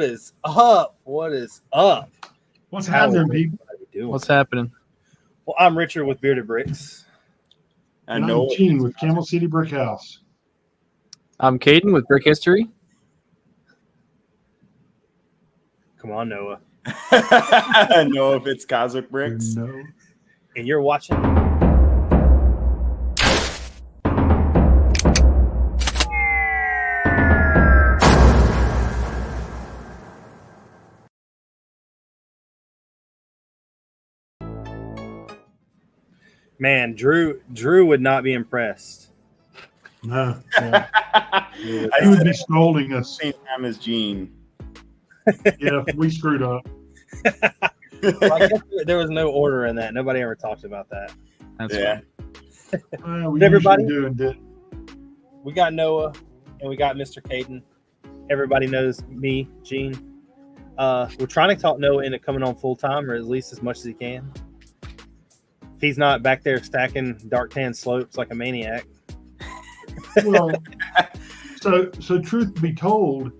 What is up? What is up? What's happening, people? What's happening? Well, I'm Richard with Bearded Bricks. And I'm Gene with Camel City Brick House. I'm Caden with Brick History. Come on, Noah. Noah if it's Cosmic Bricks. No. And you're watching. Man, Drew would not be impressed. No. Yeah. He would be scolding us. Same time as Gene. Yeah, we screwed up. Well, I guess there was no order in that. Nobody ever talked about that. That's Yeah. We everybody usually do it. We got Noah and we got Mr. Caden. Everybody knows me, Gene. We're trying to talk Noah into coming on full time, or at least as much as he can. He's not back there stacking dark tan slopes like a maniac. Well, so truth be told,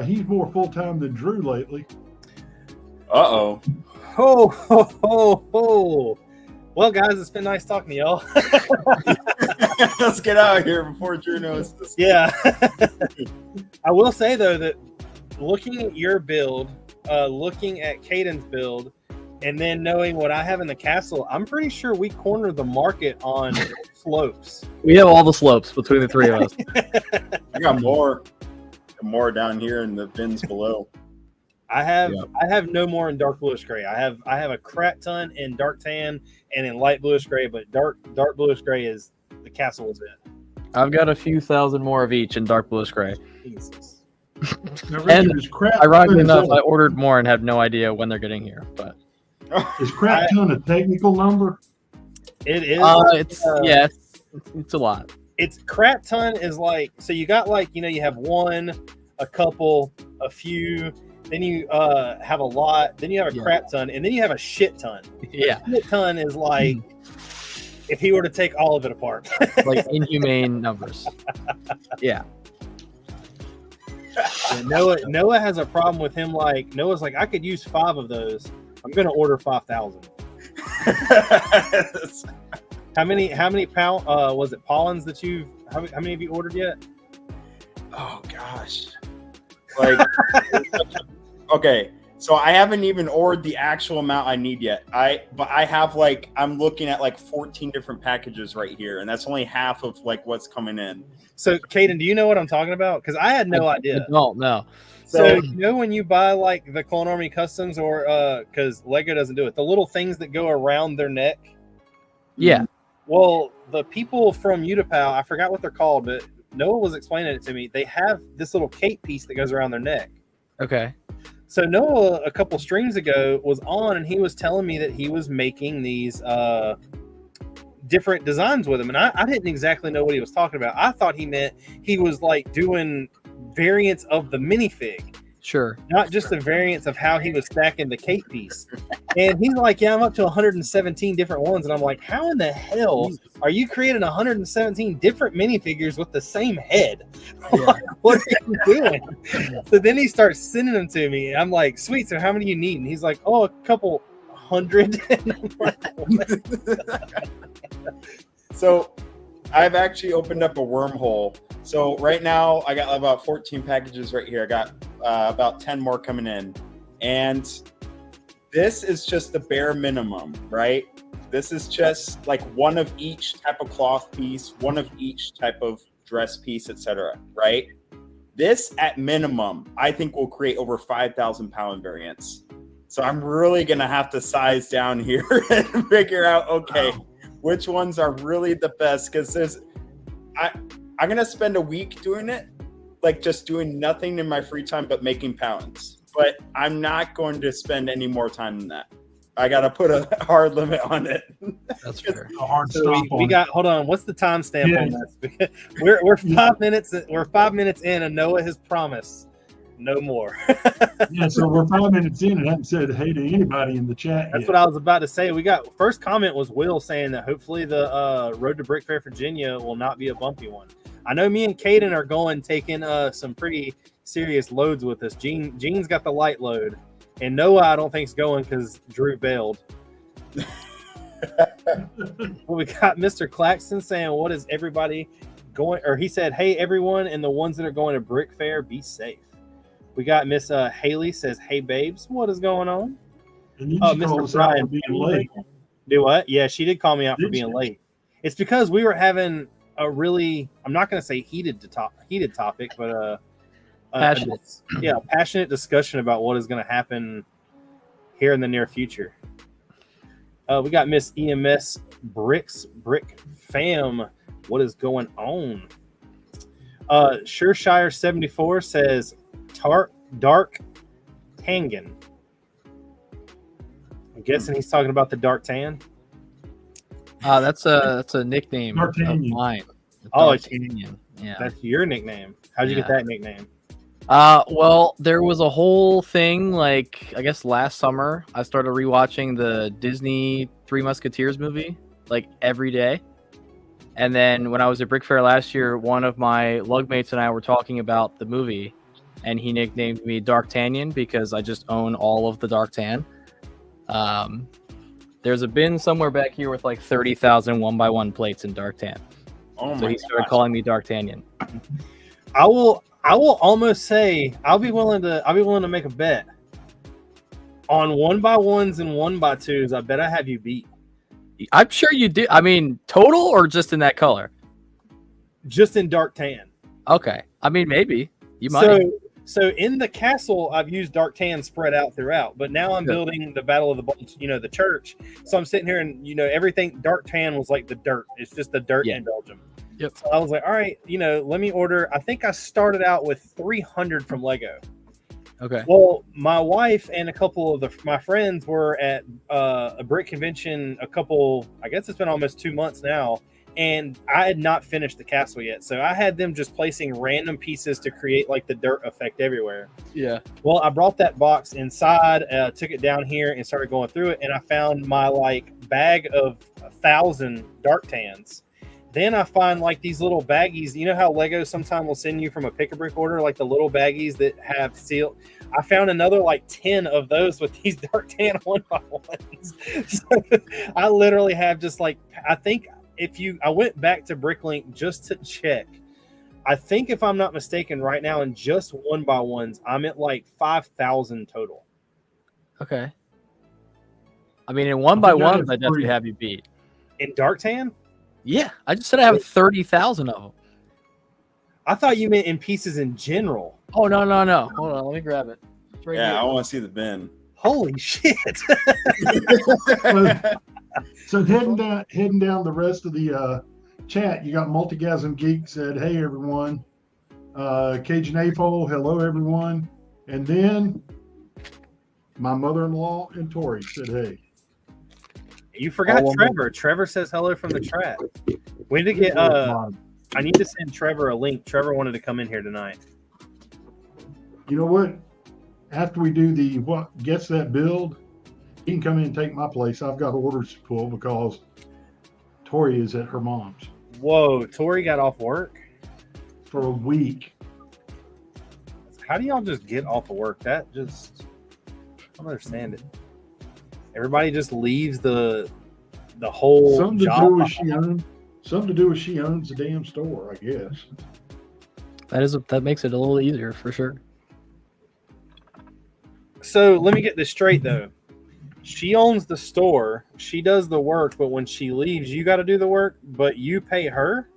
he's more full time than Drew lately. Uh-oh. Ho, ho, ho, ho. Well, guys, it's been nice talking to y'all. Let's get out of here before Drew knows this. Yeah. I will say, though, that looking at your build, looking at Caden's build, and then knowing what I have in the castle, I'm pretty sure we cornered the market on slopes. We have all the slopes between the three of us. I got more down here in the bins below. I have no more in dark bluish gray. I have a crap ton in dark tan and in light bluish gray, but dark bluish gray is the castle is it. I've got a few thousand more of each in dark bluish gray. Jesus. And ironically enough, I ordered more and have no idea when they're getting here. But is crap ton a technical number? It is. It's a lot. It's crap ton is like, so you got like, you have one, a couple, a few, then you have a lot, then you have a crap ton, and then you have a shit ton. Yeah. A shit ton is like if he were to take all of it apart. Like inhumane numbers. Yeah. Noah has a problem with him. Like Noah's like, I could use 5 of those. I'm gonna order 5,000. How many pound was it pollens that how many have you ordered yet? Oh gosh. Like okay, so I haven't even ordered the actual amount I need yet. But I have I'm looking at 14 different packages right here, and that's only half of what's coming in. So Caden, do you know what I'm talking about? Because I had no idea. No. So when you buy the Clone Army Customs, or because Lego doesn't do it, the little things that go around their neck. Yeah. Well, the people from Utapau, I forgot what they're called, but Noah was explaining it to me. They have this little cape piece that goes around their neck. Okay. So Noah, a couple streams ago, was on, and he was telling me that he was making these different designs with them, and I didn't exactly know what he was talking about. I thought he meant he was doing variants of the minifig. Sure. Not just the variants of how he was stacking the cape piece. And he's like, yeah, I'm up to 117 different ones. And I'm like, how in the hell are you creating 117 different minifigures with the same head? Yeah. What are you doing? So then he starts sending them to me. And I'm like, sweet, so how many do you need? And he's like, oh, a couple hundred. And I'm like, so I've actually opened up a wormhole. So right now I got about 14 packages right here. I got about 10 more coming in. And this is just the bare minimum, right? This is just one of each type of cloth piece, one of each type of dress piece, etc. Right? This at minimum, I think will create over 5,000 pound variants. So I'm really going to have to size down here and figure out, okay, which ones are really the best? Because I'm going to spend a week doing it, just doing nothing in my free time but making pounds. But I'm not going to spend any more time than that. I got to put a hard limit on it. That's fair. A hard so stop we got, hold on, what's the timestamp on this? We're 5 minutes. We're 5 minutes in, and Noah has promised no more. Yeah, so we're 5 minutes in and haven't said hey to anybody in the chat. That's what I was about to say. We got first comment was Will saying that hopefully the road to Brickfair, Virginia will not be a bumpy one. I know me and Caden are taking some pretty serious loads with us. Gene's got the light load, and Noah I don't think's going because Drew bailed. Well, we got Mr. Claxton saying, "What is everybody going?" Or he said, "Hey everyone, and the ones that are going to Brickfair, be safe." We got Miss Haley says, "Hey babes, what is going on?" And you just called us out for being late. Do what? Yeah, she did call me out for being late. It's because we were having a really, I'm not going to say heated topic, but passionate discussion about what is going to happen here in the near future. We got Miss EMS Brix Brick Fam. What is going on? Sureshire 74 says Dark Tangan. I'm guessing he's talking about the dark tan. That's a nickname of mine. D'Artagnan. Yeah, that's your nickname. How'd you get that nickname? Well, there was a whole thing, like, I guess last summer, I started rewatching the Disney Three Musketeers movie, like, every day. And then when I was at Brickfair last year, one of my lugmates and I were talking about the movie, and he nicknamed me D'Artagnan because I just own all of the Dark Tan. There's a bin somewhere back here with like 30,000 1x1 plates in Dark Tan. So he started calling me D'Artagnan. I will almost say I'll be willing to make a bet on 1x1s and 1x2s. I bet I have you beat. I'm sure you do. I mean, total or just in that color? Just in Dark Tan. Okay. I mean, maybe you might. So in the castle, I've used Dark Tan spread out throughout, but now I'm building the Battle of the Bulge, the church. So I'm sitting here and, everything Dark Tan was like the dirt. It's just the dirt in Belgium. Yep. So I was like, all right, let me order. I think I started out with 300 from Lego. Okay. Well, my wife and a couple of my friends were at a brick convention I guess it's been almost 2 months now. And I had not finished the castle yet. So I had them just placing random pieces to create like the dirt effect everywhere. Yeah. Well, I brought that box inside, took it down here and started going through it. And I found my bag of 1,000 Dark Tans. Then I find these little baggies. You know how Lego sometimes will send you from a pick-a-brick order, like the little baggies that have sealed. I found another 10 of those with these Dark Tan 1x1s. So I literally have just I think I went back to Bricklink just to check. I think if I'm not mistaken right now in just 1x1s, I'm at 5,000 total. Okay. I mean, in 1x1s, I definitely have you beat. In Dark Tan? Yeah. I just said I have 30,000 of them. I thought you meant in pieces in general. Oh, no. Hold on. Let me grab it. It's right here. I want to see the bin. Holy shit. So heading down the rest of the chat, you got Multigasm Geek said, "Hey everyone," Cajun Apol, "Hello everyone," and then my mother-in-law and Tori said, "Hey." You forgot Trevor. Trevor says hello from the chat. We need to get. I need to send Trevor a link. Trevor wanted to come in here tonight. You know what? After we do the gets that build, he can come in and take my place. I've got orders to pull because Tori is at her mom's. Whoa, Tori got off work? For a week. How do y'all just get off of work? I don't understand it. Everybody just leaves the whole Something to job. Something to do with she owns the damn store, I guess. That makes it a little easier for sure. So let me get this straight though. She owns the store. She does the work, but when she leaves, you got to do the work, but you pay her?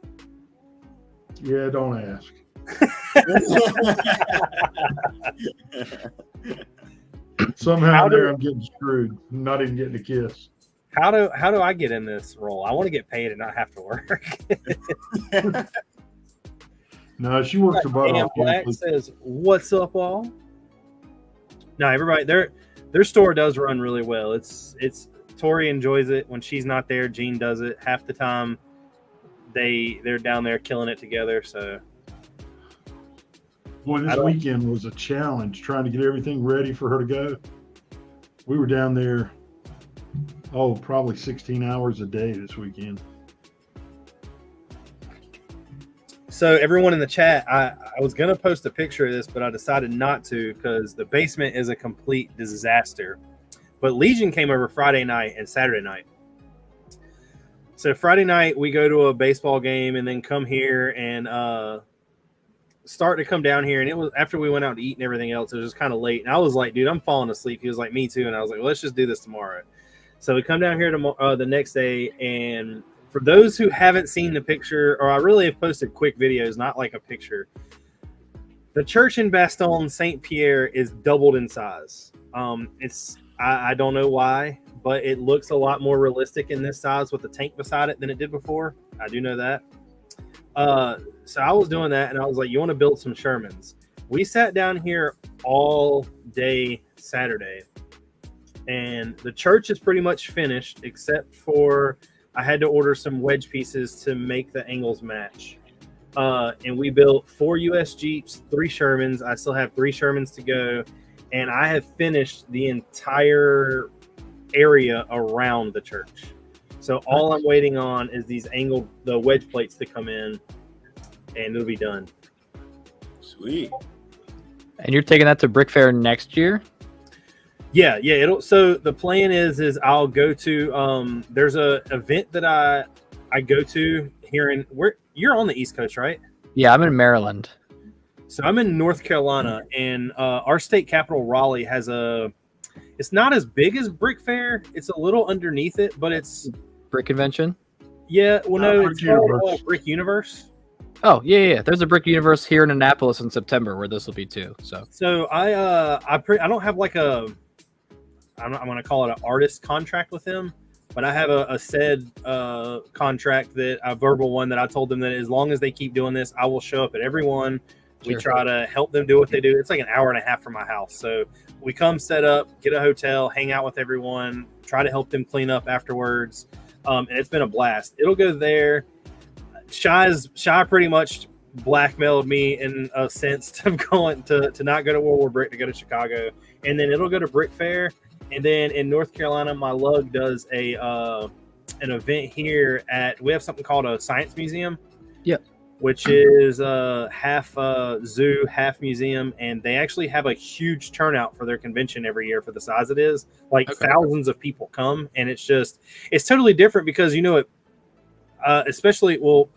Yeah, don't ask. Somehow I'm getting screwed. I'm not even getting a kiss. How do I get in this role? I want to get paid and not have to work. No, she works her butt off. Black says, "What's up, all?" No, everybody, their store does run really well. It's Tori enjoys it when she's not there. Gene does it half the time. They're down there killing it together. So, boy, this weekend was a challenge trying to get everything ready for her to go. We were down there, probably 16 hours a day this weekend. So everyone in the chat, I was gonna post a picture of this, but I decided not to because the basement is a complete disaster. But Legion came over Friday night and Saturday night. So Friday night we go to a baseball game and then come here and start to come down here. And it was after we went out to eat and everything else. It was just kind of late, and I was like, "Dude, I'm falling asleep." He was like, "Me too." And I was like, "Well, let's just do this tomorrow." So we come down here tomorrow, the next day, and for those who haven't seen the picture, or I really have posted quick videos, not like a picture. The church in Bastogne Saint Pierre is doubled in size. I don't know why, but it looks a lot more realistic in this size with the tank beside it than it did before. I do know that. So I was doing that, and I was like, "You want to build some Shermans?" We sat down here all day Saturday, and the church is pretty much finished, except for I had to order some wedge pieces to make the angles match. And we built 4 US Jeeps, 3 Shermans. I still have 3 Shermans to go, and I have finished the entire area around the church. So all I'm waiting on is the wedge plates to come in, and it'll be done. Sweet. And you're taking that to Brickfair next year? Yeah. So the plan is I'll go to there's a event that I go to here you're on the East Coast, right? Yeah, I'm in Maryland. So I'm in North Carolina, and our state capital, Raleigh, has it's not as big as Brickfair. It's a little underneath it, but it's Brick Convention? Yeah, well, no, Brick it's Universe. called Brick Universe. Oh, yeah. There's a Brick Universe here in Annapolis in September where this will be too. So I don't have like I'm going to call it an artist contract with them, but I have a said contract, that a verbal one, that I told them that as long as they keep doing this, I will show up at every one. We try to help them do what they do. It's like an hour and a half from my house. So we come, set up, get a hotel, hang out with everyone, try to help them clean up afterwards. And it's been a blast. It'll go there. Shy pretty much blackmailed me in a sense of going to not go to World War Brick, to go to Chicago. And then it'll go to Brickfair. And then in North Carolina, my lug does an event here we have something called a science museum. Yep. Which is half zoo, half museum, and they actually have a huge turnout for their convention every year for the size it is. Thousands of people come, and it's totally different because especially, well,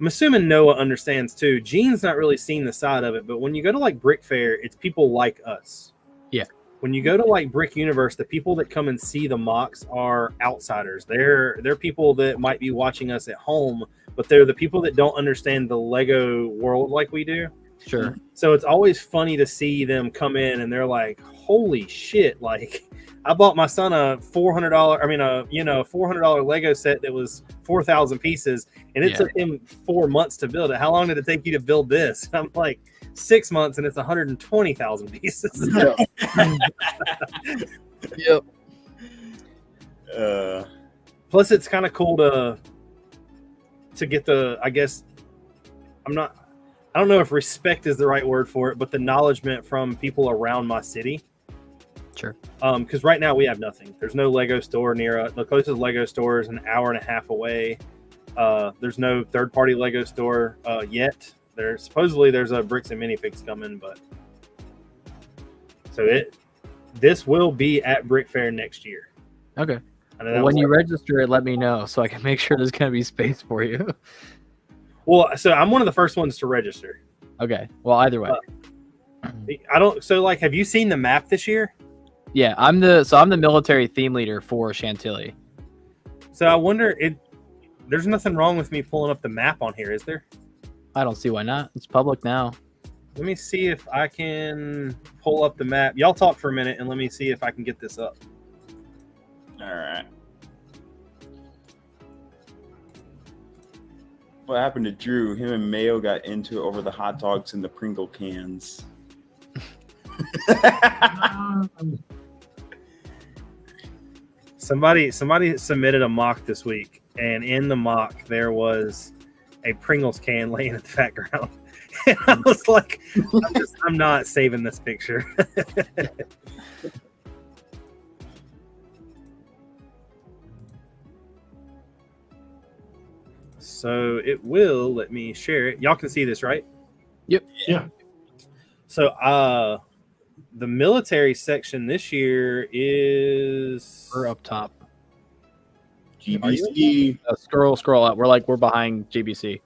I'm assuming Noah understands too. Gene's not really seen the side of it, but when you go to like Brickfair, it's people like us. Yeah. When you go to like Brick Universe, the people that come and see the mocks are outsiders. They're people that might be watching us at home, but they're the people that don't understand the Lego world like we do. Sure. So it's always funny to see them come in and they're like, "Holy shit!" Like, I bought my son a $400 Lego set that was 4,000 pieces, and it took him 4 months to build it. How long did it take you to build this? I'm like, 6 months, and it's 120,000 pieces. Yep. Plus, it's kind of cool to get I don't know if respect is the right word for it, but the acknowledgement from people around my city. Sure. Because right now we have nothing. There's no Lego store near us. The closest Lego store is an hour and a half away. There's no third-party Lego store yet. Supposedly there's a Bricks and Minifigs coming, but this will be at Brickfair next year. Okay. When you register it, let me know so I can make sure there's going to be space for you. Well, so I'm one of the first ones to register. Okay. Well, either way. Have you seen the map this year? Yeah, I'm the military theme leader for Chantilly. So I wonder, there's nothing wrong with me pulling up the map on here, is there? I don't see why not. It's public now. Let me see if I can pull up the map. Y'all talk for a minute and let me see if I can get this up. All right. What happened to Drew? Him and Mayo got into it over the hot dogs and the Pringle cans. Somebody submitted a mock this week, and in the mock there was a Pringles can laying in the background. And I was like, I'm not saving this picture. So it will let me share it. Y'all can see this, right? Yep. Yeah. So the military section this year is We're up top. GBC. Scroll up. We're behind GBC.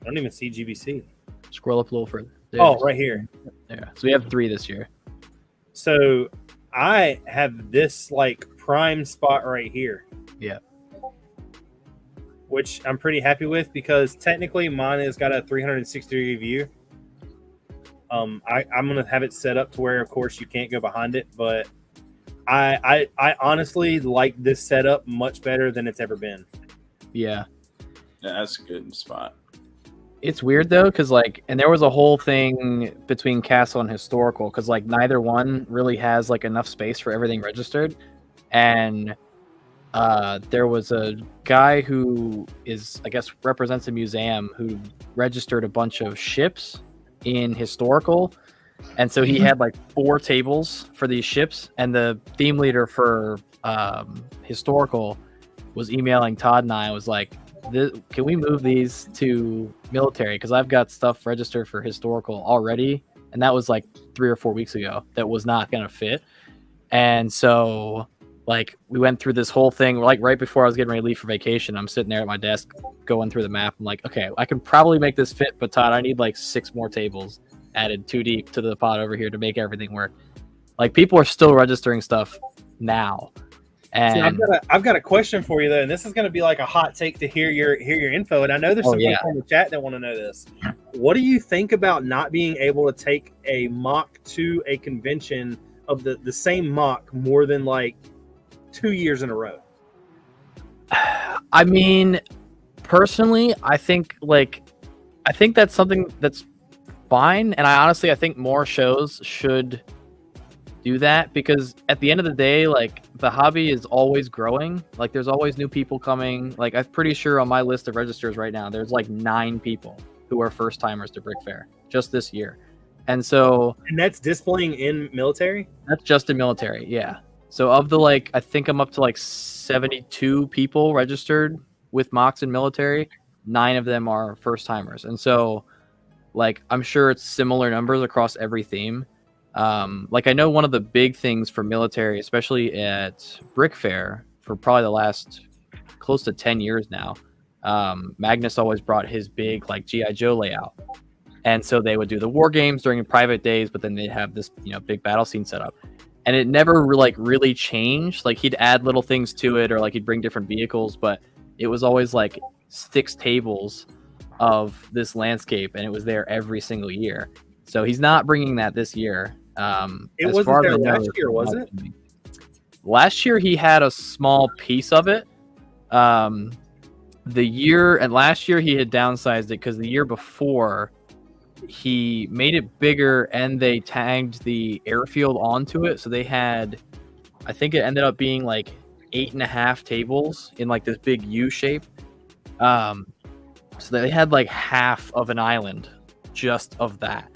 I don't even see GBC. Scroll up a little further. There Oh, it is. right here. Yeah. So we have 3 this year. So I have this like prime spot right here. Yeah. Which I'm pretty happy with because technically mine has got a 360-degree view. I'm gonna have it set up to where, of course, you can't go behind it, but I honestly like this setup much better than it's ever been. Yeah. Yeah, that's a good spot. It's weird though, because like, and there was a whole thing between Castle and Historical, because like neither one really has like enough space for everything registered, and there was a guy who is, I guess, represents a museum who registered a bunch of ships in Historical, and so he had like 4 tables for these ships, and the theme leader for Historical was emailing Todd and I was like, can we move these to military? Because I've got stuff registered for Historical already, and that was like 3 or 4 weeks ago that was not going to fit. And so like we went through this whole thing, like right before I was getting ready to leave for vacation. I'm sitting there at my desk going through the map. I'm like, okay, I can probably make this fit, but Todd, I need like 6 more tables added 2 deep to the pod over here to make everything work. Like people are still registering stuff now. And See, I've got a question for you though, and this is going to be like a hot take to hear your info. And I know there's some people in the chat that want to know this. What do you think about not being able to take a mock to a convention of the same mock more than like 2 years in a row? I mean, personally, I think that's something that's fine, and I think more shows should do that, because at the end of the day, like the hobby is always growing. Like there's always new people coming. Like I'm pretty sure on my list of registers right now, there's like 9 people who are first timers to Brickfair just this year. And that's displaying in military? That's just in military, yeah. So of the like, I think I'm up to like 72 people registered with mocks in military. 9 of them are first timers. And so like, I'm sure it's similar numbers across every theme. Like I know one of the big things for military, especially at Brickfair for probably the last close to 10 years now, Magnus always brought his big like G.I. Joe layout. And so they would do the war games during private days, but then they'd have this, big battle scene set up. And it never really changed. Like he'd add little things to it, or like he'd bring different vehicles, but it was always like 6 tables of this landscape, and it was there every single year. So he's not bringing that this year. It wasn't there last year, was it? Last year he had a small piece of it. Last year he had downsized it because the year before he made it bigger and they tagged the airfield onto it. So they had, I think it ended up being like 8.5 tables in like this big U shape. So they had like half of an island just of that.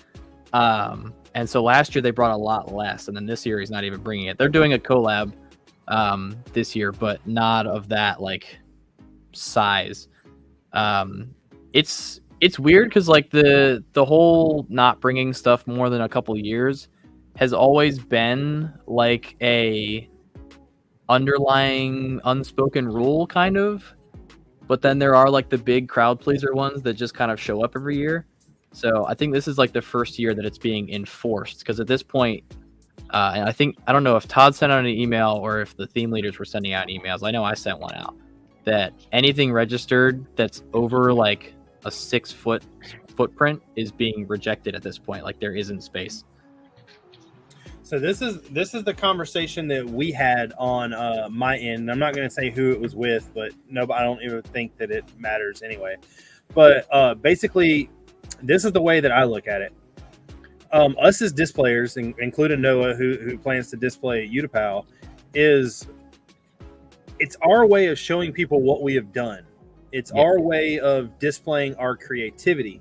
And so last year they brought a lot less, and then this year he's not even bringing it. They're doing a collab this year, but not of that like size. It's weird because like the whole not bringing stuff more than a couple years has always been like a underlying unspoken rule kind of, but then there are like the big crowd pleaser ones that just kind of show up every year. So I think this is like the first year that it's being enforced, because at this point, and I don't know if Todd sent out an email or if the theme leaders were sending out emails. I know I sent one out that anything registered that's over like a 6-foot footprint is being rejected at this point. Like there isn't space. So this is the conversation that we had on my end. I'm not going to say who it was with, but no, I don't even think that it matters anyway. But basically, this is the way that I look at it. Us as displayers, including Noah, who plans to display at Utapau, it's our way of showing people what we have done. It's our way of displaying our creativity,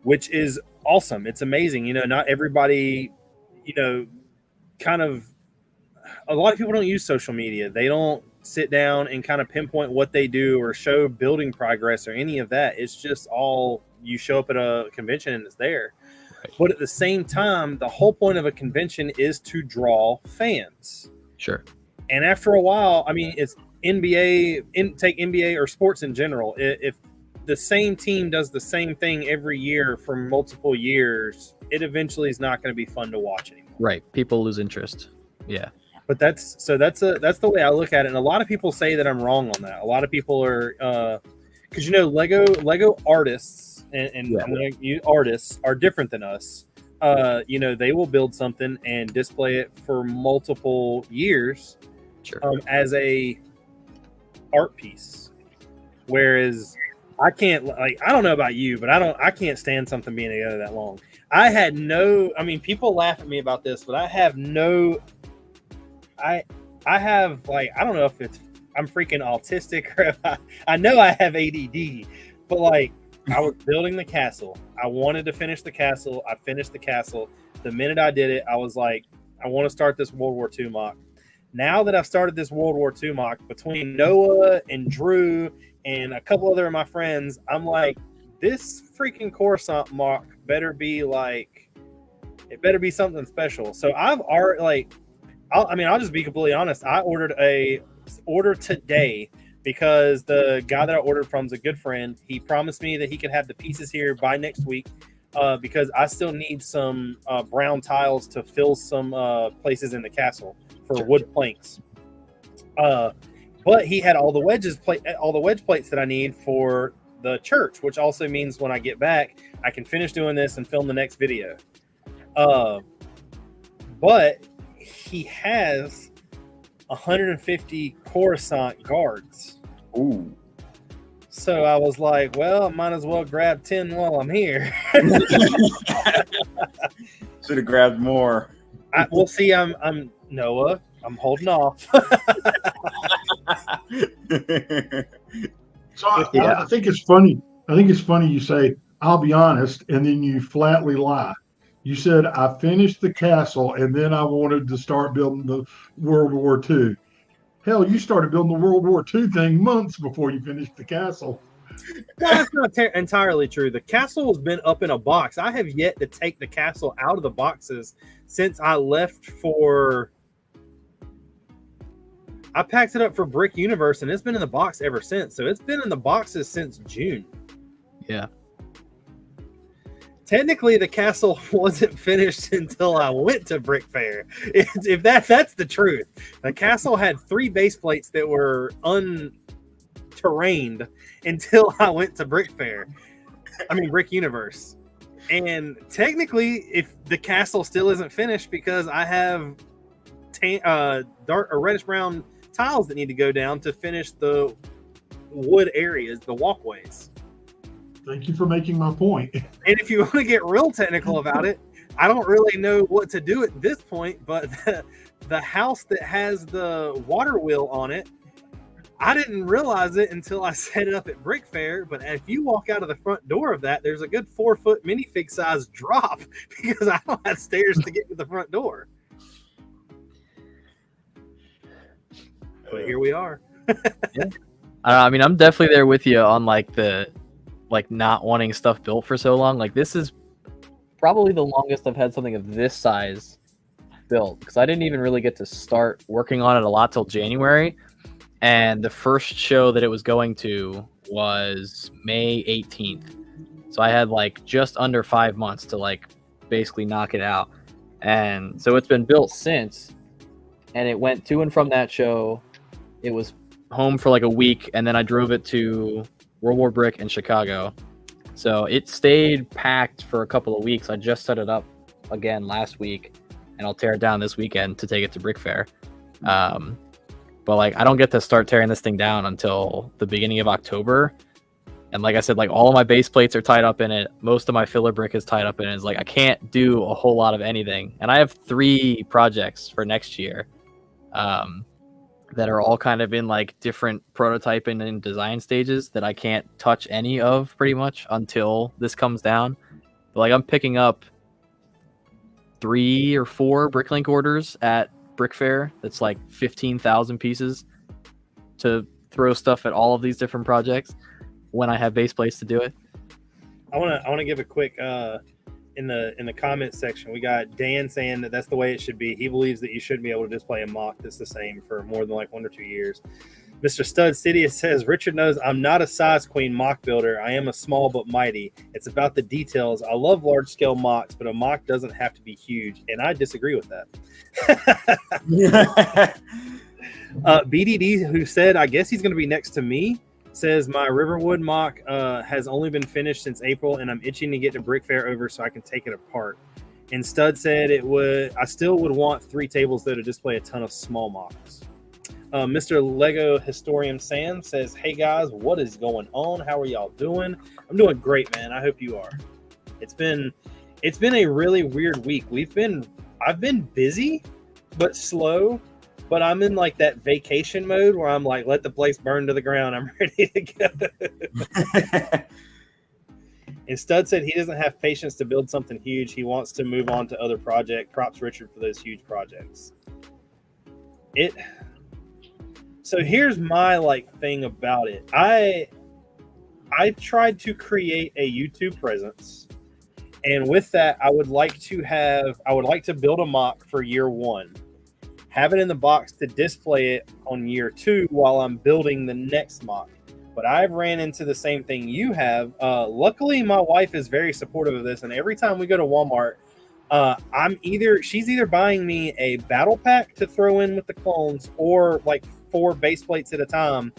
which is awesome. It's amazing. Not everybody, kind of, a lot of people don't use social media. They don't sit down and kind of pinpoint what they do or show building progress or any of that. It's just all you show up at a convention and it's there. Right. But at the same time, the whole point of a convention is to draw fans. Sure. And after a while, I mean, it's take NBA or sports in general. If the same team does the same thing every year for multiple years, it eventually is not going to be fun to watch anymore. Right. People lose interest. Yeah. But that's the way I look at it. And a lot of people say that I'm wrong on that. A lot of people are, because Lego artists and I'm going to use artists are different than us. They will build something and display it for multiple years, Sure. As a art piece. Whereas I can't, like, I don't know about you, but I can't stand something being together that long. People laugh at me about this, but I have like, I don't know if I'm freaking autistic or if I know I have ADD, but like, I was building the castle. I wanted to finish the castle. I finished the castle. The minute I did it, I was like, I want to start this World War II mock. Now that I've started this World War II mock, between Noah and Drew and a couple other of my friends, I'm like, this freaking Coruscant mock better be like, it better be something special. So I've already, like, I'll just be completely honest. I ordered a order today because the guy that I ordered from is a good friend. He promised me that he could have the pieces here by next week, because I still need some brown tiles to fill some places in the castle for wood planks. But he had all the wedge plates that I need for the church, which also means when I get back, I can finish doing this and film the next video. But he has 150 Coruscant guards. Ooh. So I was like, well, I might as well grab 10 while I'm here. Should have grabbed more. We'll see. I'm Noah. I'm holding off. So I think it's funny. I think it's funny you say, I'll be honest, and then you flatly lie. You said, I finished the castle, and then I wanted to start building the World War II. Hell, you started building the World War II thing months before you finished the castle. That's not entirely true. The castle has been up in a box. I have yet to take the castle out of the boxes since I left for... I packed it up for Brick Universe, and it's been in the box ever since. So it's been in the boxes since June. Yeah. Technically, the castle wasn't finished until I went to Brickfair. If that's the truth. The castle had 3 base plates that were unterrained until I went to Brick Universe. And technically, if the castle still isn't finished because I have dark or reddish brown tiles that need to go down to finish the wood areas, the walkways. Thank you for making my point. And if you want to get real technical about it, I don't really know what to do at this point, but the house that has the water wheel on it, I didn't realize it until I set it up at Brickfair. But if you walk out of the front door of that, there's a good 4-foot minifig size drop because I don't have stairs to get to the front door. But here we are. Yeah. I mean, I'm definitely there with you on like not wanting stuff built for so long. Like, this is probably the longest I've had something of this size built, because I didn't even really get to start working on it a lot till January. And the first show that it was going to was May 18th. So I had like just under 5 months to like basically knock it out. And so it's been built since, and it went to and from that show. It was home for like a week, and then I drove it to World War Brick in Chicago. So it stayed packed for a couple of weeks. I just set it up again last week, and I'll tear it down this weekend to take it to Brickfair. But like, I don't get to start tearing this thing down until the beginning of October. And like I said, like all of my base plates are tied up in it. Most of my filler brick is tied up in it. It's like, I can't do a whole lot of anything. And I have 3 projects for next year that are all kind of in like different prototyping and design stages that I can't touch any of pretty much until this comes down. But like, I'm picking up 3 or 4 Bricklink orders at Brickfair. That's like 15,000 pieces. to throw stuff at all of these different projects when I have base plates to do it. I want to give a quick in the comment section. We got Dan saying that's the way it should be. He believes that you shouldn't be able to display a mock that's the same for more than like 1 or 2 years. Mr. Stud Sidious says, Richard knows I'm not a size queen mock builder. I am a small but mighty. It's about the details. I love large scale mocks, but a mock doesn't have to be huge. And I disagree with that. BDD, who said, I guess he's going to be next to me, says my Riverwood mock has only been finished since April, and I'm itching to get to Brickfair over so I can take it apart. And Stud said I still would want 3 tables though to display a ton of small mocks. Mr. Lego Historian Sam says, hey guys, what is going on? How are y'all doing? I'm doing great, man. I hope you are. It's been a really weird week. I've been busy but slow, but I'm in like that vacation mode where I'm like, let the place burn to the ground. I'm ready to go. And Stud said he doesn't have patience to build something huge. He wants to move on to other projects. Props Richard for those huge projects. So here's my thing about it. I tried to create a YouTube presence, and with that, I would like to build a mock for year 1, have it in the box to display it on year 2 while I'm building the next mock. But I've ran into the same thing you have. Luckily, my wife is very supportive of this, and every time we go to Walmart, she's either buying me a battle pack to throw in with the clones or 4 base plates at a time.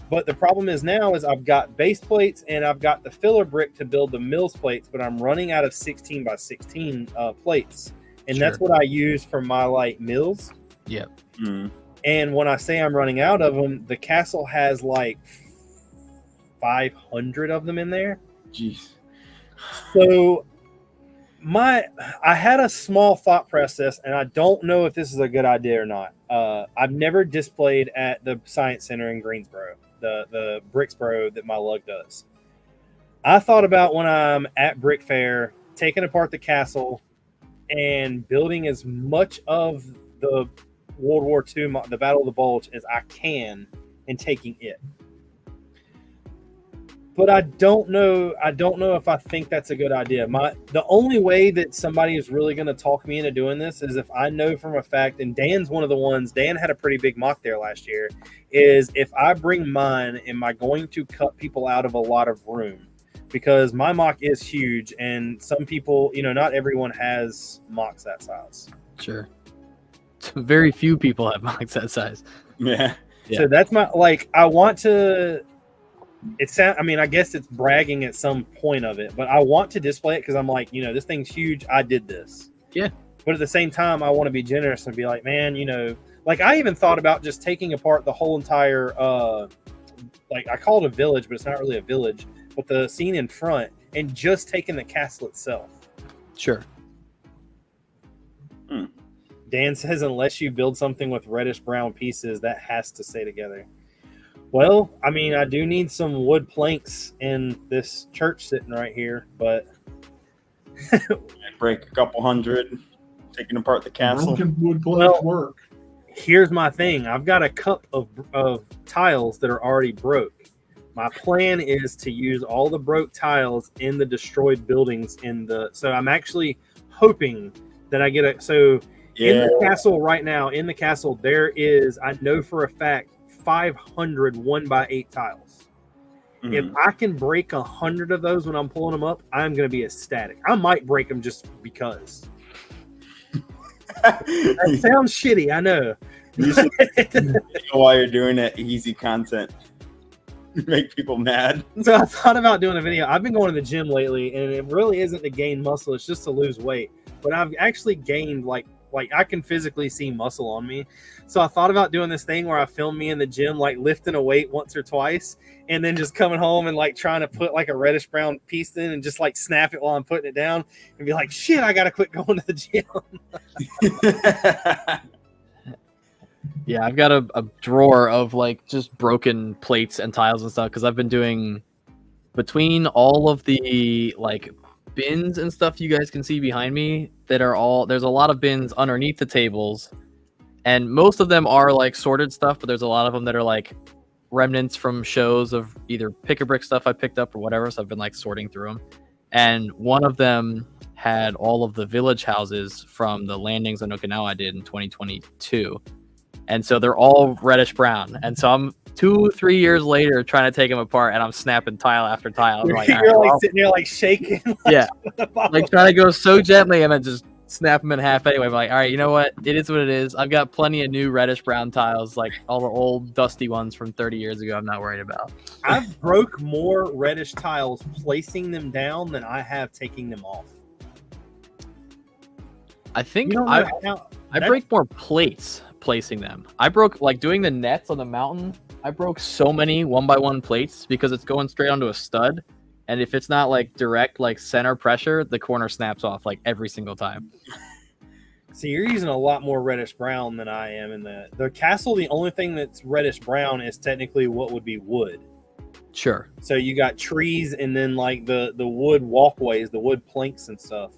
But the problem is now I've got base plates and I've got the filler brick to build the mills plates, but I'm running out of 16 by 16 plates. And That's what I use for my mills. Yep. Mm. And when I say I'm running out of them, the castle has 500 of them in there. Jeez. So I had a small thought process, and I don't know if this is a good idea or not. I've never displayed at the Science Center in Greensboro, the Bricksboro that my lug does. I thought about when I'm at Brickfair, taking apart the castle and building as much of the World War II, the Battle of the Bulge, as I can, and taking it. But I don't know if I think that's a good idea. The only way that somebody is really going to talk me into doing this is if I know from a fact, and Dan's one of the ones, Dan had a pretty big mock there last year, is if I bring mine, am I going to cut people out of a lot of room? Because my mock is huge, and some people, not everyone has mocks that size. Sure. Very few people have mocks that size. Yeah. So that's I want to... I guess it's bragging at some point of it, but I want to display it because I'm like, this thing's huge. I did this. Yeah. But at the same time, I want to be generous and be like, man, I even thought about just taking apart the whole entire, I call it a village, but it's not really a village, but the scene in front and just taking the castle itself. Sure. Dan says, unless you build something with reddish brown pieces, that has to stay together. Well, I do need some wood planks in this church sitting right here, but break a couple hundred, taking apart the castle. Broken wood planks work. Here's my thing. I've got a cup of tiles that are already broke. My plan is to use all the broke tiles in the destroyed buildings so I'm actually hoping that I get in the castle right now, there is, I know for a fact, 500 1x8 tiles. If I can break 100 of those when I'm pulling them up, I'm going to be ecstatic. I might break them just because. That sounds shitty, I know. You should while you're doing it, easy content. Make people mad. So I thought about doing a video. I've been going to the gym lately, and it really isn't to gain muscle. It's just to lose weight. But I've actually gained I can physically see muscle on me. So I thought about doing this thing where I film me in the gym, lifting a weight once or twice, and then just coming home and trying to put a reddish brown piece in and just snap it while I'm putting it down and be like, shit, I got to quit going to the gym. Yeah, I've got a drawer of just broken plates and tiles and stuff because I've been doing between all of the bins and stuff you guys can see behind me that are there's a lot of bins underneath the tables, and most of them are sorted stuff, but there's a lot of them that are remnants from shows of either pick-a-brick stuff I picked up or whatever. So I've been like sorting through them. And one of them had all of the village houses from the landings on Okinawa I did in 2022. And so they're all reddish brown. And so I'm 2-3 years later trying to take them apart, and I'm snapping tile after tile. I'm like, you're like sitting there like shaking. Yeah. Like trying to go so gently and then just snap them in half anyway. I'm like, all right, you know what? It is what it is. I've got plenty of new reddish brown tiles, like all the old dusty ones from 30 years ago. I'm not worried about. I've broke more reddish tiles placing them down than I have taking them off. I think You don't I know break more plates placing them. I broke, like doing the nets on the mountain, I broke so many 1x1 plates because it's going straight onto a stud. And if it's not like direct, like center pressure, the corner snaps off like every single time. See, you're using a lot more reddish brown than I am in the castle. The only thing that's reddish brown is technically what would be wood. Sure. So you got trees and then like the wood walkways, the wood planks and stuff.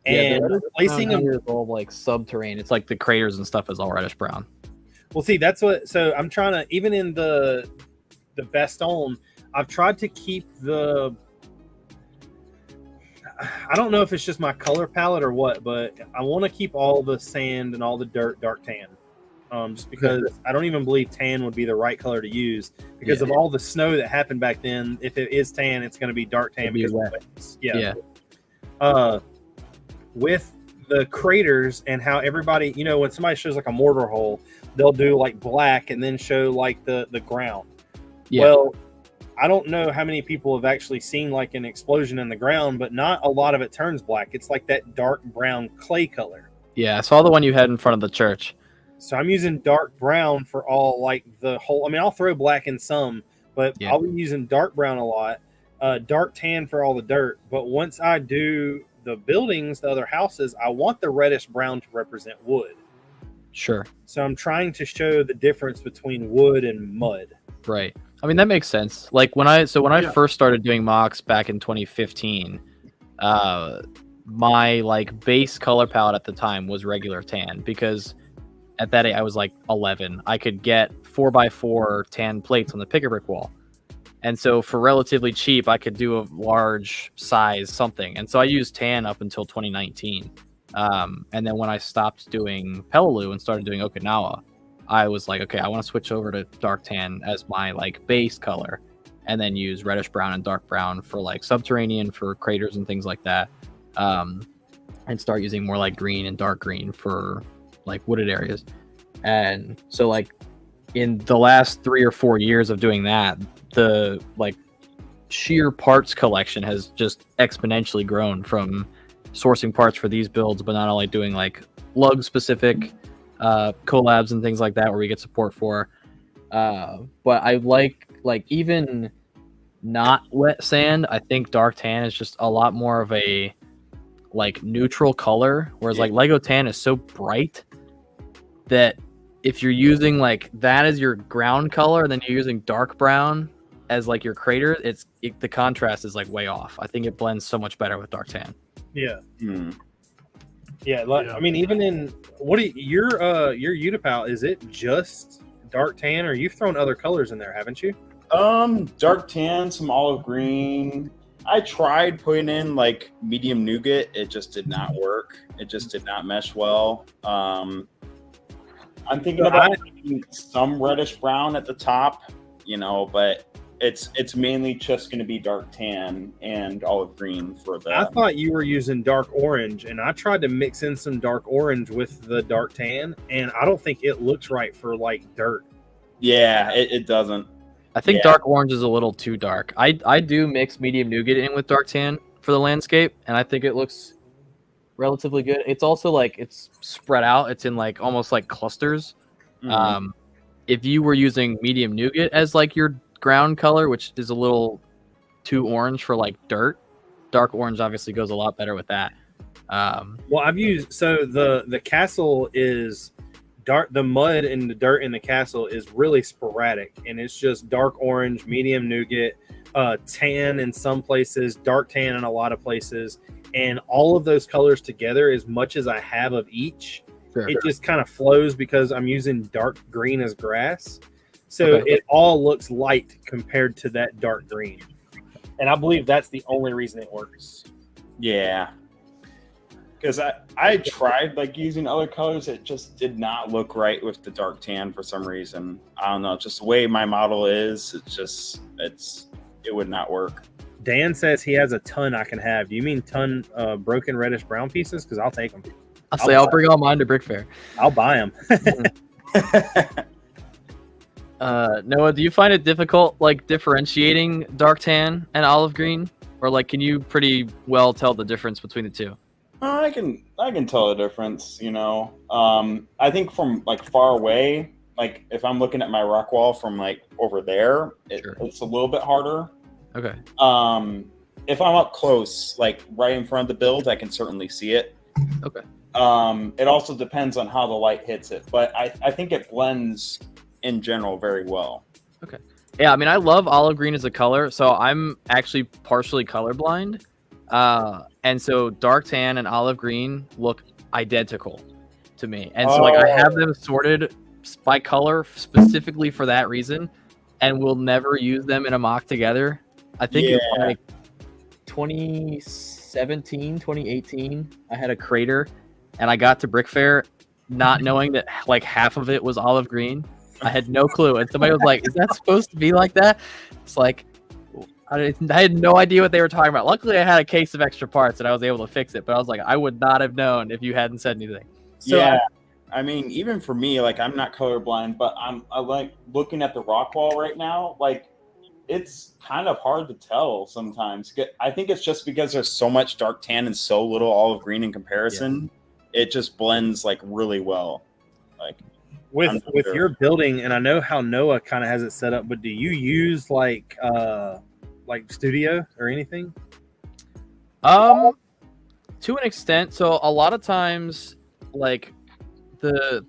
And placing them is all like subterranean. It's like the craters and stuff is all reddish brown. Well, see, that's what. So I'm trying to, even in the best on, I've tried to keep the. I don't know if it's just my color palette or what, but I want to keep all the sand and all the dirt dark tan. Just because I don't even believe tan would be the right color to use because of all the snow that happened back then. If it is tan, it's going to be dark tan because of the waves. Yeah. With the craters and how everybody, you know, when somebody shows like a mortar hole, they'll do like black and then show like the ground. Yeah. Well, I don't know how many people have actually seen like an explosion in the ground, but not a lot of it turns black. It's like that dark brown clay color. Yeah, I saw the one you had in front of the church. So I'm using dark brown for all like the whole. I mean, I'll throw black in some, but I'll be using dark brown a lot. Dark tan for all the dirt. But once I do the buildings, the other houses, I want the reddish brown to represent wood. Sure. So I'm trying to show the difference between wood and mud. Right. I mean, that makes sense. Like when I first started doing mocks back in 2015, my like base color palette at the time was regular tan because at that age I was like 11. I could get 4x4 tan plates on the pick-a-brick wall. And so for relatively cheap, I could do a large size something. And so I used tan up until 2019. And then when I stopped doing Peleliu and started doing Okinawa, I was like, okay, I want to switch over to dark tan as my like base color and then use reddish brown and dark brown for like subterranean, for craters and things like that. And start using more like green and dark green for like wooded areas. And so like in the last 3 or 4 years of doing that, the like sheer parts collection has just exponentially grown from sourcing parts for these builds, but not only doing like lug specific collabs and things like that where we get support for, but I like even not wet sand. I think dark tan is just a lot more of a like neutral color, whereas like Lego tan is so bright that if you're using like that as your ground color and then you're using dark brown as like your crater, the contrast is like way off. I think it blends so much better with dark tan. Yeah. Yeah, I mean, even in your Utapau, is it just dark tan, or you've thrown other colors in there, haven't you? Dark tan, some olive green. I tried putting in like medium nougat. It just did not work. It just did not mesh well. I'm thinking about some reddish brown at the top, you know, but it's mainly just going to be dark tan and olive green for that. I thought you were using dark orange, and I tried to mix in some dark orange with the dark tan, and I don't think it looks right for like dirt. Yeah, it doesn't. I think dark orange is a little too dark. I do mix medium nougat in with dark tan for the landscape, and I think it looks relatively good. It's also like it's spread out. It's in like almost like clusters. Mm-hmm. If you were using medium nougat as like your ground color, which is a little too orange for like dirt, dark orange obviously goes a lot better with that. Well, I've used the castle is dark. The mud and the dirt in the castle is really sporadic, and it's just dark orange, medium nougat, tan in some places, dark tan in a lot of places, and all of those colors together, as much as I have of each, it just kind of flows because I'm using dark green as grass. So Okay. it all looks light compared to that dark green. And I believe that's the only reason it works. Yeah. Because I tried like using other colors, it just did not look right with the dark tan for some reason. I don't know, just the way my model is, it would not work. Dan says he has a ton I can have. Do you mean ton broken reddish brown pieces? Because I'll take them. I'll bring all mine to Brickfair. I'll buy them. Noah, do you find it difficult like differentiating dark tan and olive green, or like can you pretty well tell the difference between the two? I can tell the difference, you know. I think from like far away, like if I'm looking at my rock wall from like over there, it's a little bit harder. Okay. If I'm up close, like right in front of the build, I can certainly see it. Okay. It also depends on how the light hits it, but I think it blends in general very well. Okay. Yeah, I mean, I love olive green as a color, so I'm actually partially colorblind. And so dark tan and olive green look identical to me. And so like I have them sorted by color specifically for that reason, and we'll never use them in a mock together. I think it was like 2017, 2018, I had a crater and I got to Brickfair not knowing that like half of it was olive green. I had no clue. And somebody was like, is that supposed to be like that? It's like, I had no idea what they were talking about. Luckily, I had a case of extra parts and I was able to fix it. But I was like, I would not have known if you hadn't said anything. So yeah. I mean, even for me, like I'm not colorblind, but I like looking at the rock wall right now. Like it's kind of hard to tell sometimes. I think it's just because there's so much dark tan and so little olive green in comparison. Yeah. It just blends like really well. Like with your building, and I know how Noah kind of has it set up, but do you use like studio or anything? To an extent. So a lot of times, like the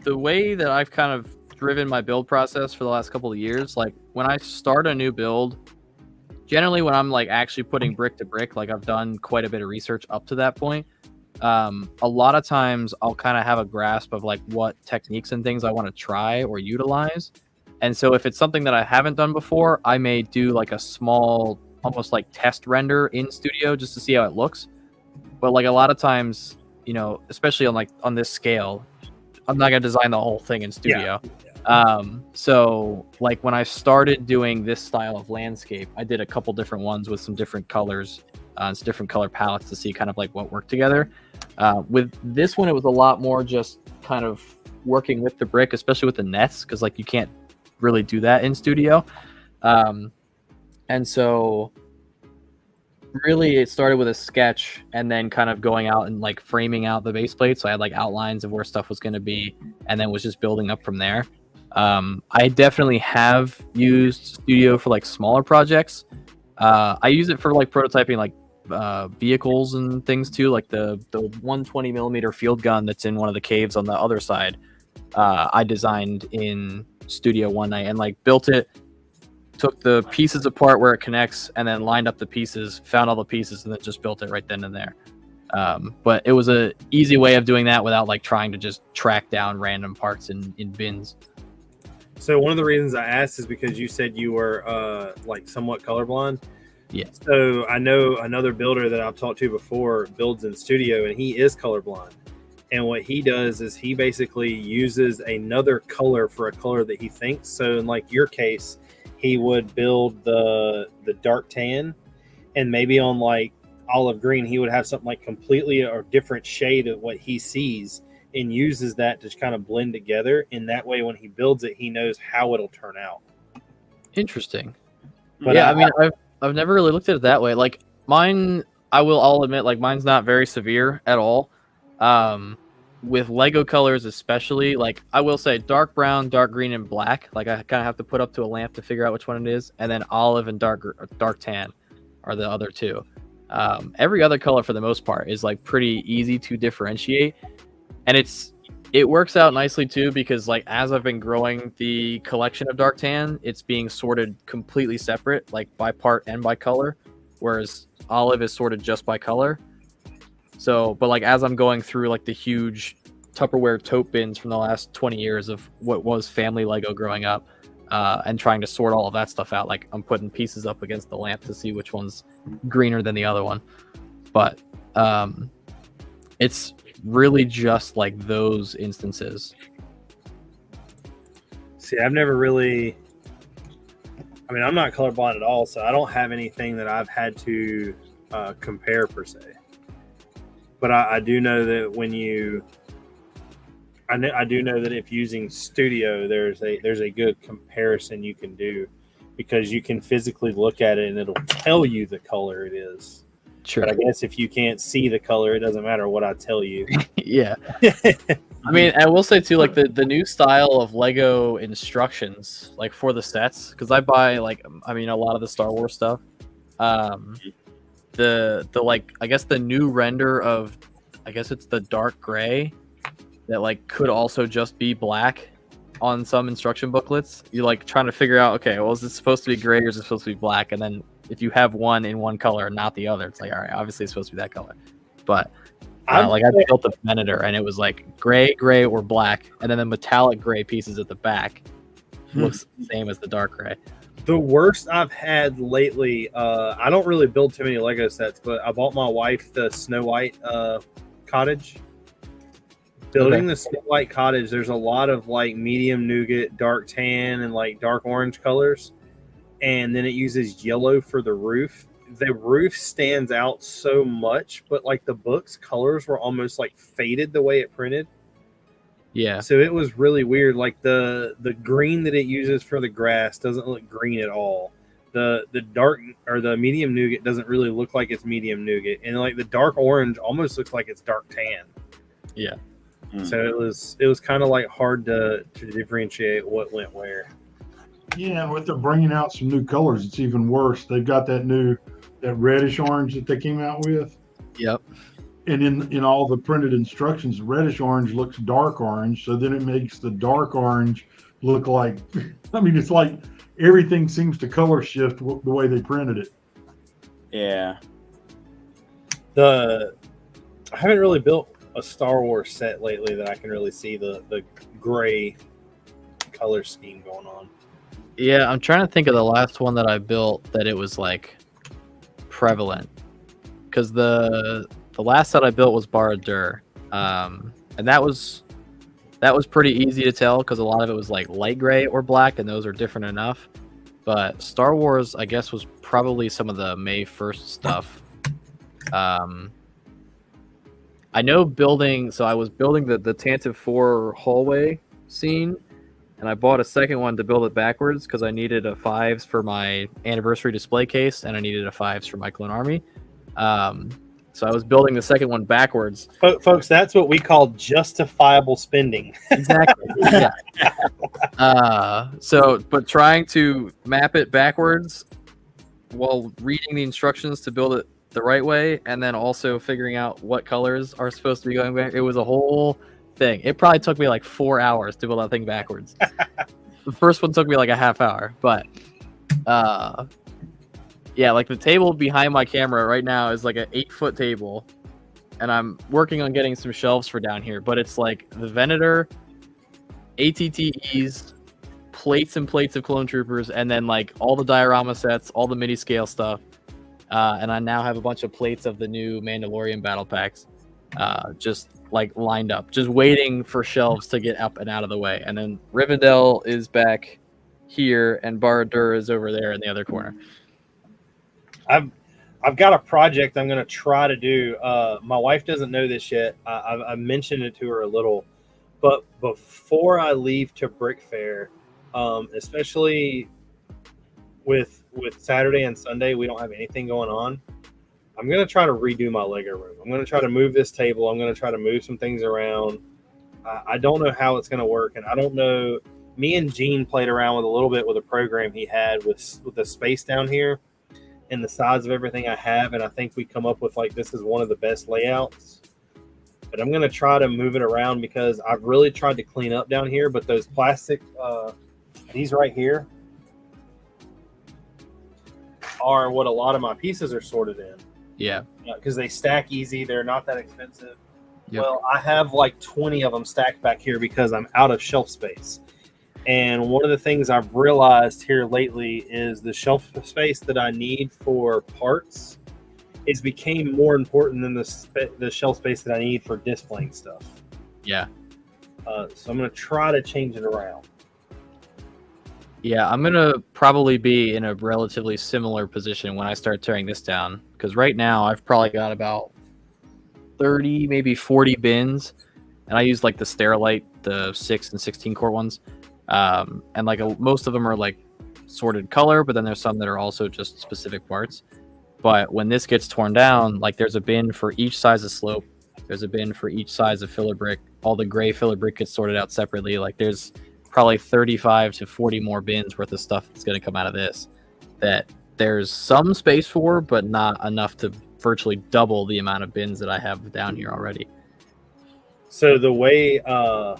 way that I've kind of driven my build process for the last couple of years, like when I start a new build, generally when I'm like actually putting brick to brick, like I've done quite a bit of research up to that point. A lot of times I'll kind of have a grasp of like what techniques and things I want to try or utilize. And so if it's something that I haven't done before, I may do like a small, almost like test render in studio just to see how it looks. But like a lot of times, you know, especially on this scale, I'm not going to design the whole thing in studio. Yeah. So like when I started doing this style of landscape, I did a couple different ones with some different colors, some different color palettes to see kind of like what worked together. With this one, it was a lot more just kind of working with the brick, especially with the nets, because like you can't really do that in studio. And so really it started with a sketch and then kind of going out and like framing out the base plate. So I had like outlines of where stuff was going to be and then was just building up from there. I definitely have used studio for like smaller projects. I use it for like prototyping like vehicles and things too, like the 120 millimeter field gun that's in one of the caves on the other side. I designed in studio one night and like built it, took the pieces apart where it connects and then lined up the pieces, found all the pieces, and then just built it right then and there. But it was a easy way of doing that without like trying to just track down random parts in bins. So one of the reasons I asked is because you said you were like somewhat colorblind. Yeah. So I know another builder that I've talked to before builds in studio, and he is colorblind. And what he does is he basically uses another color for a color that he thinks. So in like your case, he would build the dark tan, and maybe on like olive green, he would have something like completely or different shade of what he sees, and uses that to kind of blend together. And that way, when he builds it, he knows how it'll turn out. Interesting. But yeah, I mean, I've never really looked at it that way. Like mine, I'll admit, like mine's not very severe at all. With Lego colors especially, like I will say dark brown, dark green, and black. Like I kind of have to put up to a lamp to figure out which one it is. And then olive and dark tan are the other two. Every other color for the most part is like pretty easy to differentiate. And it works out nicely too, because like as I've been growing the collection of dark tan, it's being sorted completely separate, like by part and by color, whereas olive is sorted just by color. So, but like as I'm going through like the huge Tupperware tote bins from the last 20 years of what was family Lego growing up, and trying to sort all of that stuff out. Like I'm putting pieces up against the lamp to see which one's greener than the other one. But it's really just like those instances. See, I've never really. I mean, I'm not colorblind at all, so I don't have anything that I've had to compare per se. But I do know that when you, I do know that if using Studio, there's a good comparison you can do, because you can physically look at it and it'll tell you the color it is. Sure. But I guess if you can't see the color, it doesn't matter what I tell you. Yeah. I mean, I will say too, like the new style of Lego instructions, like for the sets, because I buy a lot of the Star Wars stuff. The like, I guess the new render of, I guess it's the dark gray that like could also just be black on some instruction booklets. You're like trying to figure out, okay, well, is this supposed to be gray or is it supposed to be black? And then if you have one in one color and not the other, it's like, all right, obviously it's supposed to be that color. But I built a Venator and it was like gray, or black, and then the metallic gray pieces at the back looks the same as the dark gray. The worst I've had lately, I don't really build too many Lego sets, but I bought my wife the Snow White cottage. Building the Snow White cottage, there's a lot of like medium nougat, dark tan, and like dark orange colors. And then it uses yellow for the roof. The roof stands out so much, but like the book's colors were almost like faded the way it printed. Yeah. So it was really weird. Like the green that it uses for the grass doesn't look green at all. The dark or the medium nougat doesn't really look like it's medium nougat. And like the dark orange almost looks like it's dark tan. Yeah. So it was kind of like hard to differentiate what went where. Yeah, and with them bringing out some new colors, it's even worse. They've got that reddish orange that they came out with. Yep. And in all the printed instructions, reddish orange looks dark orange. So then it makes the dark orange look like, I mean, it's like everything seems to color shift the way they printed it. Yeah. I haven't really built a Star Wars set lately that I can really see the gray color scheme going on. Yeah, I'm trying to think of the last one that I built that it was like prevalent, because the last set I built was Barad-dûr, and that was pretty easy to tell because a lot of it was like light gray or black, and those are different enough. But Star Wars, I guess, was probably some of the May 1st stuff. I know I was building the Pt.4 hallway scene. And I bought a second one to build it backwards because I needed a 5s for my anniversary display case, and I needed a 5s for my Clone Army. So I was building the second one backwards. Folks, that's what we call justifiable spending. Exactly. Yeah. But trying to map it backwards while reading the instructions to build it the right way, and then also figuring out what colors are supposed to be going back. It was a whole thing. It probably took me like 4 hours to build that thing backwards. The first one took me like a half hour, but yeah, like the table behind my camera right now is like an 8-foot table, and I'm working on getting some shelves for down here, but it's like the Venator, ATTEs, plates and plates of Clone Troopers, and then like all the diorama sets, all the mini scale stuff, and I now have a bunch of plates of the new Mandalorian battle packs just like lined up, just waiting for shelves to get up and out of the way. And then Rivendell is back here, and Barad-dûr is over there in the other corner. I've got a project I'm going to try to do. My wife doesn't know this yet. I mentioned it to her a little, but before I leave to Brickfair, especially with Saturday and Sunday, we don't have anything going on. I'm going to try to redo my Lego room. I'm going to try to move this table. I'm going to try to move some things around. I don't know how it's going to work, and I don't know. Me and Gene played around with a little bit with a program he had with the space down here and the size of everything I have, and I think we come up with like this is one of the best layouts. But I'm going to try to move it around because I've really tried to clean up down here, but those plastic, these right here, are what a lot of my pieces are sorted in. Yeah. Because they stack easy. They're not that expensive. Yep. Well, I have like 20 of them stacked back here because I'm out of shelf space. And one of the things I've realized here lately is the shelf space that I need for parts is became more important than the shelf space that I need for displaying stuff. Yeah. So I'm going to try to change it around. Yeah, I'm going to probably be in a relatively similar position when I start tearing this down. Because right now I've probably got about 30, maybe 40 bins. And I use like the Sterilite, the 6 and 16 core ones. And like most of them are like sorted color, but then there's some that are also just specific parts. But when this gets torn down, like there's a bin for each size of slope. There's a bin for each size of filler brick. All the gray filler brick gets sorted out separately. Like there's probably 35 to 40 more bins worth of stuff that's going to come out of this that there's some space for, but not enough to virtually double the amount of bins that I have down here already. So the way all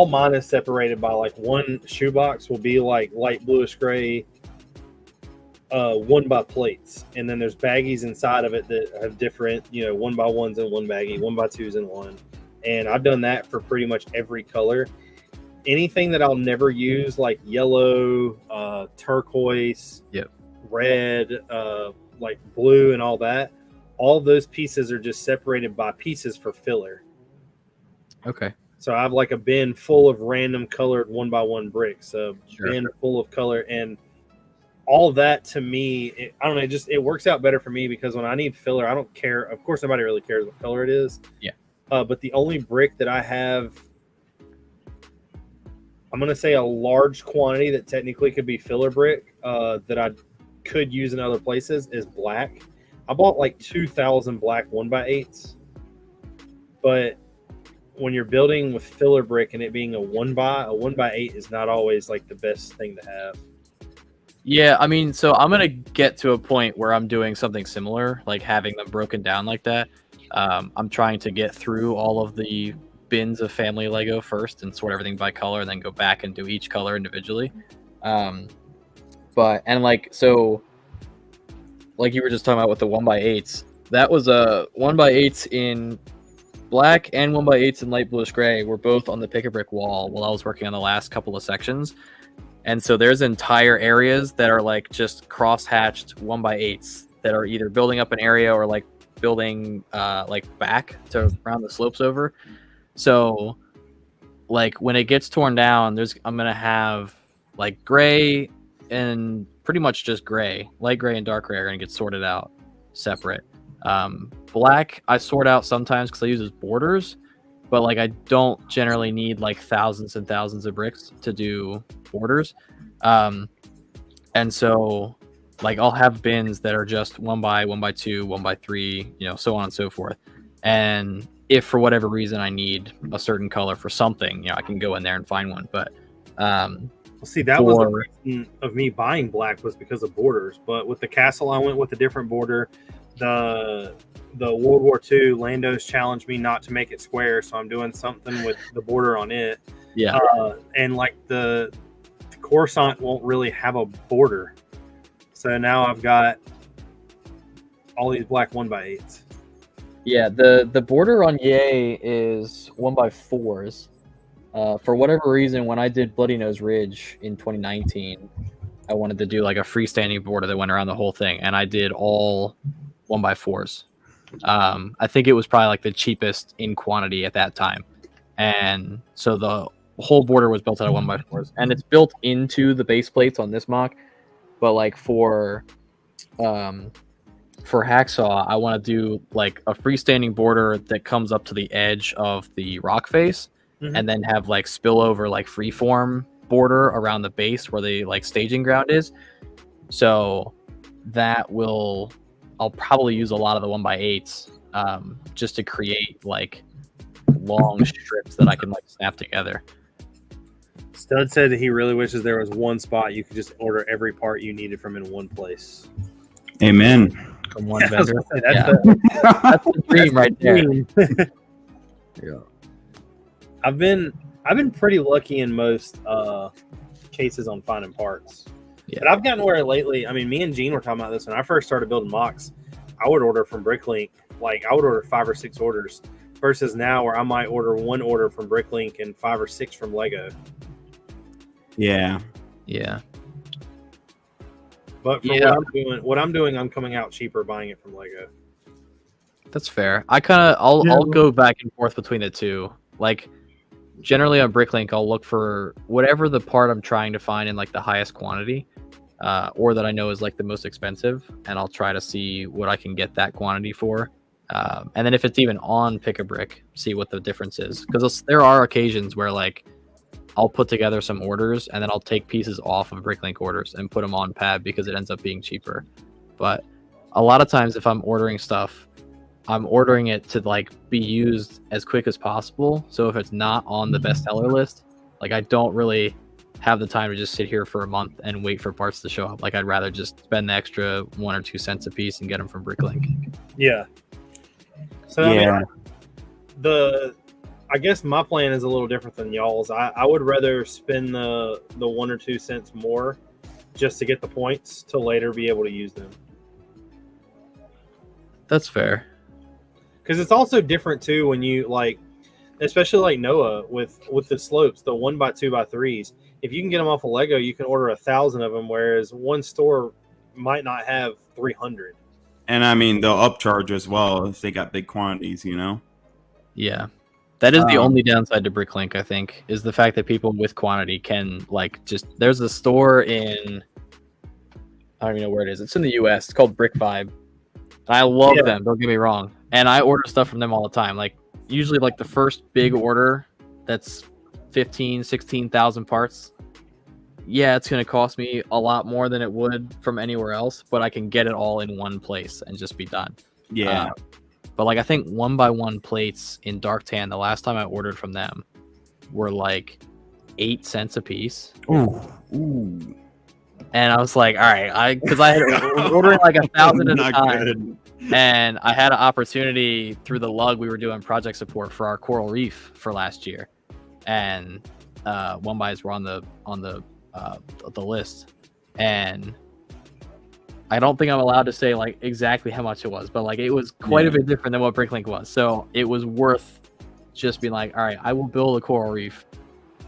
mine is separated by like one shoebox will be like light bluish gray, one by plates, and then there's baggies inside of it that have different, one by ones in one baggie, one by twos in one. And I've done that for pretty much every color. Anything that I'll never use, like yellow, turquoise, red, like blue, and all that. All those pieces are just separated by pieces for filler. Okay. So I have like a bin full of random colored 1x1 bricks, a bin full of color, and all that to me, I don't know, it works out better for me because when I need filler, I don't care. Of course, nobody really cares what color it is. Yeah. But the only brick that I have, I'm going to say a large quantity that technically could be filler brick that I could use in other places is black. I bought like 2,000 black 1x8s, but when you're building with filler brick and it being a 1x8 is not always like the best thing to have. Yeah, I mean, so I'm going to get to a point where I'm doing something similar, like having them broken down like that. I'm trying to get through all of the bins of family Lego first and sort everything by color and then go back and do each color individually. Like you were just talking about with the 1x8s, that was a 1x8s in black and 1x8s in light bluish gray were both on the pick-a-brick wall while I was working on the last couple of sections. And so there's entire areas that are like just cross-hatched 1x8s that are either building up an area or like building like back to round the slopes over. So like when it gets torn down, I'm gonna have like gray and pretty much just gray. Light gray and dark gray are gonna get sorted out separate. Black I sort out sometimes because I use as borders, but like I don't generally need like thousands and thousands of bricks to do borders. And so like I'll have bins that are just 1x, 1x2, 1x3, so on and so forth. And if for whatever reason I need a certain color for something, I can go in there and find one. But see, that was the reason of me buying black was because of borders. But with the castle, I went with a different border. The World War II Landos challenged me not to make it square, so I'm doing something with the border on it. Yeah. And like the Coruscant won't really have a border, so now I've got all these black 1x8s. Yeah, the border on Yay is 1x4s. For whatever reason, when I did Bloody Nose Ridge in 2019, I wanted to do like a freestanding border that went around the whole thing, and I did all 1x4s. I think it was probably like the cheapest in quantity at that time, and so the whole border was built out of 1x4s, and it's built into the base plates on this mock. But like for Hacksaw, I want to do like a freestanding border that comes up to the edge of the rock face, and then have like spillover like freeform border around the base where the like staging ground is. So I'll probably use a lot of the 1x8s just to create like long strips that I can like snap together. Stud said that he really wishes there was one spot you could just order every part you needed from in one place. Amen. From one vendor. That's the dream right there. Yeah. I've been pretty lucky in most cases on finding parts. Yeah. But I've gotten where lately, I mean, me and Gene were talking about this when I first started building mocks. I would order from Bricklink, like I would order 5 or 6 orders versus now where I might order one order from Bricklink and 5 or 6 from Lego. Yeah. Yeah. But for what I'm doing, I'm coming out cheaper buying it from Lego. That's fair. I'll go back and forth between the two. Like generally on Bricklink, I'll look for whatever the part I'm trying to find in like the highest quantity, or that I know is like the most expensive, and I'll try to see what I can get that quantity for. And then if it's even on Pick-a-Brick, see what the difference is. Because there are occasions where like I'll put together some orders and then I'll take pieces off of Bricklink orders and put them on Pad because it ends up being cheaper. But a lot of times if I'm ordering stuff, I'm ordering it to like be used as quick as possible. So if it's not on the bestseller list, like I don't really have the time to just sit here for a month and wait for parts to show up. Like I'd rather just spend the extra 1 or 2 cents a piece and get them from Bricklink. Yeah. So I mean, I guess my plan is a little different than y'all's. I would rather spend the 1 or 2 cents more just to get the points to later be able to use them. That's fair. Because it's also different too when you like, especially like Noah with the slopes, the 1x2x3s. If you can get them off of Lego, you can order 1,000 of them, whereas one store might not have 300. And I mean, they'll upcharge as well if they got big quantities, you know? Yeah. That is the only downside to Bricklink, I think, is the fact that people with quantity can like just. There's a store in, I don't even know where it is. It's in the US. It's called Brick Vibe. I love them. Don't get me wrong. And I order stuff from them all the time. Like usually, like the first big order that's 16,000 parts. Yeah, it's gonna cost me a lot more than it would from anywhere else, but I can get it all in one place and just be done. Yeah. But like I think 1x1 plates in dark tan, the last time I ordered from them, were like 8 cents a piece. Ooh. And I was like, all right, because I was ordering like 1,000 at a time, Good. and I had an opportunity through the lug. We were doing project support for our coral reef for last year, and 1x's were on the list, and I don't think I'm allowed to say like exactly how much it was, but like it was quite a bit different than what Bricklink was. So it was worth just being like, all right, I will build a coral reef.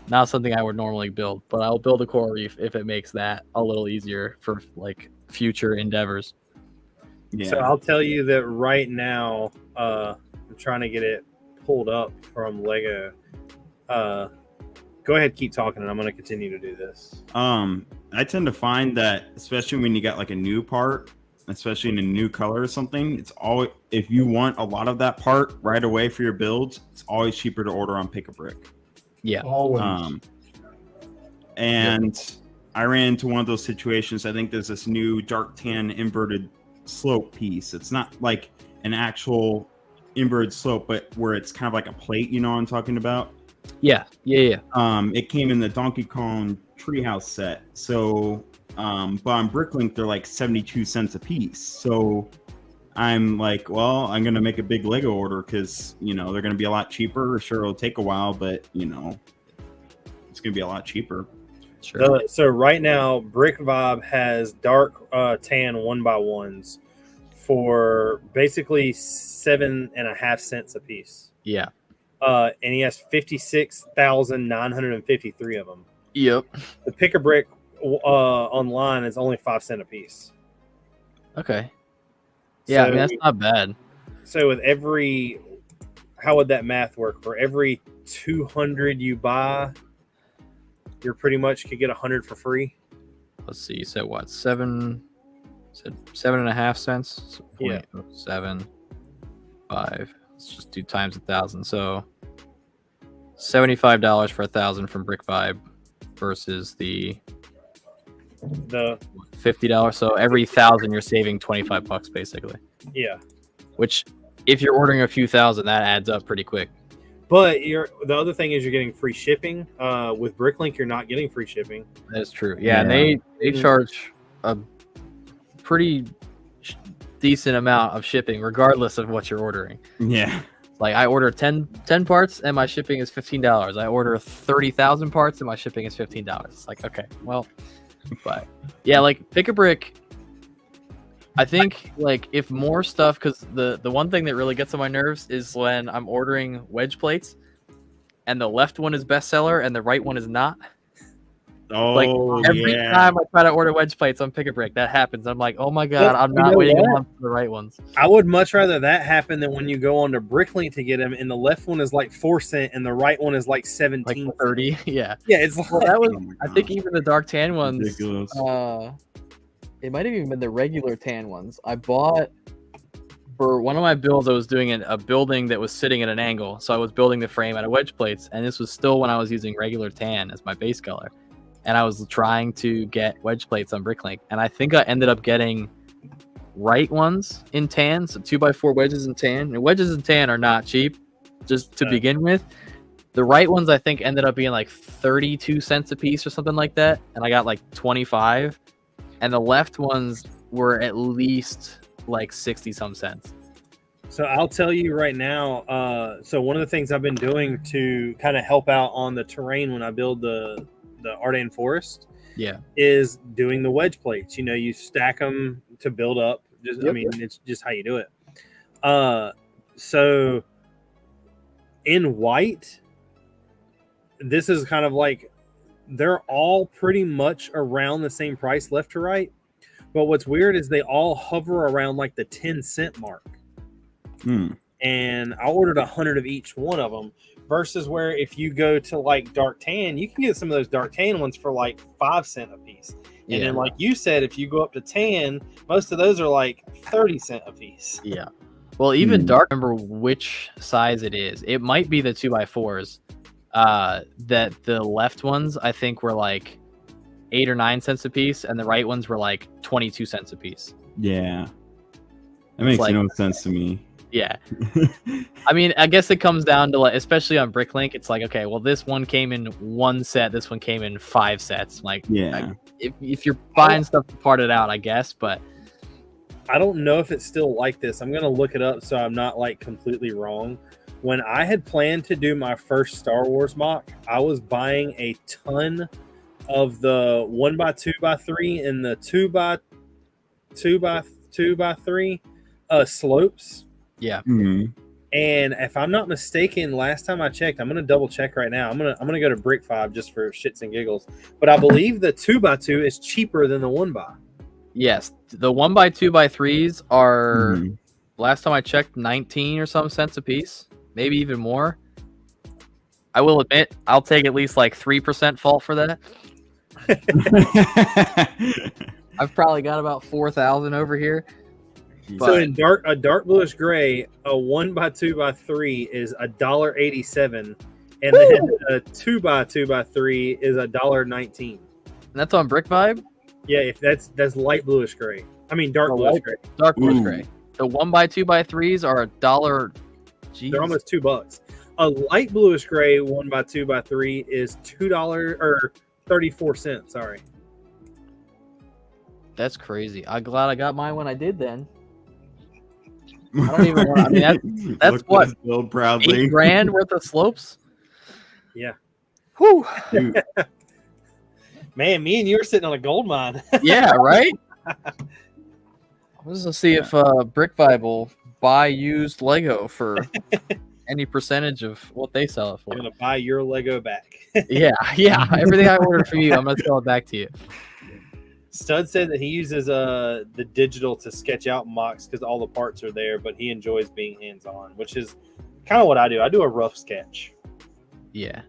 Not something I would normally build, but I'll build a coral reef if it makes that a little easier for like future endeavors. Yeah. So I'll tell you that right now, I'm trying to get it pulled up from Lego. Go ahead, keep talking, and I'm going to continue to do this. I tend to find that, especially when you got like a new part, especially in a new color or something, it's always, if you want a lot of that part right away for your builds, it's always cheaper to order on Pick-a-Brick. Yeah. Always. And I ran into one of those situations. I think there's this new dark tan inverted slope piece. It's not like an actual inverted slope, but where it's kind of like a plate, you know what I'm talking about? Yeah. It came in the Donkey Kong Treehouse set. So, but on Bricklink, they're like 72 cents a piece. So I'm like, well, I'm going to make a big Lego order because, you know, they're going to be a lot cheaper. Sure, it'll take a while, but, you know, it's going to be a lot cheaper. Sure. So right now, Brick Vibe has dark tan 1x1s for basically 7.5 cents a piece. Yeah. And he has 56,953 of them. Yep. The Pick-a-Brick online is only 5 cents a piece. Okay. Yeah, So, I mean, that's not bad. So with every, how would that math work? For every 200 you buy, you're pretty much could get 100 for free. Let's see. You said what? 7.5 cents. So Yeah. 7, 5. Let's just do times 1,000. So $75 for 1,000 from Brick Vibe versus the $50. So every 1,000 you're saving $25 basically. Yeah. Which, if you're ordering a few thousand, that adds up pretty quick. But the other thing is you're getting free shipping. With Bricklink, you're not getting free shipping. That's true. Yeah, and they charge a pretty decent amount of shipping regardless of what you're ordering. Yeah. Like I order 10 parts and my shipping is $15. I order 30,000 parts and my shipping is $15. It's like, okay, well, but yeah, like Pick-a-Brick, I think like if more stuff, because the one thing that really gets on my nerves is when I'm ordering wedge plates, and the left one is bestseller and the right one is not. Like Oh, every yeah. time I try to order wedge plates on Pick a Brick, that happens. I'm like, oh my god, But I'm you not know waiting a what? month for the right ones. I would much rather that happen than when you go on to Bricklink to get them, and the left one is like 4 cents and the right one is like 17 Like cents. 30, yeah. Yeah, it's like, Well, that was. Oh my I think gosh. even the dark tan ones. Ridiculous. It might have even been the regular tan ones. I bought for one of my builds. I was doing a building that was sitting at an angle, so I was building the frame out of wedge plates, and this was still when I was using regular tan as my base color, and I was trying to get wedge plates on Bricklink, and I think I ended up getting right ones in tan, so 2x4 wedges in tan. And wedges in tan are not cheap, just to begin with. The right ones I think ended up being like 32 cents a piece or something like that, and I got like 25. And the left ones were at least like 60 some cents. So I'll tell you right now. So one of the things I've been doing to kind of help out on the terrain when I build the Ardennes Forest, Yeah, is doing the wedge plates. You know, you stack them to build up. I Yep. mean, it's just how you do it. So in white, this is kind of like they're all pretty much around the same price left to right. But what's weird is they all hover around like the 10-cent mark. And I ordered 100 of each one of them, versus where if you go to like dark tan, you can get some of those dark tan ones for like 5 cents a piece. And then, like you said, if you go up to tan, most of those are like 30 cents a piece. Yeah. Well, even dark, remember which size it is. It might be the 2x4s. That the left ones I think were like 8 or 9 cents a piece, and the right ones were like 22 cents a piece. Yeah. That makes like- no sense to me. Yeah. I mean, I guess it comes down to like, especially on Bricklink, it's like, okay, well, this one came in 1 set, this one came in 5 sets. Like, Yeah. if you're buying stuff to part it out, I guess, but I don't know if it's still like this. I'm going to look it up so I'm not like completely wrong. When I had planned to do my first Star Wars mock, I was buying a ton of the 1x2x3 and the 2x2x3 slopes. yeah. Mhm. And if I'm not mistaken, last time I checked, I'm gonna double check right now. I'm gonna go to Brick5 just for shits and giggles. But I believe the 2x2 is cheaper than the 1x. Yes, the 1x2x3s are Mhm. last time I checked 19 or some cents a piece, maybe even more. I will admit I'll take at least like 3% fault for that. I've probably got about 4,000 over here. So But- in a dark bluish gray, a 1x2x3 is $1.87, and then a 2x2x3 is $1.19. And that's on Brick Vibe. Yeah, if that's light bluish gray. I mean dark Oh, bluish light- gray. Dark bluish Ooh. gray. The 1x2x3s are $1. Jeez. They're almost $2. A light bluish gray 1x2x3 is $2 or 34 cents. Sorry. That's crazy. I'm glad I got mine when I did then. I don't even want. I mean, that's Look at what, us build proudly. $8,000 worth of slopes. Yeah. Whew. Dude, Man, me and you are sitting on a gold mine. Yeah, right. Let's just see if Brick Vibe will buy used Lego for any percentage of what they sell it for. I'm gonna buy your Lego back. Yeah. Everything I ordered from you, I'm gonna sell it back to you. Stud said that he uses the digital to sketch out mocks because all the parts are there, but he enjoys being hands-on, which is kind of what I do. I do a rough sketch. Yeah.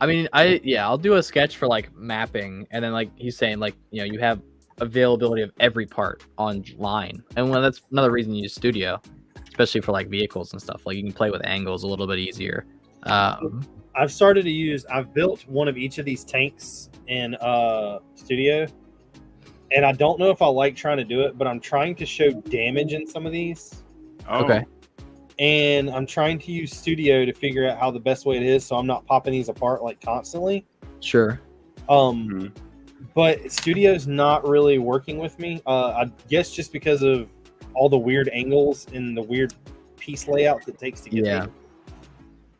I mean, I'll do a sketch for like mapping, and then like he's saying, like, you know, you have availability of every part online, and well, that's another reason you use Studio, especially for like vehicles and stuff. Like you can play with angles a little bit easier. I've built one of each of these tanks in Studio, and I don't know if I like trying to do it, but I'm trying to show damage in some of these. oh, Okay. And I'm trying to use Studio to figure out how the best way it is, so I'm not popping these apart like constantly. Sure. Mhm. But Studio's not really working with me. I guess just because of all the weird angles and the weird piece layouts it takes to get Yeah. there.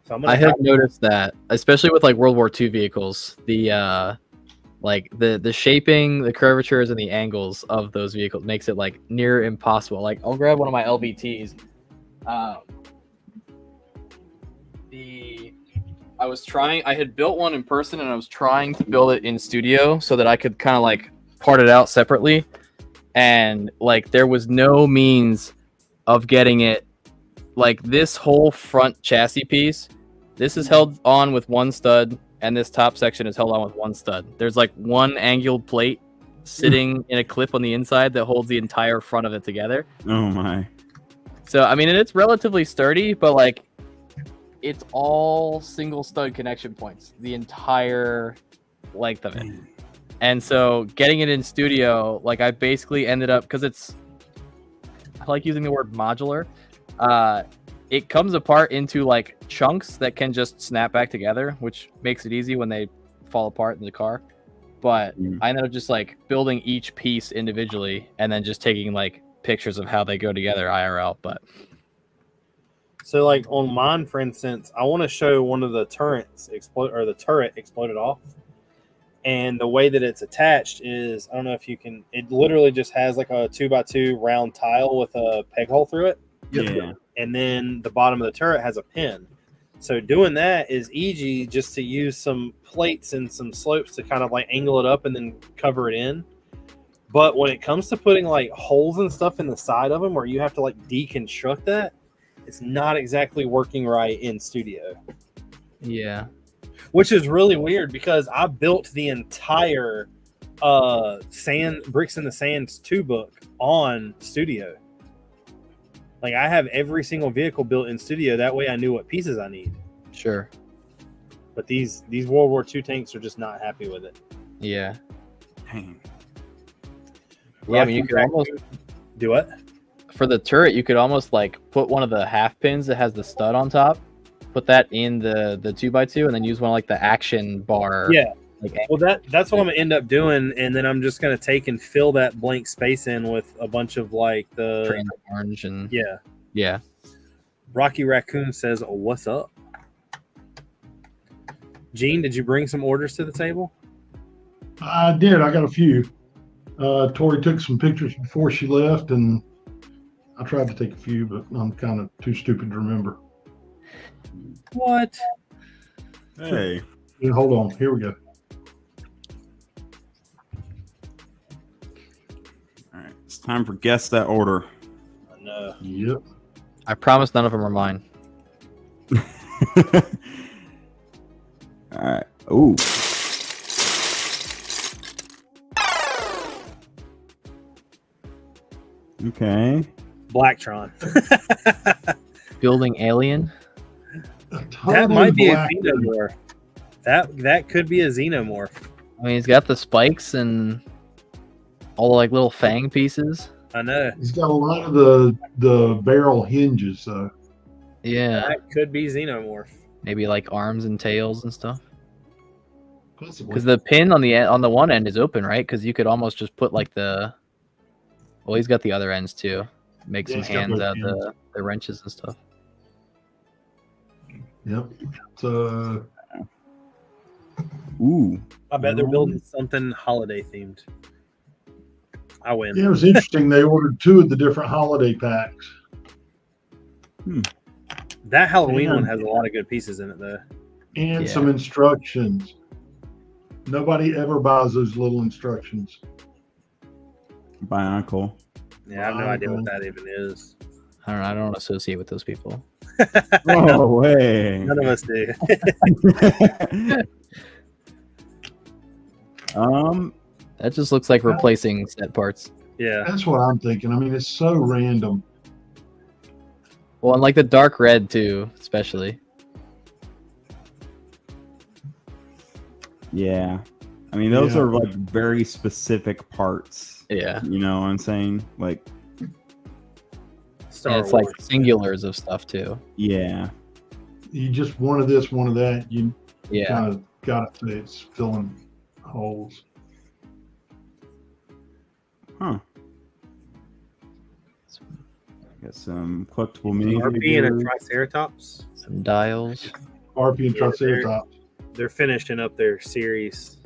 So I'm I gonna have noticed that, especially with like World War II vehicles, the Like the shaping, the curvatures, and the angles of those vehicles makes it like near impossible. Like I'll grab one of my LVTs. I had built one in person and I was trying to build it in studio so that I could kind of like part it out separately. And like there was no means of getting it, like this whole front chassis piece, this is held on with one stud and this top section is held on with one stud. There's like one angled plate sitting in a clip on the inside that holds the entire front of it together. Oh my. So I mean, it's relatively sturdy, but like it's all single stud connection points the entire length of it. And so getting it in studio, like I basically ended up, because I like using the word modular. It comes apart into like chunks that can just snap back together, which makes it easy when they fall apart in the car. But I ended up just like building each piece individually and then just taking like pictures of how they go together IRL. But so like on mine, for instance, I want to show one of the turrets the turret exploded off. And the way that it's attached is, I don't know if you can, it literally just has like a 2x2 round tile with a peg hole through it. Yeah. And then the bottom of the turret has a pin. So doing that is easy, just to use some plates and some slopes to kind of like angle it up and then cover it in. But when it comes to putting like holes and stuff in the side of them where you have to like deconstruct that, it's not exactly working right in studio. yeah. Which is really weird because I built the entire Bricks in the Sands 2 book on studio. Like I have every single vehicle built in studio. That way I knew what pieces I need. Sure. But these World War II tanks are just not happy with it. Yeah. Dang. Yeah, I mean, you could almost do it. For the turret, you could almost like put one of the half pins that has the stud on top, put that in the 2x2, and then use one of like the action bar. Yeah. Like, Well, that's what I'm gonna end up doing, and then I'm just gonna take and fill that blank space in with a bunch of like the trans orange and yeah. Rocky Raccoon says, oh, "What's up, Gene? Did you bring some orders to the table?" I did. I got a few. Tori took some pictures before she left, and I tried to take a few, but I'm kind of too stupid to remember. What? Hey. Yeah, hold on. Here we go. All right. It's time for guess that order. I know. Yep. I promise none of them are mine. All right. Ooh. Okay. Blacktron. Building alien. That might be a xenomorph. That could be a xenomorph. I mean, he's got the spikes and all the like little fang pieces. I know. He's got a lot of the barrel hinges, though. Yeah. That could be xenomorph. Maybe like arms and tails and stuff. Possibly. Because the pin on the one end is open, right? Because you could almost just put like the. Well, he's got the other ends too. Make some he's got hands both out ends. the wrenches and stuff. Yep. So Ooh. I bet they're building something holiday themed. I win. yeah, it was interesting. They ordered 2 of the different holiday packs. That Halloween Yeah. one has a lot of good pieces in it, though. And Yeah. some instructions. Nobody ever buys those little instructions. Bionicle. Yeah, I have no idea what that even is. I don't know. I don't associate with those people. Oh, way. None of us do. That just looks like replacing set parts. Yeah. That's what I'm thinking. I mean, it's so random. Well, and like the dark red too, especially. Yeah. I mean, those Yeah. are like very specific parts. Yeah. You know what I'm saying? Like, Star And it's Wars. like singulars of stuff too. yeah. You just one of this, one of that. You Yeah. kind of got to say it's filling holes. Huh. Got some collectible mini. RP and a Triceratops. Some dials. RP and Yeah, Triceratops. They're finishing up their series.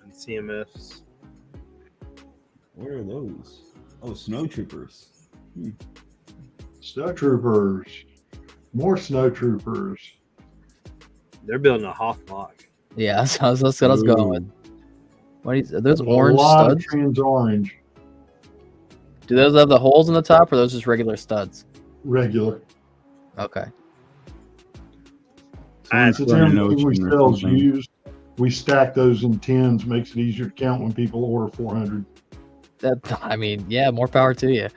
And CMFs. Where are those? Oh, snow troopers. Snow troopers. More snow troopers. They're building a Hoth mock. Yeah, that's what I was going with. What are those A orange lot studs? of trans orange. Do those have the holes in the top, or are those just regular studs? Regular. Okay. Someone's Since throwing an everything we ocean or sell is something. used, we stack those in tins. Makes it easier to count when people order 400. I mean, yeah, more power to you.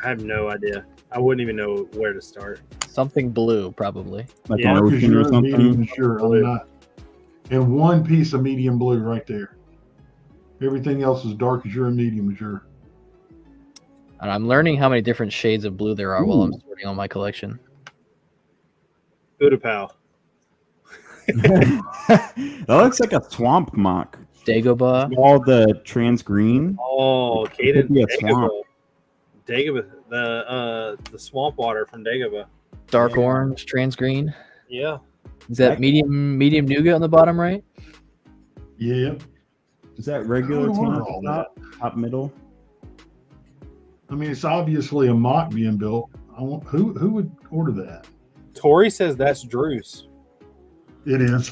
I have no idea. I wouldn't even know where to start. Something blue, probably. Like Yeah. an Dark ocean or azure, medium something. azure. I mean, and one piece of medium blue right there. Everything else is dark azure and medium azure. And I'm learning how many different shades of blue there are while I'm Ooh. sorting on my collection. Utapau. That looks like a swamp mock. Dagobah. All the trans green. Oh, It Caden could be a swamp. Dagobah. The swamp water from Dagobah. Dark Yeah. orange, trans green. Yeah. Is that medium nougat on the bottom right? Yeah. Is that I regular don't tan order at all the top? Top middle? I mean, it's obviously a mock being built. Who would order that? Tori says that's Drew's. It is.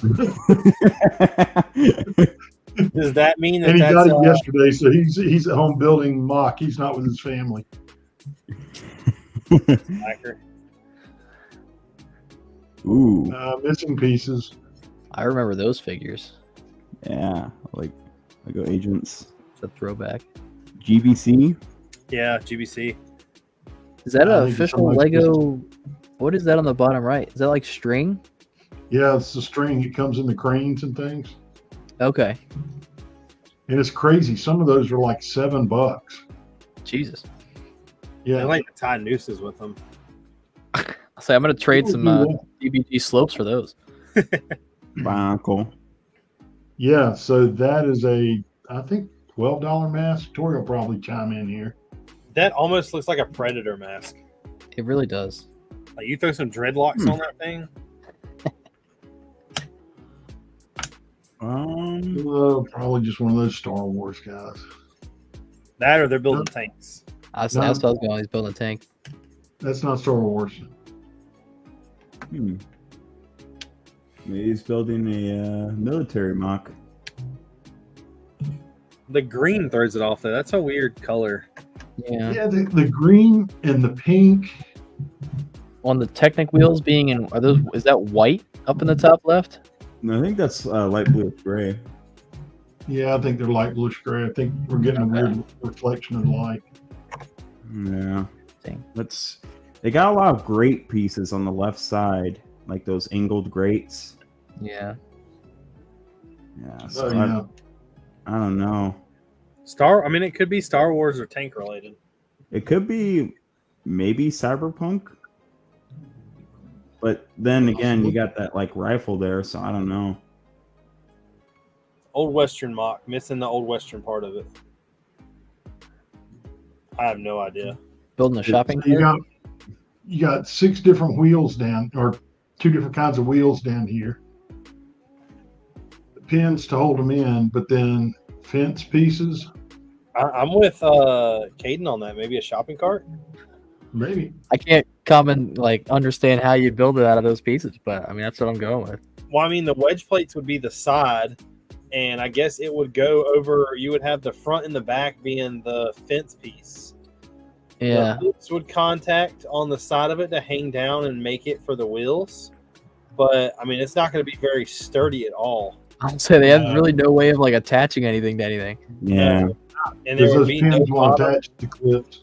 Does that mean that And he that's got it yesterday, so he's at home building mock. He's not with his family. Slacker? Ooh, Missing pieces. I remember those figures. yeah, like Lego Agents. It's a throwback. GBC. Yeah, GBC. Is that I an think it's official something like Lego? What is that on the bottom right? Is that like string? Yeah, it's the string. It comes in the cranes and things. Okay. And it's crazy. Some of those are like $7. Jesus. Yeah. I like to tie nooses with them. I'll say I'm gonna trade some DBG slopes for those. Bionicle. Yeah, so that is I think, $12 mask. Tori will probably chime in here. That almost looks like a Predator mask. It really does. Like you throw some dreadlocks on that thing. Probably just one of those Star Wars guys. That or they're building tanks. That's what I was going. He's building a tank. That's not Star Wars. Maybe he's building a military mock. The green throws it off though. That's a weird color. Yeah. Yeah, the green and the pink. On the Technic wheels being in, is that white up in the top left? No, I think that's light blue with gray. Yeah, I think they're light bluish gray. I think we're getting a weird reflection of light. Yeah. Dang. They got a lot of grate pieces on the left side, like those angled grates. Yeah. Yeah. So Oh, yeah. I don't know. I mean, it could be Star Wars or tank related. It could be maybe Cyberpunk. But then again, you got that like rifle there, so I don't know. Old Western mock, missing the Old Western part of it. I have no idea. Building a shopping So cart? you got 6 different wheels down, or 2 different kinds of wheels down here. The pins to hold them in, but then fence pieces, I'm with Caden on that. Maybe a shopping cart. maybe. I can't understand how you build it out of those pieces, but I mean that's what I'm going with. Well, I mean, the wedge plates would be the side, and I guess it would go over. You would have the front and the back being the fence piece. Yeah. The hoops would contact on the side of it to hang down and make it for the wheels. But I mean, it's not going to be very sturdy at all. I'll say they have really no way of like attaching anything to anything. Yeah. And there Because would those be no pins will bottom. attach to clips.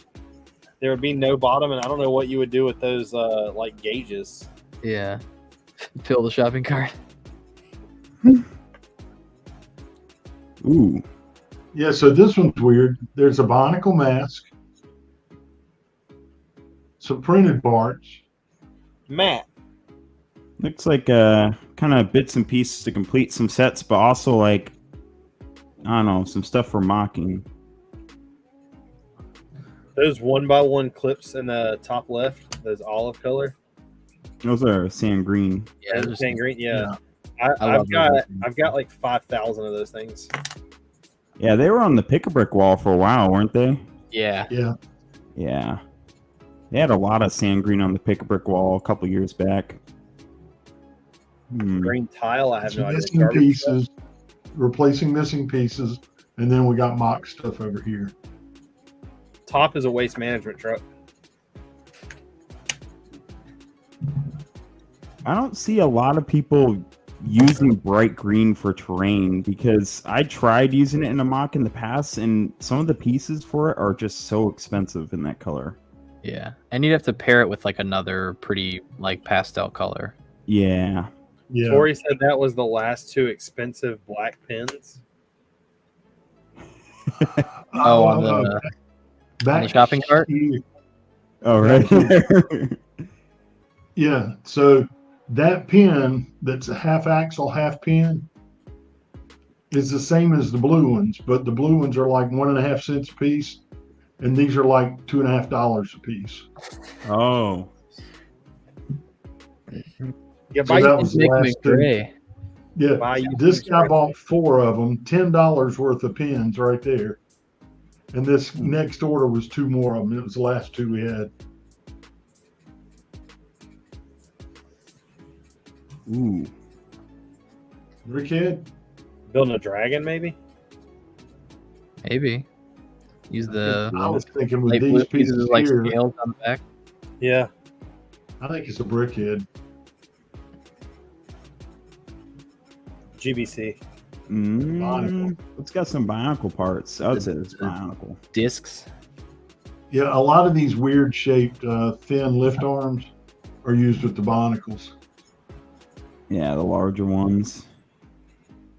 There would be no bottom, and I don't know what you would do with those like gauges. Yeah. Fill the shopping cart. Ooh. Yeah, so this one's weird. There's a Bionicle mask, some printed parts. Matt, Looks like kind of bits and pieces to complete some sets, but also like I don't know, some stuff for mocking. those 1x1 clips in the top left, those olive color, Those are sand green. Yeah, those just sand green, yeah. love those. I've got like 5,000 of those things. Yeah, they were on the pick-a-brick wall for a while, weren't they? Yeah. Yeah. Yeah. They had a lot of sand green on the pick-a-brick wall a couple years back. Green tile, I have no idea. Missing pieces, replacing missing pieces, and then we got mock stuff over here. Top is a waste management truck. I don't see a lot of people using bright green for terrain because I tried using it in a mock in the past, and some of the pieces for it are just so expensive in that color. Yeah, and you'd have to pair it with like another pretty like pastel color. Yeah. Yeah. Tori said that was the last two expensive black pins. On the shopping cart? here. Oh, right. Yeah. So that pin that's a half axle, half pin is the same as the blue ones, but the blue ones are like 1.5 cents a piece, and these are like $2.50 a piece. Oh. Yeah, So that was the Make them last two. gray. Yeah. buy you This some guy gray. bought 4 of them, $10 worth of pins right there. And this next order was 2 more of them. It was the last 2 we had. Ooh. Brickhead? Building a dragon, maybe? Maybe use the I was thinking with light these blue pieces like here, scales on the back. Yeah. I think it's a brickhead. GBC. Bionicle. It's got some bionicle parts. I would say it's bionicle. Discs. Yeah, a lot of these weird shaped thin lift arms are used with the Bionicles. Yeah, the larger ones.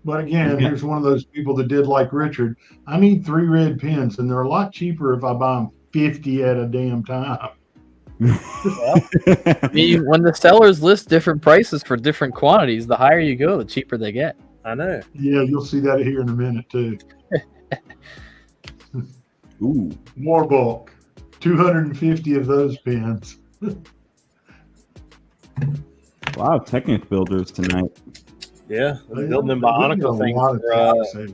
But again, here's one of those people that did like Richard. I need 3 red pins, and they're a lot cheaper if I buy them 50 at a damn time. I mean, when the sellers list different prices for different quantities, the higher you go, the cheaper they get. I know. Yeah, you'll see that here in a minute too. Ooh. More bulk. 250 of those pins. A lot of Technic builders tonight. Yeah. They- Building them they're getting bionicle a things lot of taxes.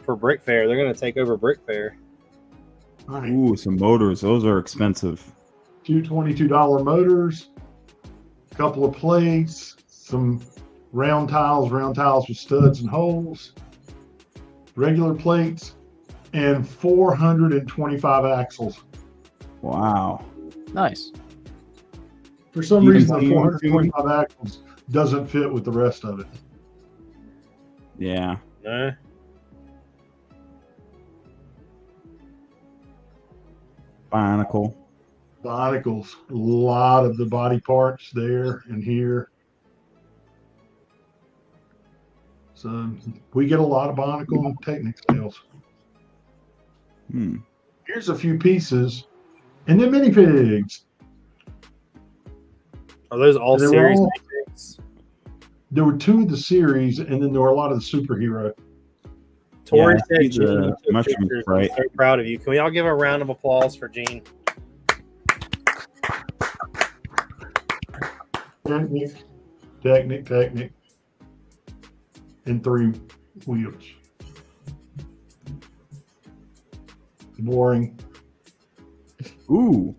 for Brickfair. They're going to take over Brickfair. All right. Ooh, some motors. Those are expensive. 2 $22 motors, a couple of plates, some round tiles with studs and holes, regular plates, and 425 axles. Wow. Nice. For some You can reason, the see 425 axles doesn't fit with the rest of it. Yeah. No. Bionicle. Bionicles, a lot of the body parts there and here. So we get a lot of Bionicle and Technic sales. Hmm. Here's a few pieces, and then minifigs. Are those all They were series all- minifigs? There were 2 of the series, and then there were a lot of the superhero. Tori Yeah, I said see Gene the took mushroom pictures. sprite. I'm so proud of you. Can we all give a round of applause for Gene? Technic, and 3 wheels. Boring. Ooh.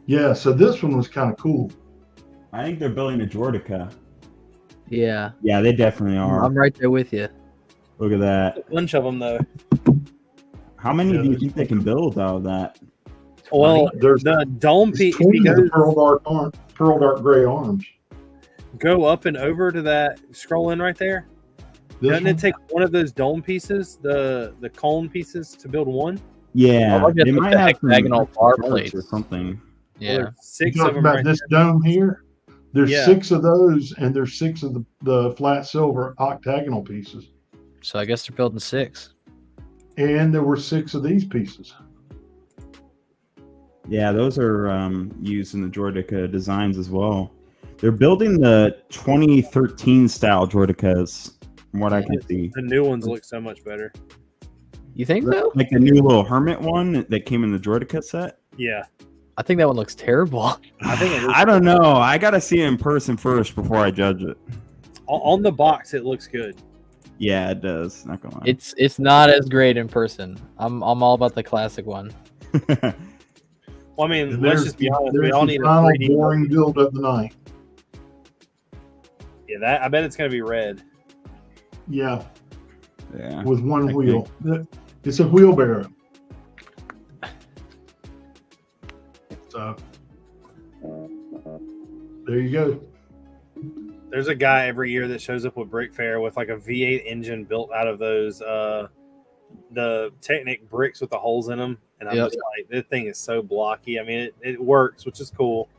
Yeah, so this one was kind of cool. I think they're building a Jordica. Yeah. Yeah, they definitely are. I'm right there with you. Look at that. A bunch of them, though. How many Yeah, do you there's- think they can build out of that? Well, There's the dome piece, if 20 you of the go, pearl dark gray arms. go up and over to that, scroll in right there. This Doesn't one? it take one of those dome pieces, the cone pieces, to build one? Yeah, I like it they with might the have some hectagonal bar parts plates. or something. Well, Yeah. there's You 6 of talking them about right this there. dome here? There's Yeah. 6 of those, and there's 6 of the flat silver octagonal pieces. So I guess they're building 6. And there were 6 of these pieces. Yeah, those are used in the Jordica designs as well. They're building the 2013 style Jordicas, from what I can see. The new ones look so much better. You think so? Like the new little Hermit one that came in the Jordica set. Yeah. I think that one looks terrible. I think it is. I don't know. I gotta see it in person first before I judge it. On the box, it looks good. Yeah, it does. Not gonna lie. It's not as great in person. I'm all about the classic one. Well, I mean, And let's there's just be the- honest. We there's all the need a final 3D. boring build of the night. Yeah, that I bet it's gonna be red. Yeah, Yeah. with one Okay. wheel. It's a wheelbarrow. So there you go. There's a guy every year that shows up with Brickfair with like a V8 engine built out of those the Technic bricks with the holes in them, and I'm Yep. just like, this thing is so blocky. I mean, it works, which is cool,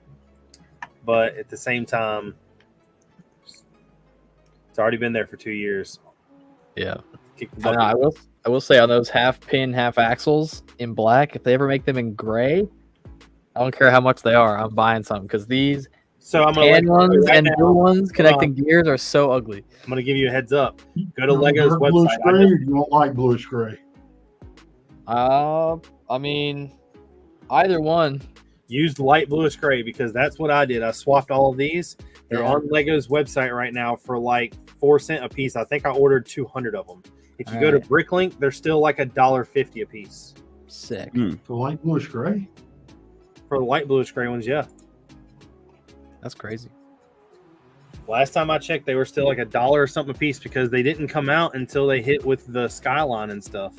but at the same time, it's already been there for 2 years. Yeah. Kick the I don't know, bucket. I will say on those half pin, half axles in black, if they ever make them in gray, I don't care how much they are. I'm buying some because these So I'm gonna let tan you know ones right and now, blue ones connecting gears are so ugly. I'm gonna give you a heads up. Go to You Lego's prefer bluish website. I gray, just- or you don't like bluish gray? I mean, either one. Use light bluish gray because that's what I did. I swapped all of these. They're Yeah. on Lego's website right now for like 4 cents a piece. I think I ordered 200 of them. If you go to Bricklink, they're still like $1.50 a piece Sick. So light bluish gray? for the light bluish gray ones. Yeah, That's crazy. last time I checked, they were still like $1 or something a piece because they didn't come out until they hit with the Skyline and stuff.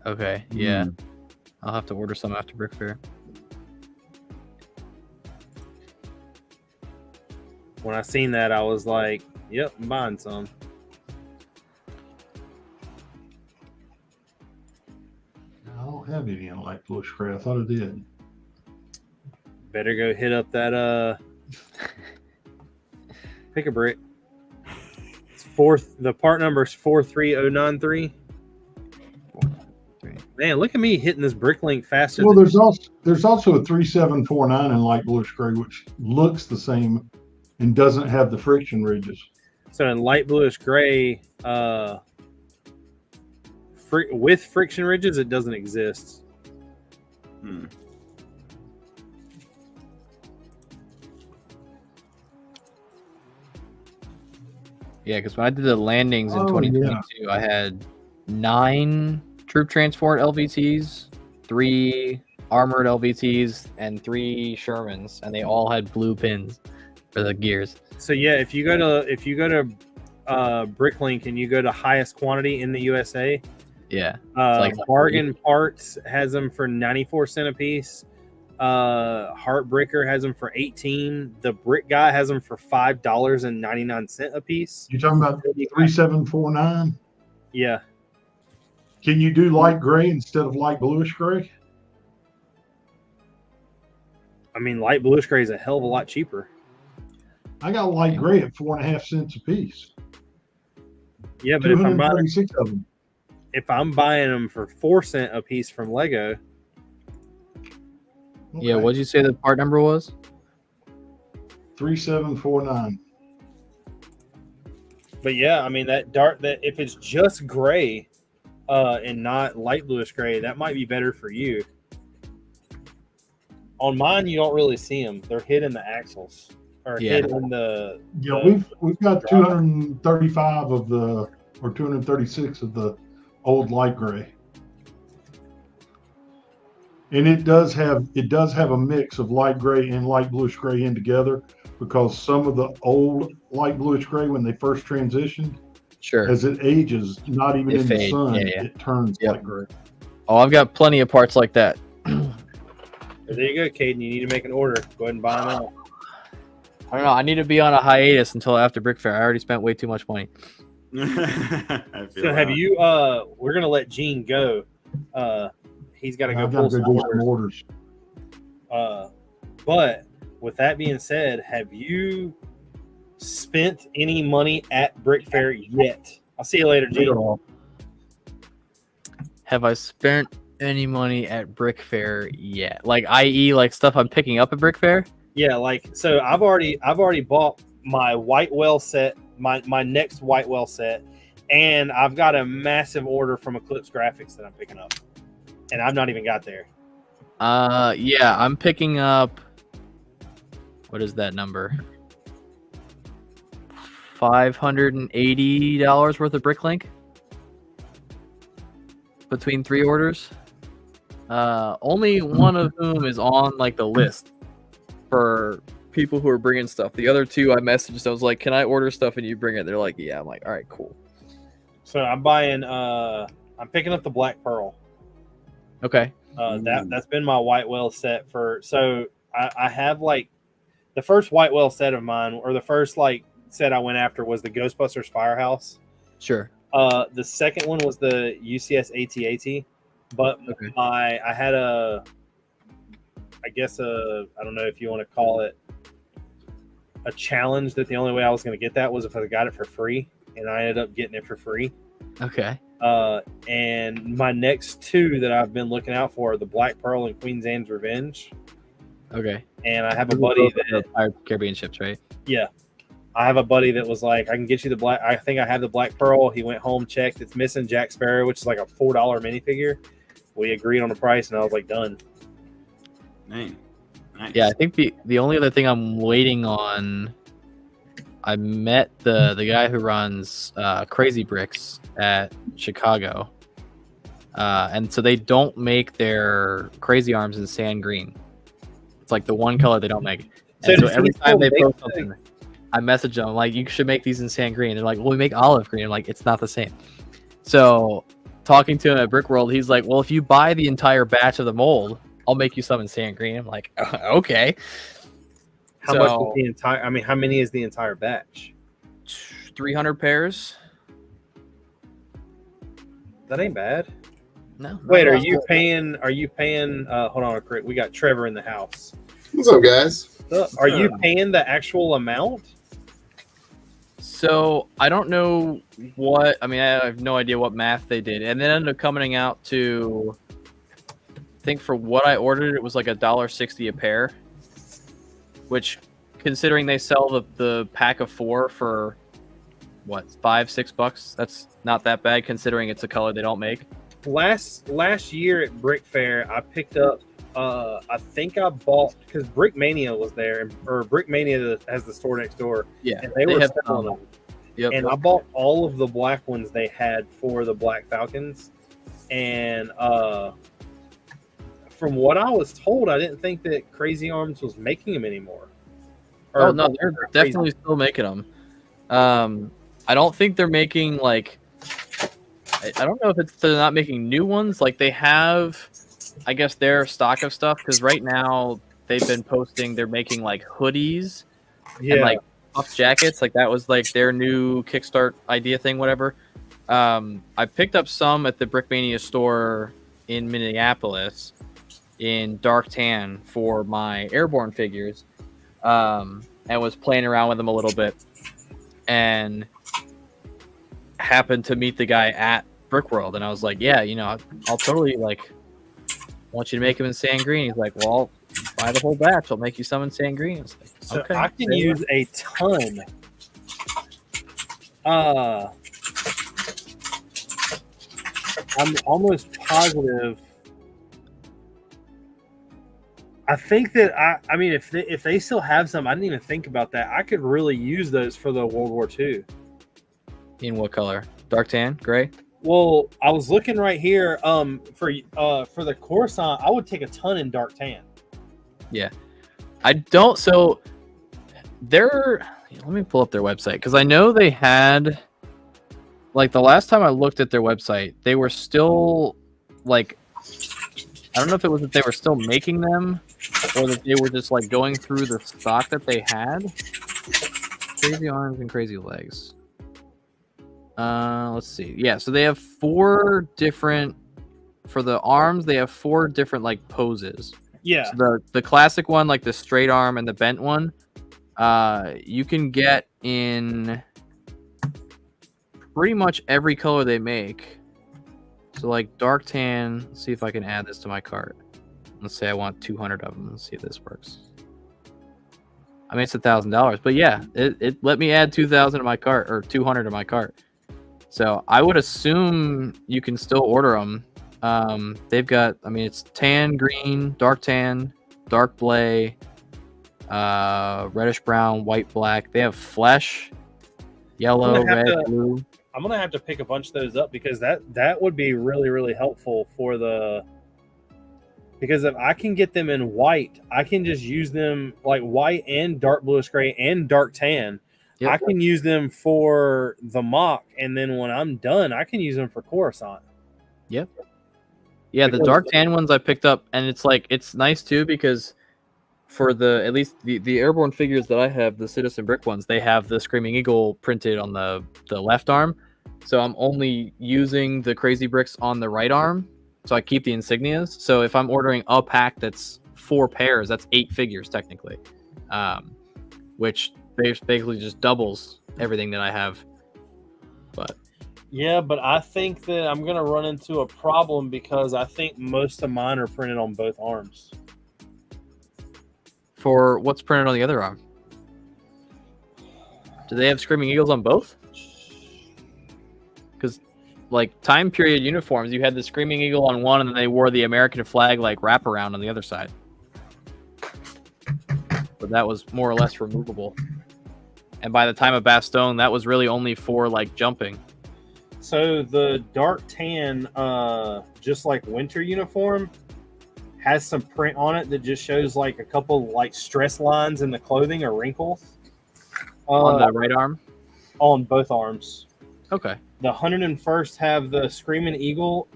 Okay. Yeah. I'll have to order some after Brickfair. When I seen that, I was like, "Yep, I'm buying some." I don't have any in light bluish gray. I thought I did. Better go hit up that pick a brick. It's the part number is 43093. Man, look at me hitting this Bricklink faster. Well, than- there's also a 3749 in light bluish gray, which looks the same and doesn't have the friction ridges. So in light bluish gray, with friction ridges, it doesn't exist. Yeah, because when I did the landings in Oh, 2022, I had 9 troop transport LVTs, 3 armored LVTs, and 3 Shermans, and they all had blue pins for the gears. So yeah, if you go to Bricklink and you go to highest quantity in the USA, Yeah. like like Bargain Parts has them for 94 cents a piece. Heartbreaker has them for 18. The Brick Guy has them for $5.99 a piece. You're talking about 3749? Yeah, Can you do light gray instead of light bluish gray? I mean light bluish gray is a hell of a lot cheaper. I got light gray at 4.5 cents a piece. Yeah, but if I'm buying 236 of them. them for 4 cents a piece from Lego, Yeah, Okay. what'd you say the part number was? 3749. but yeah, I mean that if it's just gray, and not light bluish gray, that might be better for you. On mine, you don't really see them; they're hid in the axles or Yeah. hid in the. Yeah, the- we've got 235 of the, or 236 of the old light gray. And it does have a mix of light gray and light bluish gray in together, because some of the old light bluish gray, when they first transitioned, Sure. as it ages, not even It in the fades, sun, yeah. it turns Yep. light gray. Oh, I've got plenty of parts like that. There you go, Caden. You need to make an order. Go ahead and buy them out. I don't know. I need to be on a hiatus until after Brickfair. I already spent way too much money. I feel So have that. you? We're gonna let Gene go. He's got to go I've pull got to some go do some orders. orders. But with that being said, have you spent any money at Brickfair yet? I'll see you later, Gene. Have I spent any money at Brickfair yet? Like, i.e., like stuff I'm picking up at Brickfair? Yeah, like so. I've already bought my white well set, my next white well set, and I've got a massive order from Eclipse Graphics that I'm picking up, and I've not even got there. Yeah, I'm picking up. What is that number? $580 worth of Bricklink between 3 orders. Only one of whom is on like the list for people who are bringing stuff. The other 2 I messaged. I was like, "Can I order stuff and you bring it?" They're like, "Yeah." I'm like, "All right, cool." So I'm buying. I'm picking up the Black Pearl. Okay. That's been my white whale set for. So I have like the first white whale set of mine, or the first like set I went after was the Ghostbusters Firehouse. Sure. The second one was the UCS AT-AT, but Okay. I had I don't know if you want to call it a challenge, that the only way I was going to get that was if I got it for free, and I ended up getting it for free. Okay. And my next 2 that I've been looking out for are the Black Pearl and Queen's Anne's Revenge. Okay. And I have a buddy that Pirates of the Caribbean ships, right? Yeah. I have a buddy that was like, I can get you the black. I think I have the Black Pearl. He went home, checked. It's missing Jack Sparrow, which is like a $4 minifigure. We agreed on the price, and I was like, done. Nice. Yeah, I think the only other thing I'm waiting on, I met the guy who runs Crazy Bricks at Chicago, and so they don't make their Crazy Arms in sand green. It's like the one color they don't make. And so every time they post something, I message them like, "You should make these in sand green." They're like, "Well, we make olive green." I'm like, "It's not the same." So talking to him at Brick World, he's like, "Well, if you buy the entire batch of the mold, I'll make you some in sand green." I'm like, "Okay." How much is the entire? I mean, how many is the entire batch? 300 pairs. That ain't bad. No. Wait, are you paying? Hold on, quick. We got Trevor in the house. What's up, guys? Are you paying the actual amount? So I don't know what. I mean, I have no idea what math they did, and then ended up coming out to, I think for what I ordered, it was like $1.60 a pair, which, considering they sell the pack of 4 for what, $5-6, that's not that bad considering it's a color they don't make. Last year at Brickfair, I picked up. I think I bought, because Brickmania was there, or Brickmania has the store next door. Yeah, and they were have selling them. Yep. And I bought all of the black ones they had for the Black Falcons. And from what I was told, I didn't think that Crazy Arms was making them anymore. Oh no, they're definitely still making them. I don't think they're making like. I don't know if they're not making new ones. Like they have, I guess, their stock of stuff, because right now they've been posting they're making like hoodies and like puff jackets. Like that was like their new Kickstart idea thing, whatever. I picked up some at the Brickmania store in Minneapolis in dark tan for my airborne figures, and was playing around with them a little bit, and happened to meet the guy at Brick World, and I was like, "Yeah, I'll totally want you to make them in sand green." He's like, "Well, buy the whole batch. I'll make you some in sand green." I was like, so okay, I can use a ton. I'm almost positive. I think that I mean, if they still have some, I didn't even think about that. I could really use those for the World War II. In what color? Dark tan, gray. Well, I was looking right here. For the Coruscant, I would take a ton in dark tan. Yeah, I don't. So let me pull up their website, because I know they had, like, the last time I looked at their website, they were still like, I don't know if it was that they were still making them or that they were just like going through the stock that they had. Crazy arms and crazy legs. Let's see. Yeah, so they have 4 different, for the arms, they have 4 different like poses. Yeah. So the classic one, like the straight arm and the bent one, you can get in pretty much every color they make. So like dark tan, let's see if I can add this to my cart. Let's say I want 200 of them. Let's see if this works. I mean, it's $1,000, but yeah, it let me add 2,000 to my cart, or 200 to my cart. So I would assume you can still order them. They've got, I mean, it's tan, green, dark tan, dark blay, reddish brown, white, black. They have flesh. Yellow, I'm gonna have red, to- blue. I'm gonna have to pick a bunch of those up because that would be really, really helpful for because if I can get them in white, I can just use them like white and dark bluish gray and dark tan. Yep. I can use them for the mock, and then when I'm done, I can use them for Coruscant. Yeah, the Because- dark tan ones I picked up, and it's nice too because for at least the airborne figures that I have, the Citizen Brick ones, they have the Screaming Eagle printed on the left arm. So I'm only using the Crazy Bricks on the right arm. So I keep the insignias. So if I'm ordering a pack that's 4 pairs, that's 8 figures technically, which basically just doubles everything that I have. But Yeah, but I think that I'm gonna run into a problem because I think most of mine are printed on both arms. for what's printed on the other arm? Do they have Screaming Eagles on both? Because, like, time period uniforms, you had the Screaming Eagle on one, and then they wore the American flag, like, wraparound on the other side. But that was more or less removable. And by the time of Bastogne, that was really only for, like, jumping. So the dark tan, just like winter uniform, has some print on it that just shows like a couple like stress lines in the clothing or wrinkles On the right arm? on both arms. Okay. The 101st have the Screaming Eagle,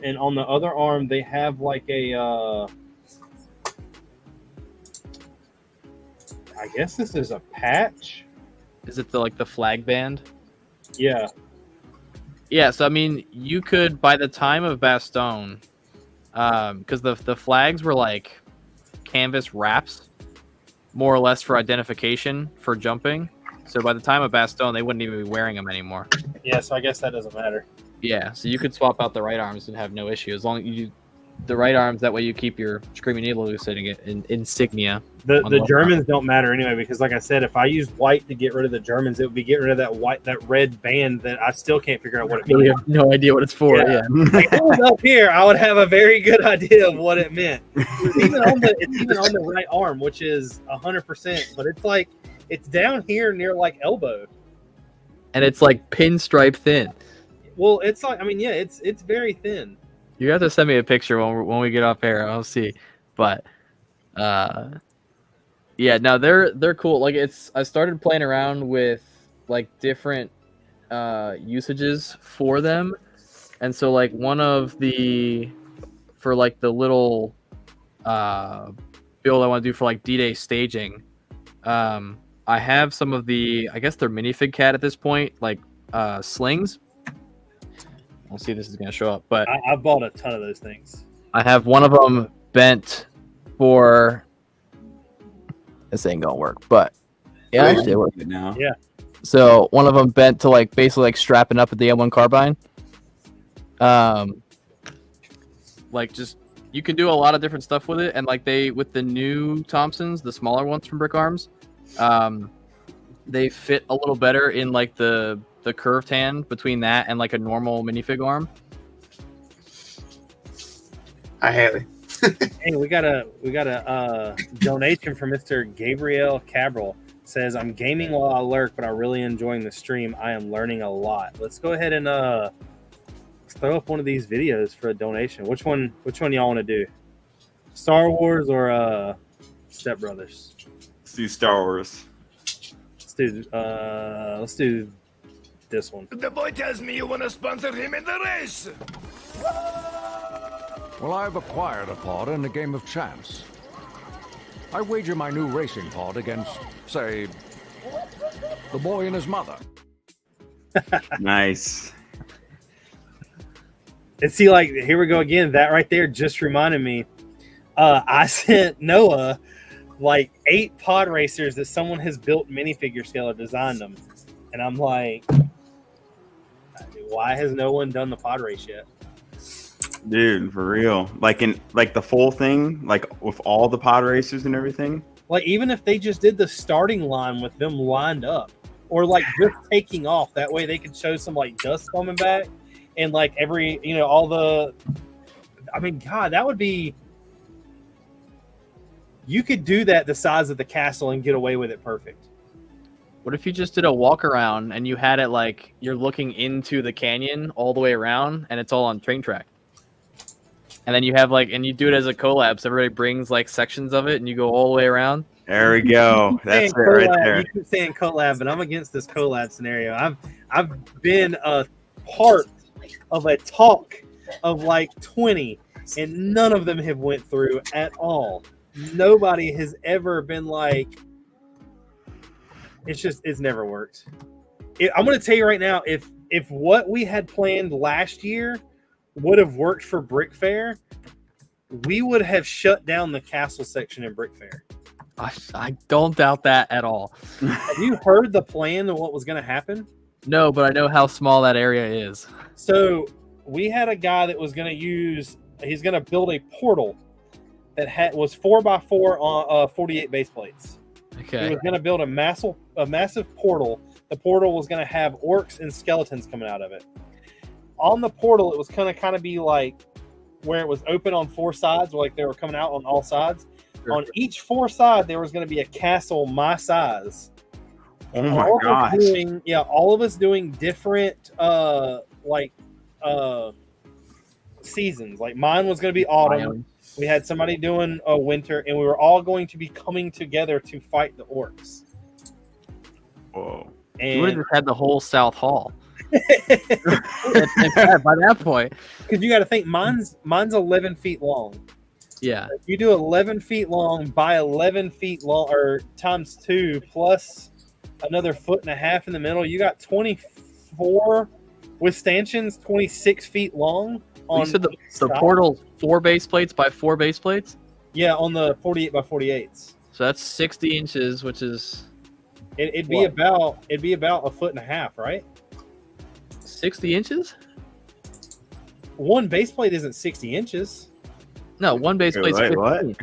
and on the other arm they have like a. I guess this is a patch. Is it the flag band? Yeah. Yeah, so I mean, you could, by the time of Bastogne, because the flags were like canvas wraps, more or less for identification for jumping. So by the time of Bastogne, they wouldn't even be wearing them anymore. Yeah, so I guess that doesn't matter. Yeah, so you could swap out the right arms and have no issue as long as you the right arms. That way, you keep your Screaming Eagle insignia. The On the Germans don't matter anyway because, like I said, if I use white to get rid of the Germans, it would be getting rid of that red band that I still can't figure out what it Really means. have no idea what it's for. Yeah. Yeah. Like, if it was up here, I would have a very good idea of what it meant. It's even on the right arm, which is 100%, but it's down here near like elbow. And it's like pinstripe thin. Well, it's like it's very thin. You have to send me a picture when we get off air. I'll see. But yeah, no, they're cool. Like I started playing around with like different usages for them. And so like one of for like the little build I want to do for like D-Day staging, I have some of I guess they're minifig cat at this point, like slings. We'll see if this is going to show up, but I bought a ton of those things. I have one of them bent for. This ain't gonna work, but yeah, actually it worked. Now. Yeah. So one of them bent to like basically like strapping up at the M1 carbine. Like just you can do a lot of different stuff with it, and like with the new Thompsons, the smaller ones from Brick Arms, they fit a little better in like the curved hand between that and like a normal minifig arm. I have it. Hey, we got a donation from Mr. Gabriel Cabral. Says, I'm gaming while I lurk, but I'm really enjoying the stream. I am learning a lot. Let's go ahead and let's throw up one of these videos for a donation. Which one y'all want to do? Star Wars or Step Brothers? Let's do Star Wars. Let's do this one. The boy tells me you want to sponsor him in the race. Well, I've acquired a pod in a game of chance. I wager my new racing pod against, say, the boy and his mother. Nice. And see, like, here we go again. That right there just reminded me. I sent Noah like 8 pod racers that someone has built minifigure scale or designed them. And I'm like, why has no one done the pod race yet? Dude, for real. Like the full thing, like with all the pod racers and everything. Like, even if they just did the starting line with them lined up, or like just taking off, that way they could show some like dust coming back, and like every all the. I mean, God, that would be. You could do that the size of the castle and get away with it perfect. What if you just did a walk around and you had it like you're looking into the canyon all the way around, and it's all on train track? And then you have and you do it as a collab, so everybody brings like sections of it, and you go all the way around. There we go. That's it right there. You keep saying collab, but I'm against this collab scenario. I've been a part of a talk of like 20, and none of them have went through at all. Nobody has ever been like. It's never worked. I'm going to tell you right now, if what we had planned last year would have worked for Brickfair, we would have shut down the castle section in Brickfair. I don't doubt that at all. Have you heard the plan of what was going to happen? No, but I know how small that area is. So we had a guy that was going to he's going to build a portal that was 4x4 on 48 base plates. Okay. He was going to build a massive portal. The portal was going to have orcs and skeletons coming out of it. On the portal, it was going to kind of be like where it was open on four sides, like they were coming out on all sides. Sure. On each four side, there was going to be a castle my size. Oh my gosh. All of us doing different seasons. Like mine was going to be autumn. We had somebody doing a winter, and we were all going to be coming together to fight the orcs. Whoa. And you would have just had the whole South Hall. By that point. Because you got to think, mine's 11 feet long. Yeah. If you do 11 feet long by 11 feet long, or times 2 plus another 1.5 feet in the middle, you got 24 with stanchions, 26 feet long. You said the portal's 4 base plates by 4 base plates? Yeah, on the 48 by 48s. So that's 60 inches, which is it'd be about 1.5 feet, right? 60 inches? One base plate isn't 60 inches. No, one base plate's 15. What?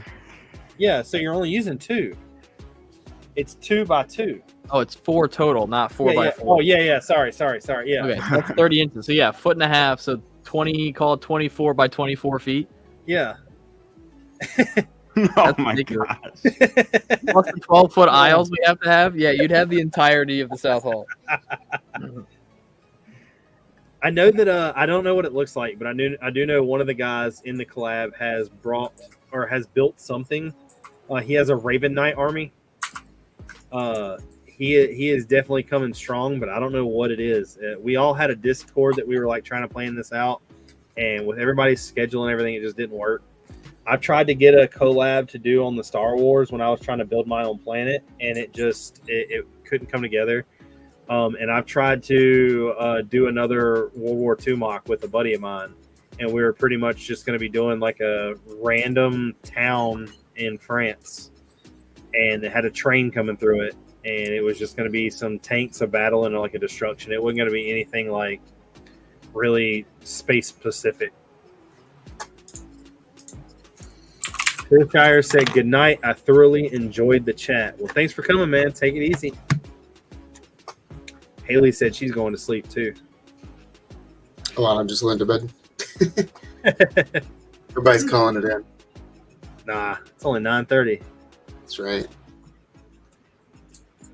Yeah, so you're only using 2. It's 2 by 2. Oh, it's 4 total, not 4 by 4. Oh, yeah. Sorry. Yeah. Okay, so that's 30 inches. So yeah, 1.5 feet. So 20, call it 24 by 24 feet. Yeah. Oh my gosh. Plus the 12-foot aisles we have to have. Yeah, you'd have the entirety of the South Hall. I know that I don't know what it looks like, but I do know one of the guys in the collab has built something. He has a Raven Knight army. He is definitely coming strong, but I don't know what it is. We all had a Discord that we were like trying to plan this out, and with everybody's schedule and everything, it just didn't work. I tried to get a collab to do on the Star Wars when I was trying to build my own planet, and it couldn't come together. And I've tried to do another World War II mock with a buddy of mine, and we were pretty much just going to be doing like a random town in France, and it had a train coming through it, and it was just going to be some tanks, a battle, and like a destruction. It wasn't going to be anything like really space specific. Shire said, "Good night. I thoroughly enjoyed the chat." Well, thanks for coming, man. Take it easy. Haley said she's going to sleep too. Hold on, I'm just going to bed. Everybody's calling it in. Nah, it's only 9:30. That's right.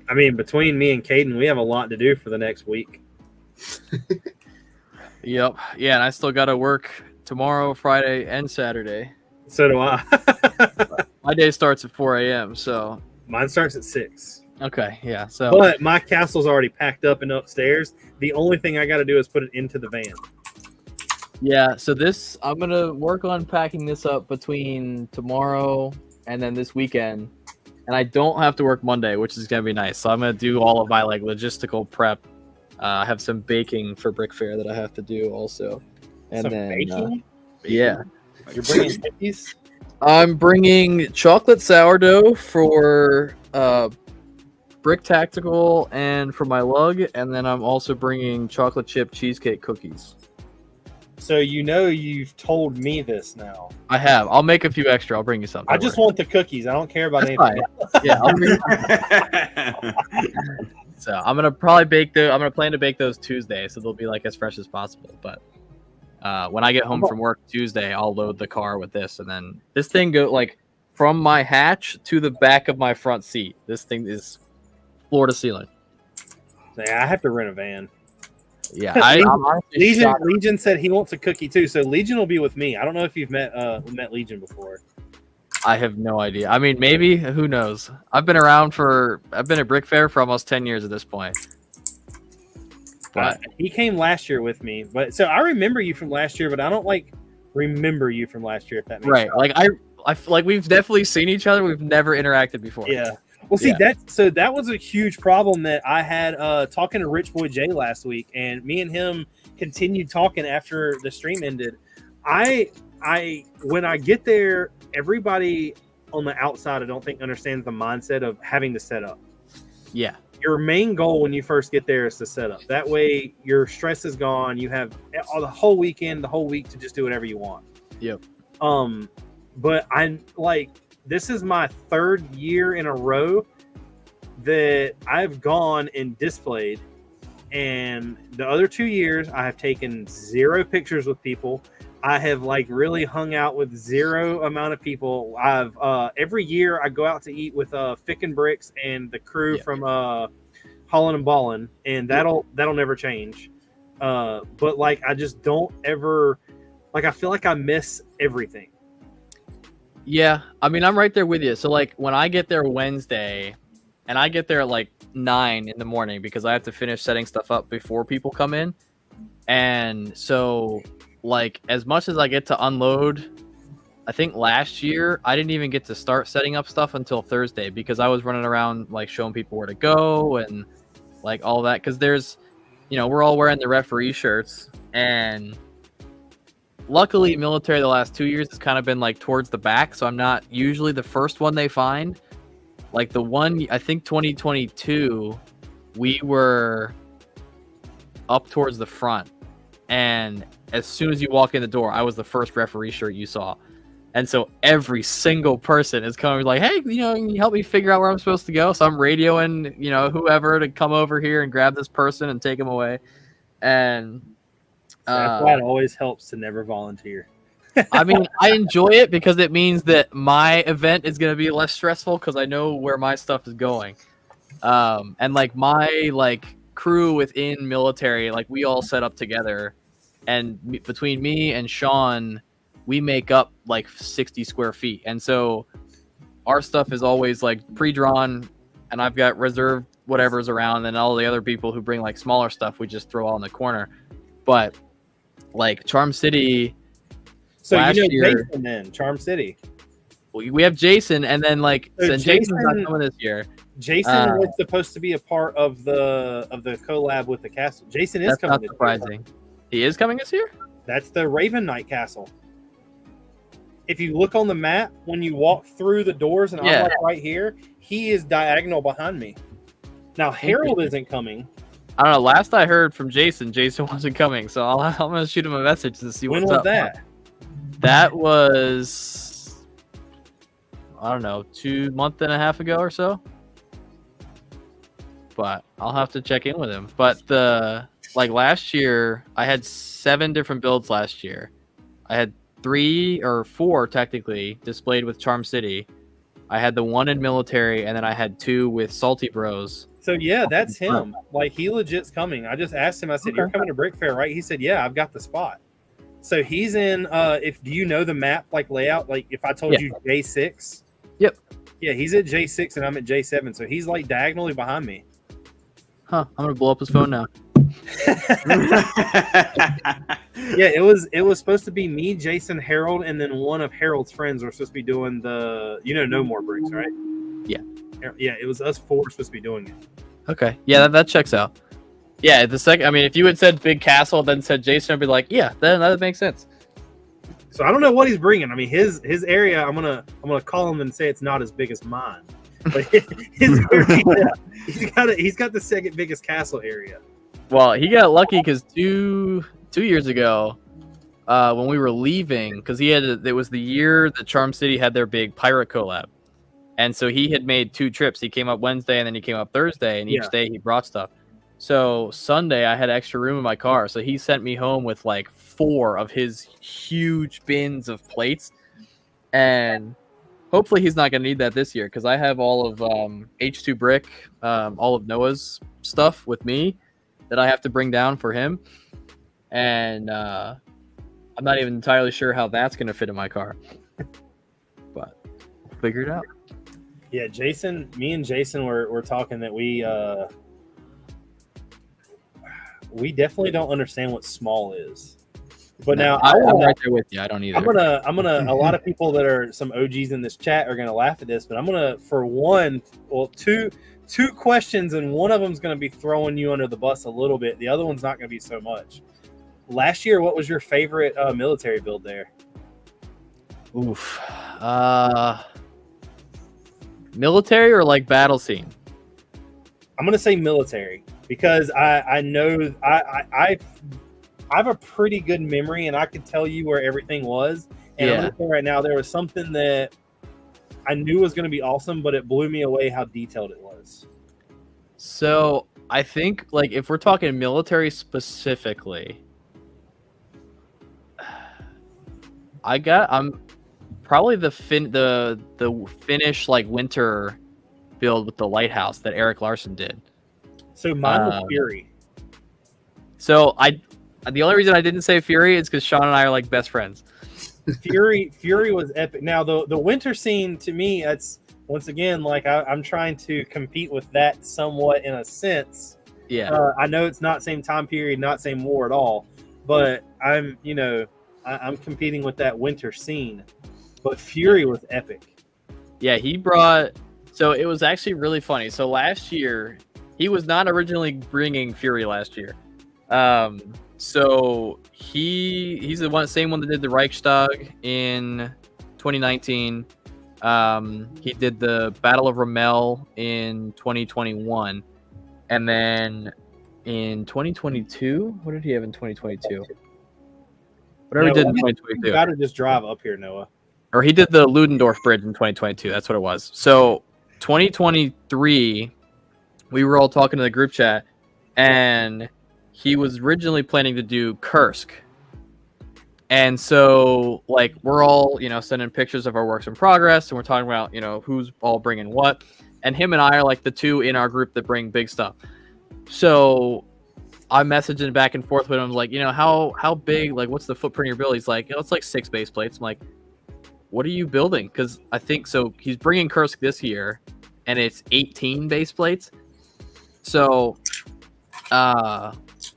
I mean, between me and Caden, we have a lot to do for the next week. Yep. Yeah, and I still got to work tomorrow, Friday, and Saturday. So do I. My day starts at 4 a.m., so... Mine starts at 6. Okay, yeah, so... But my castle's already packed up and upstairs. The only thing I got to do is put it into the van. Yeah, so I'm going to work on packing this up between tomorrow and then this weekend. And I don't have to work Monday, which is going to be nice. So I'm going to do all of my logistical prep. I have some baking for Brickfair that I have to do also. And Some then baking? Yeah. You're bringing cookies? I'm bringing chocolate sourdough for Brick Tactical and for my lug, and then I'm also bringing chocolate chip cheesecake cookies. So you've told me this now. I have. I'll make a few extra. I'll bring you something. I just want the cookies. I don't care about anything. Yeah, I'll bring So I'm gonna probably I'm gonna plan to bake those Tuesday, so they'll be as fresh as possible. But when I get home from work Tuesday, I'll load the car with this, and then this thing from my hatch to the back of my front seat. This thing is floor to ceiling. Yeah, I have to rent a van. Yeah, I'm honestly shocked. Legion said he wants a cookie too, so Legion will be with me. I don't know if you've met Legion before. I have no idea. I mean, maybe. Who knows? I've been at Brickfair for almost 10 years at this point. But he came last year with me, but so I remember you from last year, but I don't remember you from last year. If that makes right, sense. like I feel like we've definitely seen each other. We've never interacted before. Yeah. Well, see that was a huge problem that I had talking to Rich Boy J last week, and me and him continued talking after the stream ended. When I get there, everybody on the outside I don't think understands the mindset of having to set up. Yeah. Your main goal when you first get there is to set up. That way your stress is gone. You have the whole weekend, the whole week to just do whatever you want. Yep. But I'm like, this is my third year in a row that I've gone and displayed. And the other 2 years I have taken 0 pictures with people. I have really hung out with 0 amount of people. I've every year I go out to eat with Fick and Brix and the crew from Holland and Ballin', and that'll never change. But I just don't ever I feel like I miss everything. Yeah, I mean, I'm right there with you. So when I get there Wednesday, and I get there at 9 in the morning because I have to finish setting stuff up before people come in, and so as much as I get to unload, I think last year I didn't even get to start setting up stuff until Thursday because I was running around showing people where to go and all that, because there's we're all wearing the referee shirts, and luckily military the last 2 years has kind of been towards the back, so I'm not usually the first one they find. The one, I think 2022, we were up towards the front, and as soon as you walk in the door, I was the first referee shirt you saw. And so every single person is coming hey, can you help me figure out where I'm supposed to go? So I'm radioing, whoever to come over here and grab this person and take him away. And that's why it always helps to never volunteer. I mean, I enjoy it because it means that my event is going to be less stressful because I know where my stuff is going. And my crew within military, we all set up together, and between me and Sean, we make up 60 square feet. And so our stuff is always pre-drawn, and I've got reserved whatever's around, and all the other people who bring smaller stuff, we just throw all in the corner. But Charm City, so year, Jason then Charm City. We have Jason, and then so Jason's not coming this year. Jason was supposed to be a part of the collab with the castle. Jason is coming. That's not surprising. He is coming this year? That's the Raven Knight Castle. If you look on the map, when you walk through the doors, and I'm right here, he is diagonal behind me. Now Harold isn't coming. I don't know. Last I heard from Jason wasn't coming, so I'm gonna shoot him a message to see what's up. When was that? That was, I don't know, 2 months and a half ago or so. But I'll have to check in with him. But last year, I had 7 different builds last year. I had 3 or 4 technically displayed with Charm City. I had the 1 in military, and then I had 2 with Salty Bros. So yeah, that's him. He legit's coming. I just asked him. I said, "You're coming to Brickfair, right?" He said, "Yeah, I've got the spot." So he's in. Do you know the map layout? If I told you J6. Yep. Yeah, he's at J6 and I'm at J7. So he's diagonally behind me. Huh? I'm gonna blow up his phone now. Yeah, it was supposed to be me, Jason, Harold, and then one of Harold's friends were supposed to be doing the No More Bricks, right? Yeah. Yeah, it was us 4 supposed to be doing it. Okay. Yeah, that checks out. Yeah, the second. I mean, if you had said Big Castle, then said Jason, I'd be like, yeah, then that makes sense. So I don't know what he's bringing. I mean, his area. I'm gonna call him and say it's not as big as mine, but his area, he's got the second biggest castle area. Well, he got lucky because two years ago, when we were leaving, because it was the year that Charm City had their big pirate collab, and so he had made 2 trips. He came up Wednesday and then he came up Thursday, and each day he brought stuff. So Sunday I had extra room in my car, so he sent me home with 4 of his huge bins of plates, and hopefully he's not going to need that this year because I have all of H2 Brick, all of Noah's stuff with me that I have to bring down for him. And I'm not even entirely sure how that's going to fit in my car. But we'll figure it out. Yeah, me and Jason were talking that we definitely don't understand what small is. But now I'm right there with you. I don't either. I'm gonna. A lot of people that are some OGs in this chat are gonna laugh at this, but I'm gonna two questions, and one of them's gonna be throwing you under the bus a little bit. The other one's not gonna be so much. Last year, what was your favorite military build there? Oof. Military or like battle scene? I'm gonna say military because I know I have a pretty good memory and I could tell you where everything was. And I'm gonna say right now there was something that I knew was gonna be awesome, but it blew me away how detailed it was. So I think like if we're talking military specifically, I'm probably the Finnish like winter build with the lighthouse that Eric Larson did. So mine was Fury. So the only reason I didn't say Fury is because Sean and I are like best friends. Fury was epic. Now the winter scene to me, that's once again like I'm trying to compete with that somewhat in a sense. Yeah. I know it's not same time period, not same war at all, but I'm competing with that winter scene. But Fury was epic. Yeah, so it was actually really funny. So last year, he was not originally bringing Fury last year. So he's the same one that did the Reichstag in 2019. He did the Battle of Rommel in 2021. And then in 2022, what did he have in 2022? Whatever he did in 2022. You got to just drive up here, Noah. Or he did the Ludendorff Bridge in 2022. That's what it was. So 2023, we were all talking to the group chat, and he was originally planning to do Kursk. And so, like, we're all, sending pictures of our works in progress, and we're talking about, who's all bringing what. And him and I are, like, the two in our group that bring big stuff. So I'm messaging back and forth with him, like, how big, like, what's the footprint of your build? He's like, it's like 6 base plates. I'm like, what are you building? Because I think so. He's bringing Kursk this year, and it's 18 base plates. So,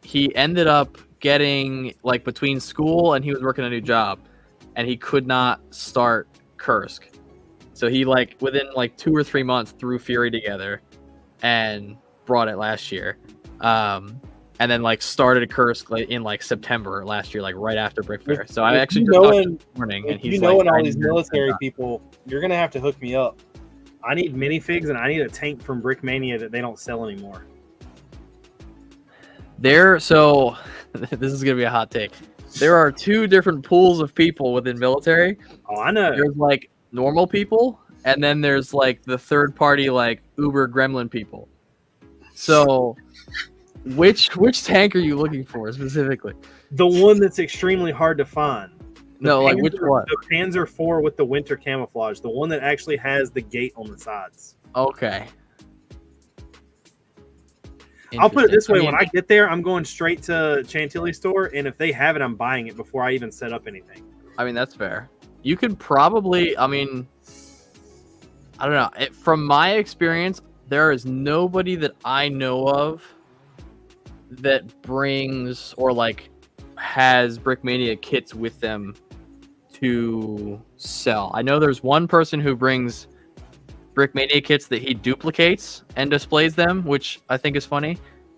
he ended up getting like between school and he was working a new job, and he could not start Kursk. So he like within like 2 or 3 months threw Fury together and brought it last year. And then like started Kursk in like September last year, like right after Brickfair. So I actually just talked to him this morning, and he's like, all these military people, you're gonna have to hook me up. I need minifigs and I need a tank from Brickmania that they don't sell anymore. So this is gonna be a hot take. There are 2 different pools of people within military. Oh, I know. There's like normal people, and then there's like the third party, like Uber Gremlin people. So which tank are you looking for specifically? The one that's extremely hard to find. Which one? The Panzer 4 with the winter camouflage. The one that actually has the gate on the sides. Okay. I'll put it this way. When I get there, I'm going straight to Chantilly store, and if they have it, I'm buying it before I even set up anything. I mean, that's fair. You could probably, I don't know. From my experience, there is nobody that I know of that brings or like has Brickmania kits with them to sell. I know there's one person who brings Brickmania kits that he duplicates and displays them, which I think is funny.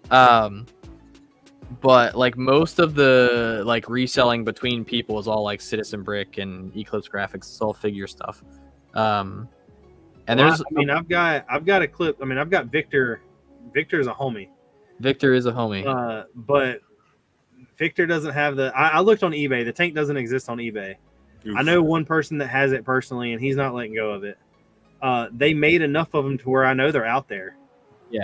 But like most of the like reselling between people is all like Citizen Brick and Eclipse Graphics. It's all figure stuff. And there's, I've got a clip. I've got Victor. Victor is a homie. Victor is a homie. But Victor doesn't have I looked on eBay. The tank doesn't exist on eBay. Oof. I know one person that has it personally, and he's not letting go of it. They made enough of them to where I know they're out there. Yeah.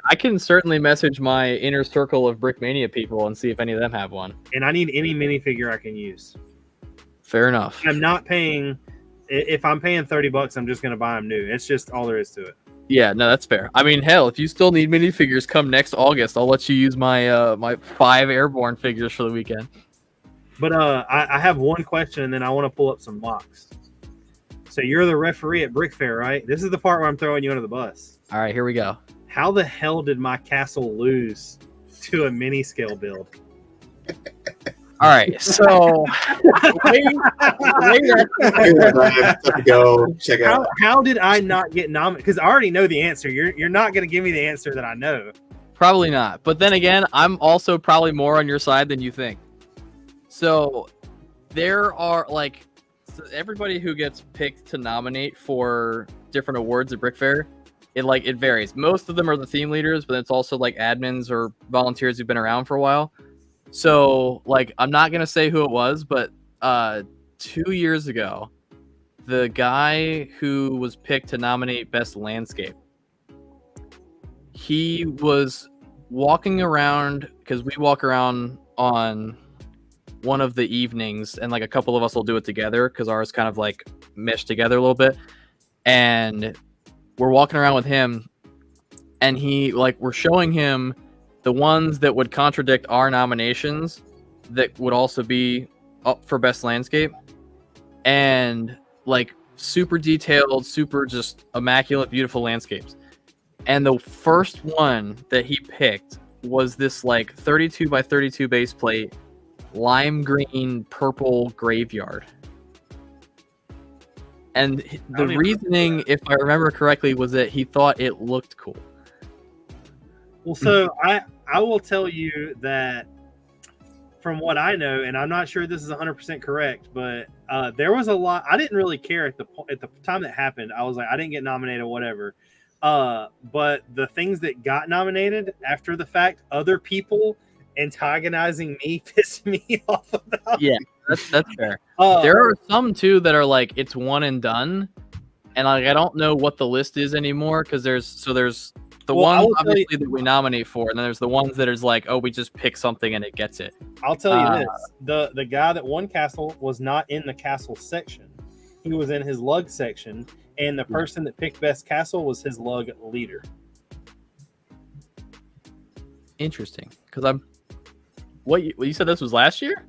I can certainly message my inner circle of Brickmania people and see if any of them have one. And I need any minifigure I can use. Fair enough. I'm not paying if I'm paying $30, I'm just gonna buy them new. It's just all there is to it. Yeah, no, that's fair. I mean, hell, if you still need minifigures, come next August. I'll let you use my my 5 airborne figures for the weekend. But I have one question, and then I want to pull up some mocks. So you're the referee at Brickfair, right? This is the part where I'm throwing you under the bus. All right, here we go. How the hell did my castle lose to a mini scale build? All right, so Go check out. How did I not get nominated? Because I already know the answer. You're not going to give me the answer that I know. Probably not. But then again, I'm also probably more on your side than you think. So there are everybody who gets picked to nominate for different awards at Brickfair, it varies. Most of them are the theme leaders, but it's also like admins or volunteers who've been around for a while. So I'm not gonna say who it was, but 2 years ago, the guy who was picked to nominate Best Landscape, he was walking around, because we walk around on one of the evenings, and a couple of us will do it together because ours kind of meshed together a little bit, and we're walking around with him, and we're showing him the ones that would contradict our nominations that would also be up for Best Landscape, and super detailed, super just immaculate, beautiful landscapes. And the first one that he picked was this 32 by 32 base plate, lime green, purple graveyard. And the reasoning, if I remember correctly, was that he thought it looked cool. Well, so I will tell you that from what I know, and I'm not sure this is 100% correct, but there was a lot. I didn't really care at the time that happened. I was like, I didn't get nominated or whatever. But the things that got nominated after the fact, other people antagonizing me pissed me off about. Yeah, that's fair. There are some too that are it's one and done, and I don't know what the list is anymore, because there's the ones obviously that we nominate for, and then there's the ones that is oh, we just pick something and it gets it. I'll tell you this: the guy that won castle was not in the castle section; he was in his lug section, and the person that picked best castle was his lug leader. Interesting, because what you said this was last year?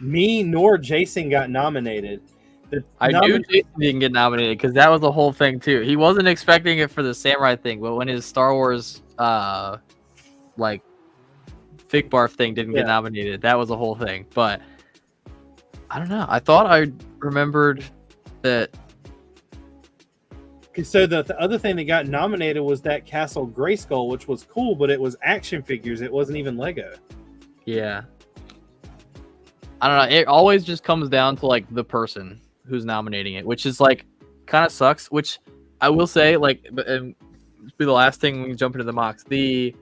Me nor Jason got nominated. I knew Jason didn't get nominated because that was the whole thing too. He wasn't expecting it for the samurai thing, but when his Star Wars Fig Barf thing didn't get nominated, that was the whole thing. But I don't know. I thought I remembered that. So the other thing that got nominated was that Castle Grayskull, which was cool, but it was action figures. It wasn't even Lego. Yeah. I don't know. It always just comes down to the person who's nominating it, which is kind of sucks. Which I will say, and be the last thing when we jump into the mocks. The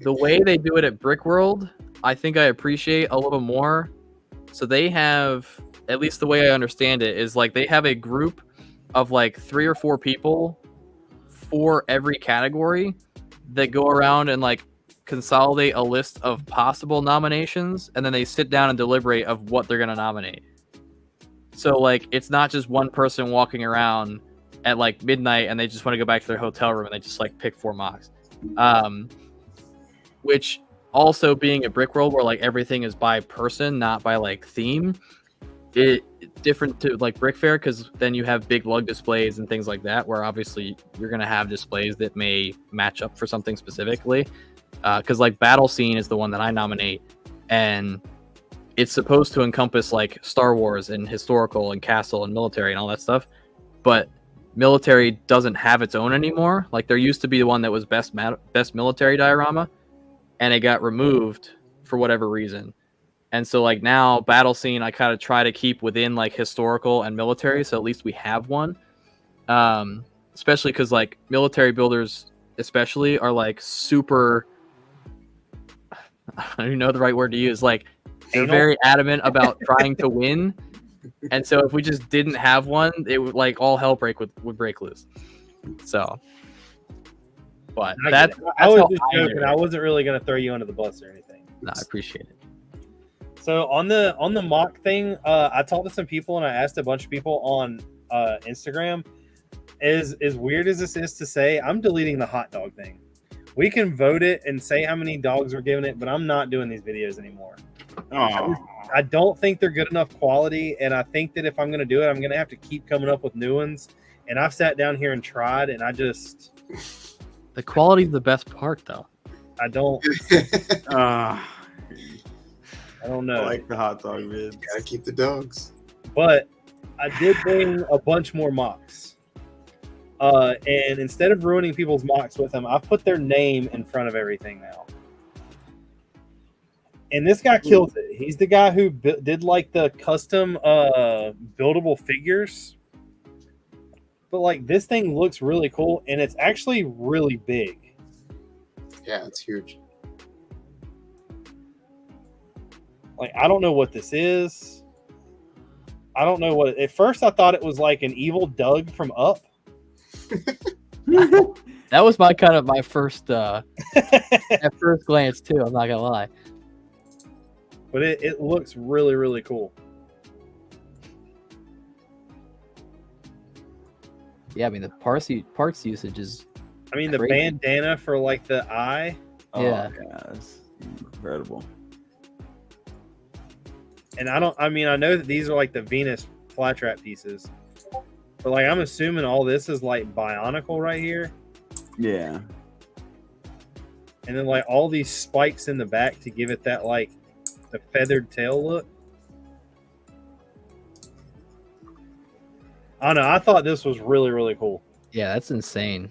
way they do it at Brickworld, I think I appreciate a little more. So they have, at least the way I understand it, is they have a group of 3 or 4 people for every category that go around and consolidate a list of possible nominations, and then they sit down and deliberate of what they're going to nominate. So it's not just one person walking around at midnight and they just want to go back to their hotel room and they just pick 4 mocks. Which also, being a Brickworld where everything is by person, not by theme, it's different to Brickfair, because then you have big lug displays and things like that, where obviously you're going to have displays that may match up for something specifically. Because Battle Scene is the one that I nominate, and it's supposed to encompass Star Wars and historical and castle and military and all that stuff, but military doesn't have its own anymore. There used to be the one that was best military diorama, and it got removed for whatever reason. And so now Battle Scene, I kind of try to keep within historical and military, so at least we have one. Especially because military builders especially are super, I don't even know the right word to use, they're very adamant about trying to win. And so if we just didn't have one, it would all hell would break loose. So, but I was just joking. I wasn't really going to throw you under the bus or anything. No, I appreciate it. So on the mock thing, I talked to some people and I asked a bunch of people on Instagram. As weird as this is to say, I'm deleting the hot dog thing. We can vote it and say how many dogs we're giving it, but I'm not doing these videos anymore. Oh, I don't think they're good enough quality, and I think that if I'm going to do it, I'm going to have to keep coming up with new ones. And I've sat down here and tried, and I just... The quality's the best part, though. I don't I know. like the hot dog vids. Gotta keep the dogs. But I did bring a bunch more mocks. And instead of ruining people's mocks with them, I've put their name in front of everything now. And this guy kills it. He's the guy who did like the custom buildable figures. But like this thing looks really cool, and it's actually really big. Yeah, it's huge. Like, I don't know what this is. I don't know what... At first, I thought it was like an evil Doug from Up. That was my first at first glance too. I'm not gonna lie. But it looks really, really cool. Yeah, I mean the parts usage is... I mean, the crazy. bandana for like the eye. Oh, Yeah. that's incredible. And I know that these are like the Venus flytrap pieces. But like, I'm assuming all this is like Bionicle right here. Yeah. And then like all these spikes in the back to give it that like the feathered tail look. I don't know. I thought this was really, really cool. Yeah, that's insane.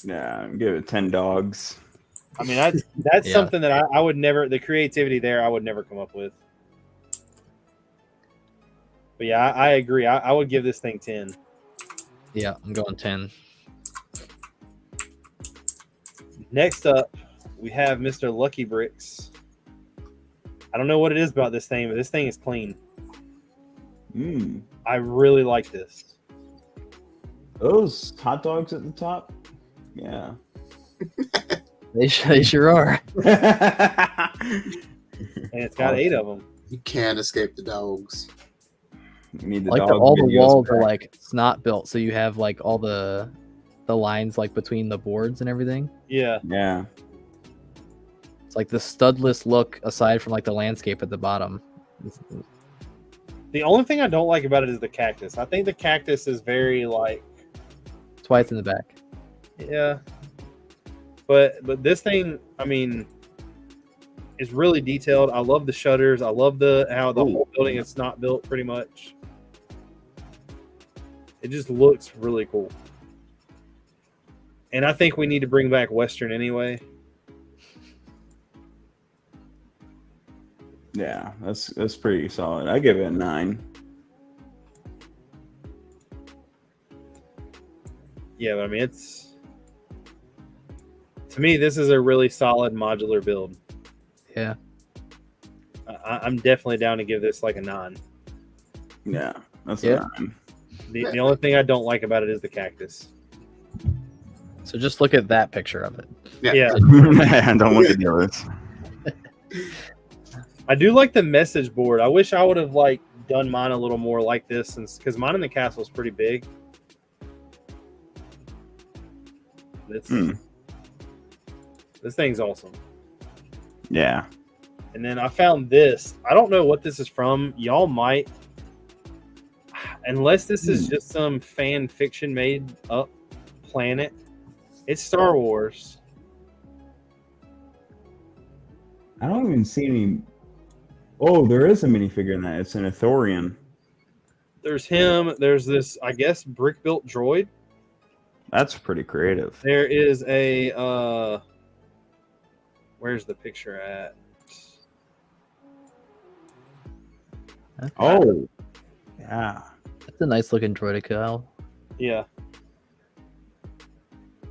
Yeah, give it 10 dogs. I mean, that's Yeah. something that I would never, the creativity there, I would never come up with. But yeah, I agree. I would give this thing 10. Yeah, I'm going 10. Next up, we have Mr. Lucky Bricks. I don't know what it is about this thing, but this thing is clean. I really like this. Those hot dogs at the top? Yeah. They sure are. And it's got 8 of them. You can't escape the dogs. You need the Like dog all the videos walls are back. like it's not built, so you have like all the lines like between the boards and everything. Yeah. Yeah. It's like the studless look aside from like the landscape at the bottom. The only thing I don't like about it is the cactus. I think the cactus is very like... That's why it's in the back. Yeah. But this thing, I mean, is really detailed. I love the shutters. I love how the whole building is not built pretty much. It just looks really cool. And I think we need to bring back Western anyway. Yeah, that's pretty solid. I give it a 9. Yeah, but I mean, to me, this is a really solid modular build. Yeah. I'm definitely down to give this like a 9. Yeah, that's Yeah. a 9. The only thing I don't like about it is the cactus. So just look at that picture of it. Yeah. Don't look at the others. I do like the message board. I wish I would have like done mine a little more like this, because mine in the castle is pretty big. This thing's awesome. Yeah. And then I found this. I don't know what this is from. Y'all might, unless this is just some fan fiction made up planet. It's Star Wars. I don't even see any. Oh, there is a minifigure in that. It's an Ithorian. There's him. There's this, I guess, brick built droid. That's pretty creative. There is a where's the picture at? Oh, yeah. That's a nice looking droidica. Yeah.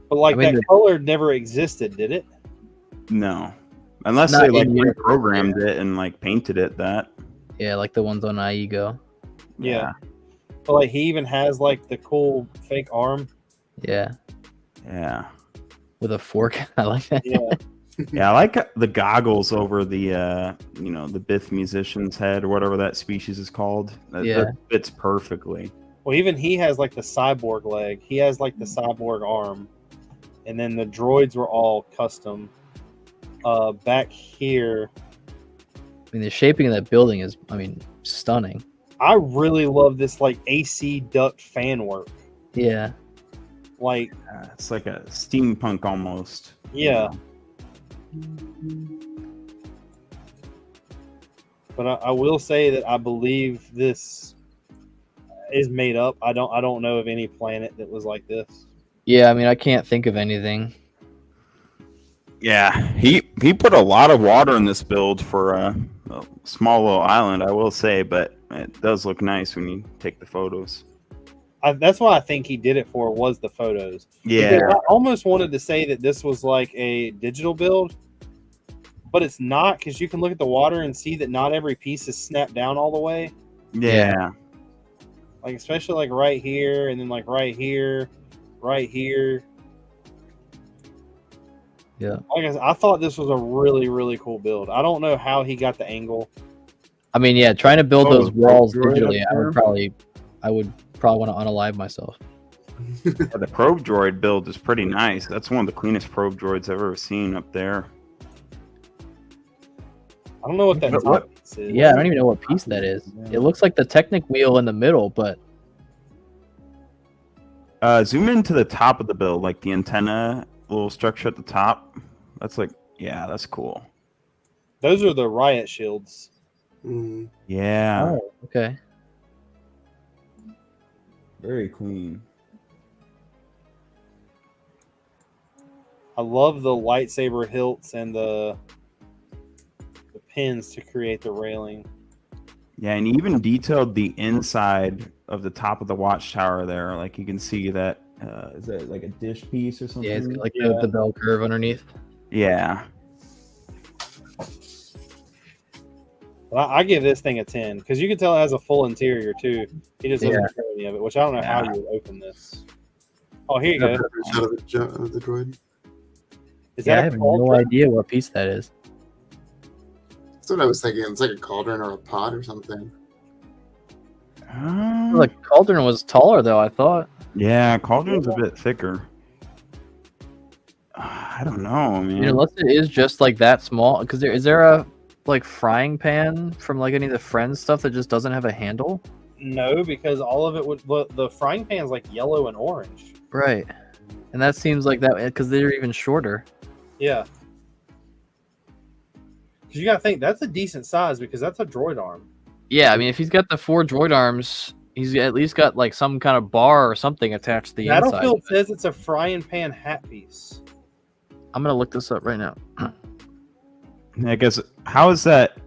But like, I mean, that color never existed, did it? No, unless Not they like in your- reprogrammed it and like painted it that. Yeah, like the ones on Iego. Yeah. But like, he even has like the cool fake arm. Yeah. Yeah. With a fork. I like that. Yeah. Yeah, I like the goggles over the the Bith musician's head or whatever that species is called. That fits perfectly. Well, even he has like the cyborg leg. He has like the cyborg arm, and then the droids were all custom. Back here, I mean, the shaping of that building is, stunning. I really love this like AC duct fan work. Yeah. Like it's like a steampunk almost. Yeah. But I will say that I believe this is made up. I don't know of any planet that was like this. Yeah, I mean, I can't think of anything. Yeah, he put a lot of water in this build for a small little island, I will say, but it does look nice when you take the photos. That's what I think he did it for, was the photos. Yeah. Because I almost wanted to say that this was like a digital build, but it's not, because you can look at the water and see that not every piece is snapped down all the way. Yeah. Like, especially like right here, and then like right here, right here. Yeah. Like I thought this was a really, really cool build. I don't know how he got the angle. I mean, yeah, trying to build those walls droid digitally, up I would probably want to unalive myself. The probe droid build is pretty nice. That's one of the cleanest probe droids I've ever seen up there. I don't know what that top piece is. Yeah, I don't even know what piece that is. It looks like the Technic wheel in the middle, but zoom into the top of the build, like the antenna little structure at the top. That's like, yeah, that's cool. Those are the riot shields. Yeah. Oh, okay. Very clean. I love the lightsaber hilts and the pins to create the railing. Yeah, and he even detailed the inside of the top of the watchtower there. Like you can see that, is that like a dish piece or something? Yeah, it's got like the bell curve underneath. Yeah. Well, I give this thing a 10 because you can tell it has a full interior too. He just doesn't show any of it, which I don't know how you would open this. Oh, here you go. Out of the droid. Is Yeah, that I have no idea what piece that is. That's what I was thinking. It's like a cauldron or a pot or something. The cauldron was taller though, I thought. Yeah, cauldron's a bit thicker. I don't know, man. Unless it is just like that small, because is there a like frying pan from like any of the Friends stuff that just doesn't have a handle? No, because all of it would. The frying pan's like yellow and orange. Right, and that seems like that because they're even shorter. Yeah. Because you got to think that's a decent size because that's a droid arm. Yeah, I mean, if he's got the 4 droid arms, he's at least got like some kind of bar or something attached to the inside. Battlefield says it's a frying pan hat piece. I'm gonna look this up right now. I guess, how is that,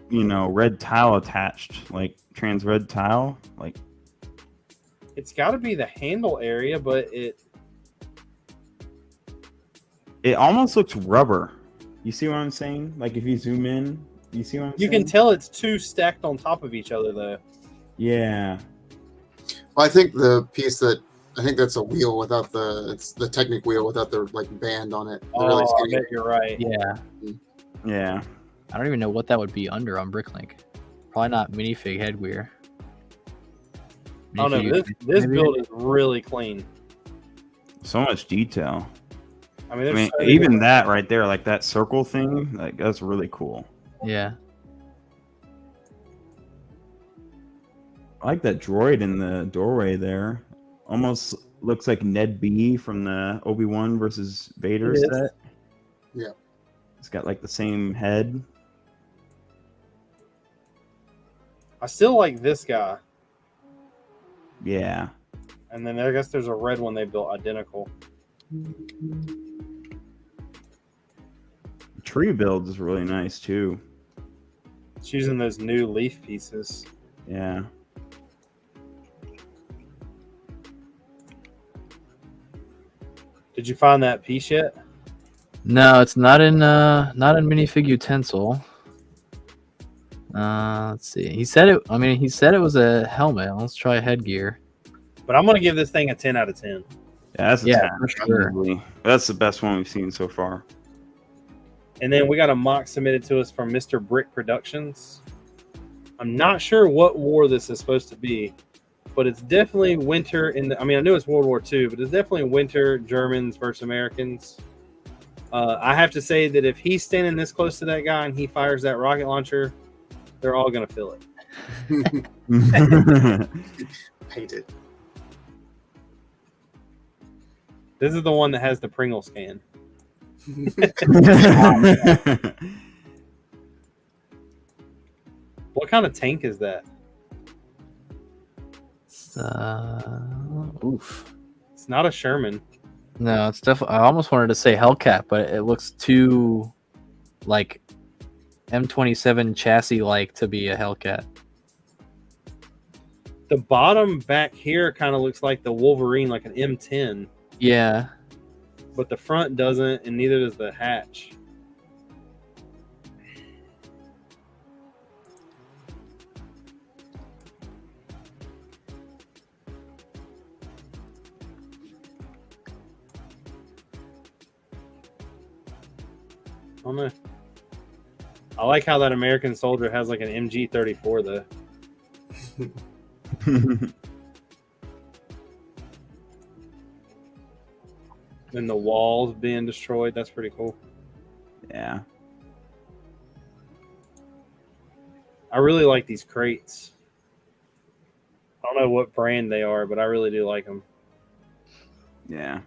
red tile attached? Like trans red tile? Like, it's got to be the handle area, but it almost looks rubber. You see what I'm saying? Like if you zoom in, you see what I'm saying? You can tell it's 2 stacked on top of each other though. Yeah. Well, I think that's a wheel without it's the Technic wheel without the like band on it. Oh, really I bet you're right. Yeah. Yeah. I don't even know what that would be under on Bricklink. Probably not minifig headgear. Oh no, this build is really clean. So much detail. I mean even that right there, like that circle thing, like that's really cool. Yeah. I like that droid in the doorway there. Almost looks like Ned B from the Obi-Wan versus Vader set. Yeah. It's got like the same head. I still like this guy. Yeah. And then I guess there's a red one they built identical. The tree build is really nice too. It's using those new leaf pieces. Yeah. Did you find that piece yet? No, it's not in minifig utensil. Let's see. He said it was a helmet. Let's try headgear. But I'm gonna give this thing a 10 out of 10. Yeah, that's a 10. For sure. That's the best one we've seen so far. And then we got a mock submitted to us from Mr. Brick Productions. I'm not sure what war this is supposed to be, but it's definitely winter in the. I mean, I knew it's World War II, but it's definitely winter Germans versus Americans. I have to say that if he's standing this close to that guy and he fires that rocket launcher, they're all gonna feel it. Paint it. This is the one that has the Pringles can. What kind of tank is that? Oof. It's not a Sherman. No, it's definitely. I almost wanted to say Hellcat, but it looks too like M27 chassis like to be a Hellcat. The bottom back here kind of looks like the Wolverine, like an M10. Yeah. But the front doesn't, and neither does the hatch. I don't know. I like how that American soldier has like an MG34 though. And the walls being destroyed. That's pretty cool. Yeah. I really like these crates. I don't know what brand they are, but I really do like them. Yeah.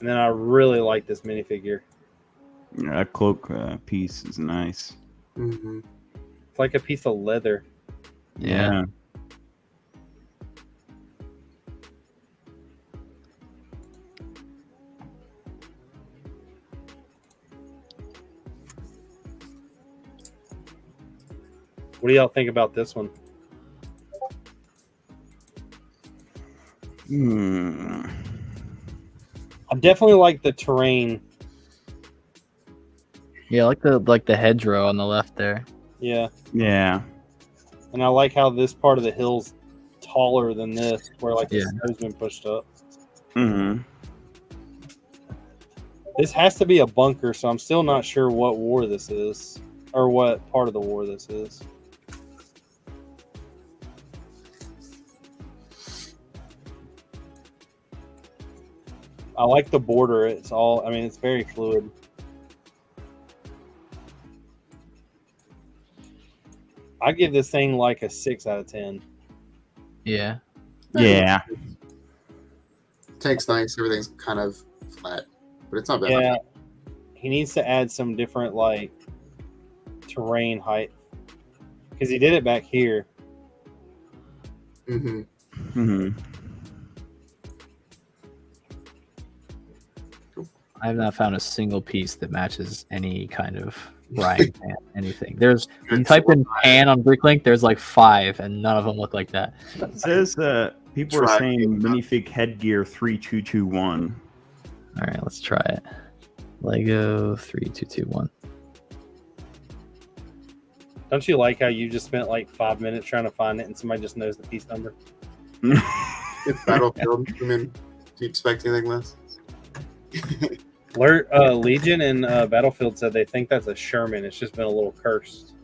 And then I really like this minifigure. Yeah, that cloak piece is nice. Mm-hmm. It's like a piece of leather. Yeah. What do y'all think about this one? I definitely like the terrain. Yeah, I like the hedgerow on the left there. Yeah. Yeah. And I like how this part of the hill's taller than this, where like the Yeah. snow's been pushed up. Mm-hmm. This has to be a bunker, so I'm still not sure what war this is, or what part of the war this is. I like the border. It's all, I mean, it's very fluid. I give this thing like a 6 out of 10. Yeah. Yeah. Tank's nice. Everything's kind of flat, but it's not bad. Yeah. He needs to add some different, like, terrain height. Because he did it back here. Mm-hmm. Mm-hmm. I have not found a single piece that matches any kind of Ryan pan, anything. There's when you type in pan on Bricklink, there's like 5, and none of them look like that. It says people are saying minifig headgear 3221. All right, let's try it. Lego 3221. Don't you like how you just spent like 5 minutes trying to find it and somebody just knows the piece number? It's Battlefield. I mean, do you expect anything less? Legion and Battlefield said they think that's a Sherman. It's just been a little cursed.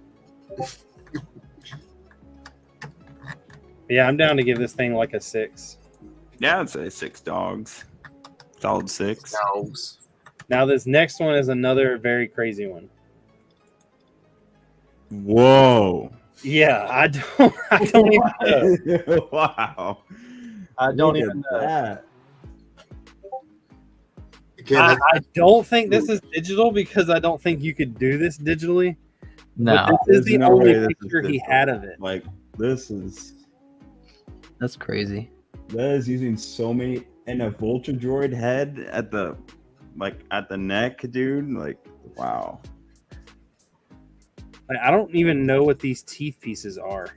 Yeah, I'm down to give this thing like a 6. Yeah, I'd say 6 dogs. Solid 6. Dogs. Now this next one is another very crazy one. Whoa. Yeah, I don't even know. Wow. I don't Look even at know. that. Again, I don't think this is digital because I don't think you could do this digitally. No, But this is There's the no only way this is picture he digital. had of it. Like, this is... that's crazy. That is using so many... And a Vulture Droid head at the... Like, at the neck, dude. Like, wow. Like, I don't even know what these teeth pieces are.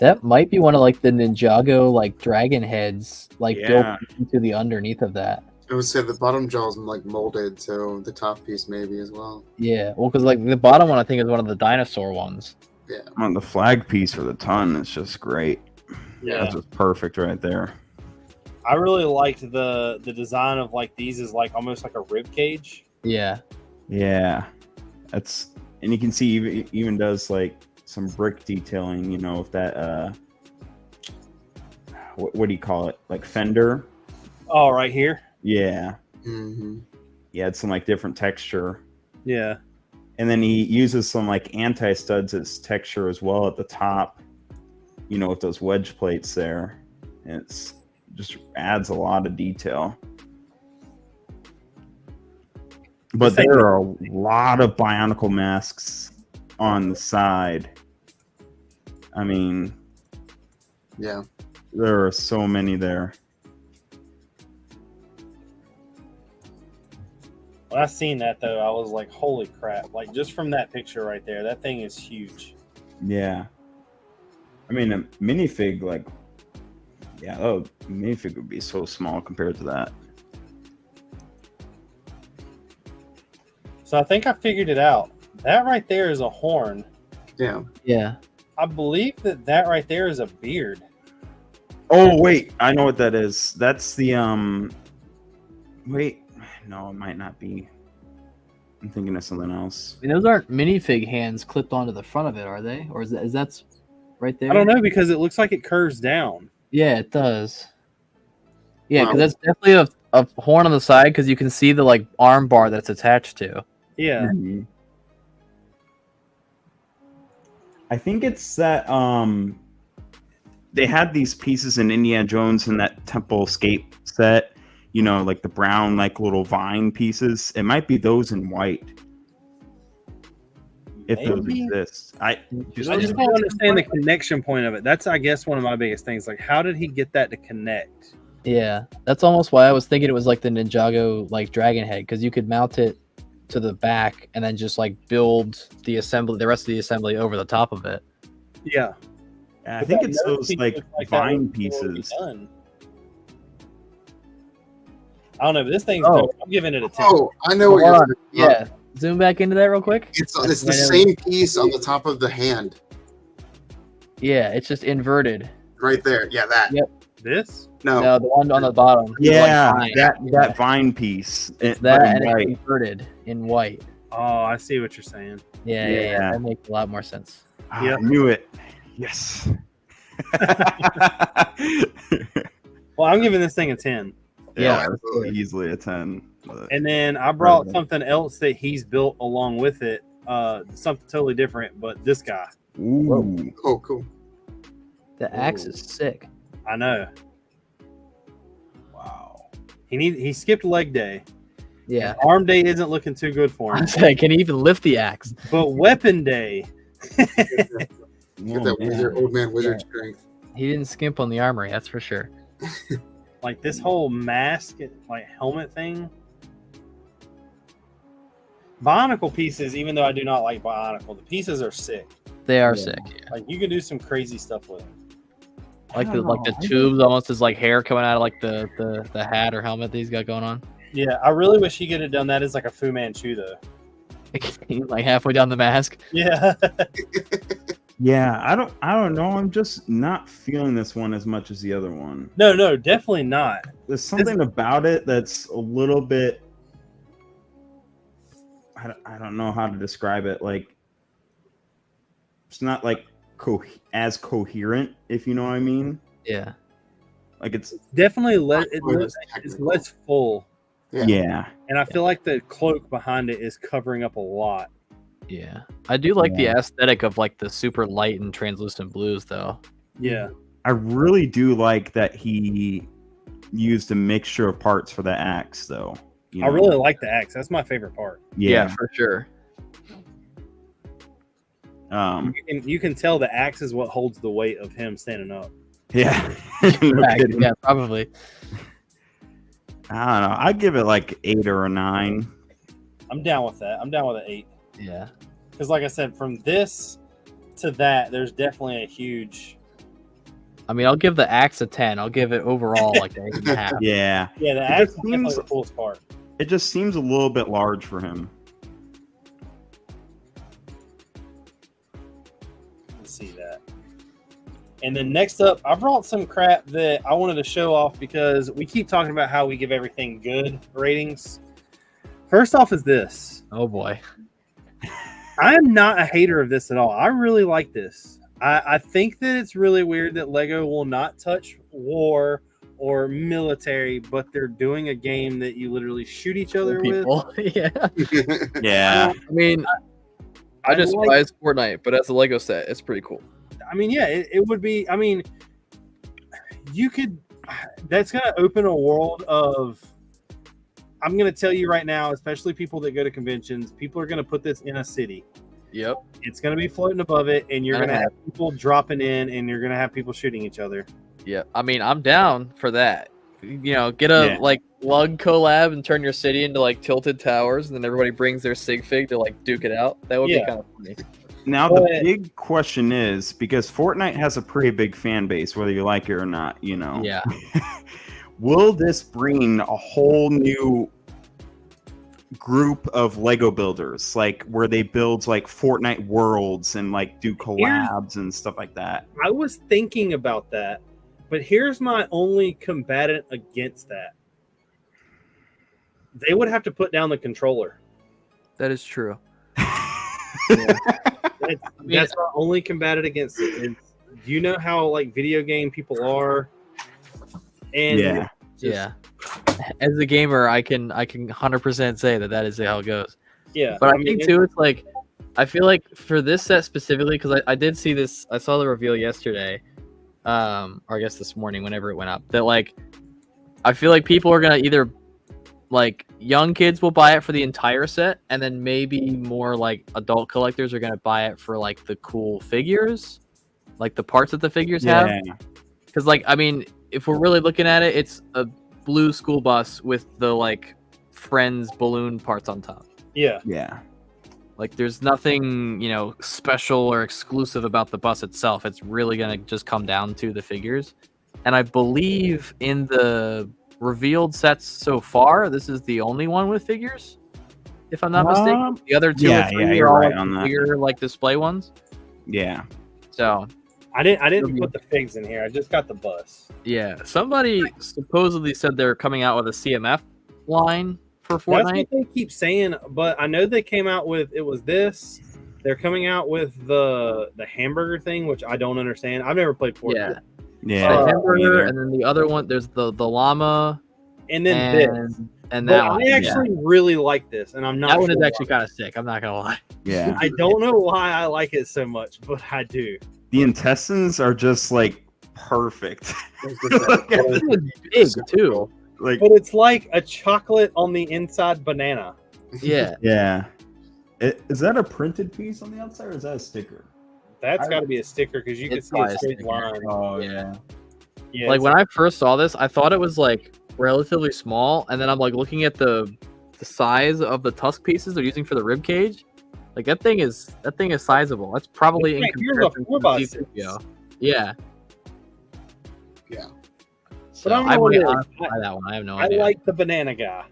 That might be one of like the Ninjago like dragon heads, like Yeah. built into the underneath of that. I would say the bottom jaw's like molded, so the top piece maybe as well. Yeah, well, because like the bottom one I think is one of the dinosaur ones. Yeah. On the flag piece for the ton, it's just great. Yeah. That's just perfect right there. I really liked the design of like these is like almost like a rib cage. Yeah. Yeah, and you can see even does like some brick detailing. You know, if that what do you call it? Like fender. Oh, right here. Yeah. Mm-hmm. Yeah, it's some like different texture. Yeah. And then he uses some like anti-studs as texture as well at the top, you know, with those wedge plates there. And it's just adds a lot of detail. But there are a lot of Bionicle masks on the side. I mean, Yeah. there are so many there. When I seen that though, I was like, "Holy crap!" Like just from that picture right there, that thing is huge. Yeah. I mean, a minifig, like, yeah, oh, minifig would be so small compared to that. So I think I figured it out. That right there is a horn. Yeah. Yeah. I believe that right there is a beard. Oh, wait, I know what that is. That's the, wait, no, it might not be. I'm thinking of something else. I mean, those aren't minifig hands clipped onto the front of it, are they? Or is that right there? I don't know because it looks like it curves down. Yeah, it does. Yeah, because Wow. that's definitely a horn on the side because you can see the like arm bar that's attached to. Yeah. Mhm. I think it's that, they had these pieces in Indiana Jones in that Temple Escape set, you know, like the brown, like little vine pieces. It might be those in white. If those Maybe. exist. I just don't understand the connection point of it. That's, I guess, one of my biggest things. Like, how did he get that to connect? Yeah, that's almost why I was thinking it was like the Ninjago like dragon head because you could mount it to the back and then just like build the rest of the assembly over the top of it. Yeah. I think it's those like that vine would be pieces. done. I don't know, but this thing's Oh. dope. I'm giving it a 10. Oh, I know what Hold you're on. talking about. Yeah, zoom back into that real quick. It's the same piece on the top of the hand, Yeah, it's just inverted. right there. Yeah, that. Yep. This? No. No, the one on the bottom. the, Yeah, vine. that vine piece. that but in and it's white. inverted in white. Oh, I see what you're saying. Yeah, Yeah. that makes a lot more sense. Ah, Yep. I knew it. Yes. Well, I'm giving this thing a 10. Yeah, it's easily a 10. But- And then I brought Right. something else that he's built along with it. Something totally different, but this guy. Ooh. Oh, cool. The axe is sick. I know. Wow. He skipped leg day. Yeah. Arm day isn't looking too good for I him. said, can he even lift the axe? But weapon day. Get that Oh, wizard, old man wizard strength. He didn't skimp on the armory, that's for sure. Like this whole mask, like helmet thing. Bionicle pieces, even though I do not like Bionicle, the pieces are sick. They are Yeah. sick. Yeah. Like you can do some crazy stuff with them. Like I the don't know. tubes almost as like hair coming out of like the hat or helmet that he's got going on. Yeah, I really wish he could have done that as like a Fu Manchu though. Like halfway down the mask. Yeah. Yeah, I don't know. I'm just not feeling this one as much as the other one. No, definitely not. There's something about it that's a little bit. I don't know how to describe it. Like, it's not like as coherent, if you know what I mean. Yeah. Like it's Definitely It's it's technical. less full. yeah. And I feel like the cloak behind it is covering up a lot. Yeah. I do like Yeah. the aesthetic of like the super light and translucent blues though. Yeah. I really do like that he used a mixture of parts for the axe, though. You I know? really like the axe. That's my favorite part. yeah. for sure. You can tell the axe is what holds the weight of him standing up. Yeah. No Yeah, kidding. yeah, probably. I don't know. I'd give it like 8 or a 9. I'm down with that. I'm down with an 8. Yeah. Because like I said, from this to that, there's definitely a huge... I mean, I'll give the axe a 10. I'll give it overall like an 8.5. Yeah. Yeah, the It axe is just definitely seems- the coolest part. It just seems a little bit large for him. Let's see that. And then next up, I brought some crap that I wanted to show off because we keep talking about how we give everything good ratings. First off is this. Oh boy. I am not a hater of this at all. I really like this. I think that it's really weird that Lego will not touch war or military, but they're doing a game that you literally shoot each other with. Yeah. Yeah. I mean, I just despise Fortnite, but as a Lego set, it's pretty cool. I mean, yeah, it would be. I mean, you could. That's going to open a world of. I'm going to tell you right now, especially people that go to conventions, people are going to put this in a city. Yep. It's going to be floating above it, and you're going to have people dropping in, and you're going to have people shooting each other. Yeah, I mean, I'm down for that. You know, get a like lug collab and turn your city into like tilted towers, and then everybody brings their sig fig to like duke it out. That would be kind of funny. Now the big question is, because Fortnite has a pretty big fan base, whether you like it or not, you know. Yeah. Will this bring a whole new group of Lego builders, like where they build like Fortnite worlds and like do collabs and stuff like that? I was thinking about that, but here's my only combatant against that. They would have to put down the controller. That is true. That's my only combatant against it. You know how like video game people are, and as a gamer, I can 100% say that is how it goes. Yeah, but I think too, it's like I feel like for this set specifically, because I did see this, I saw the reveal yesterday, or I guess this morning, whenever it went up, that like I feel like people are gonna either like young kids will buy it for the entire set, and then maybe more like adult collectors are gonna buy it for like the cool figures, like the parts that the figures have. Because like I mean, if we're really looking at it, it's a blue school bus with the like Friends balloon parts on top. Yeah. Like there's nothing, you know, special or exclusive about the bus itself. It's really gonna just come down to the figures. And I believe in the revealed sets so far, this is the only one with figures, if I'm not mistaken. The other two or three are all right on bigger, like display ones. Yeah. So I didn't put the figs in here. I just got the bus. Yeah. Somebody supposedly said they're coming out with a CMF line for Fortnite. That's what they keep saying, but I know they came out with this. They're coming out with the hamburger thing, which I don't understand. I've never played Fortnite. Yeah. The hamburger, and then the other one, there's the llama, and then this. And that I actually really like this, and I'm not. That one is actually kind of sick. I'm not gonna lie. Yeah. I don't know why I like it so much, but I do. The intestines are just like perfect. It's big too. Like, but it's like a chocolate on the inside banana. Yeah. Yeah. Is that a printed piece on the outside, or is that a sticker? That's got to be a sticker because you can see a straight line. Oh yeah. Yeah. Like when I first saw this, I thought it was like relatively small, and then I'm like looking at the size of the tusk pieces they're using for the rib cage. Like that thing is sizable. That's probably in comparison to the C-3PO. Yeah. Yeah. So but I might buy that one. I have no idea. I like the banana guy.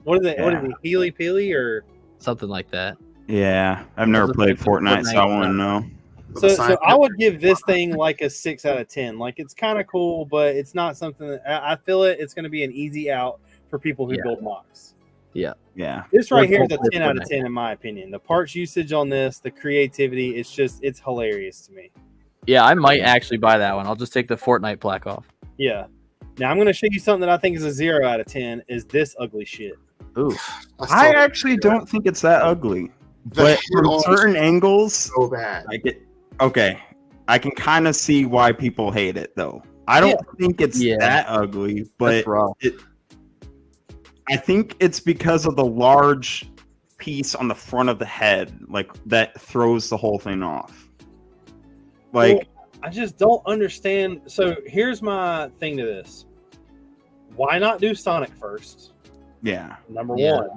What is it? What is he? Healy Peely or something like that? Yeah, I've never played Fortnite, so I want to know. So I would give this thing like a 6 out of 10. Like it's kind of cool, but it's not something that I feel it's going to be an easy out for people who build mocks. Yeah. Yeah. This right here is a 10 out of 10 in my opinion. The parts usage on this, the creativity, it's hilarious to me. Yeah, I might actually buy that one. I'll just take the Fortnite plaque off. Yeah. Now I'm going to show you something that I think is a 0 out of 10 is this ugly shit. Ooh. I actually don't think it's that ugly. But from certain angles, so bad. Okay, I can kind of see why people hate it, though. I don't think it's that ugly, but I think it's because of the large piece on the front of the head, like that throws the whole thing off. Like, I just don't understand. So here's my thing to this: why not do Sonic first? Yeah. Number one.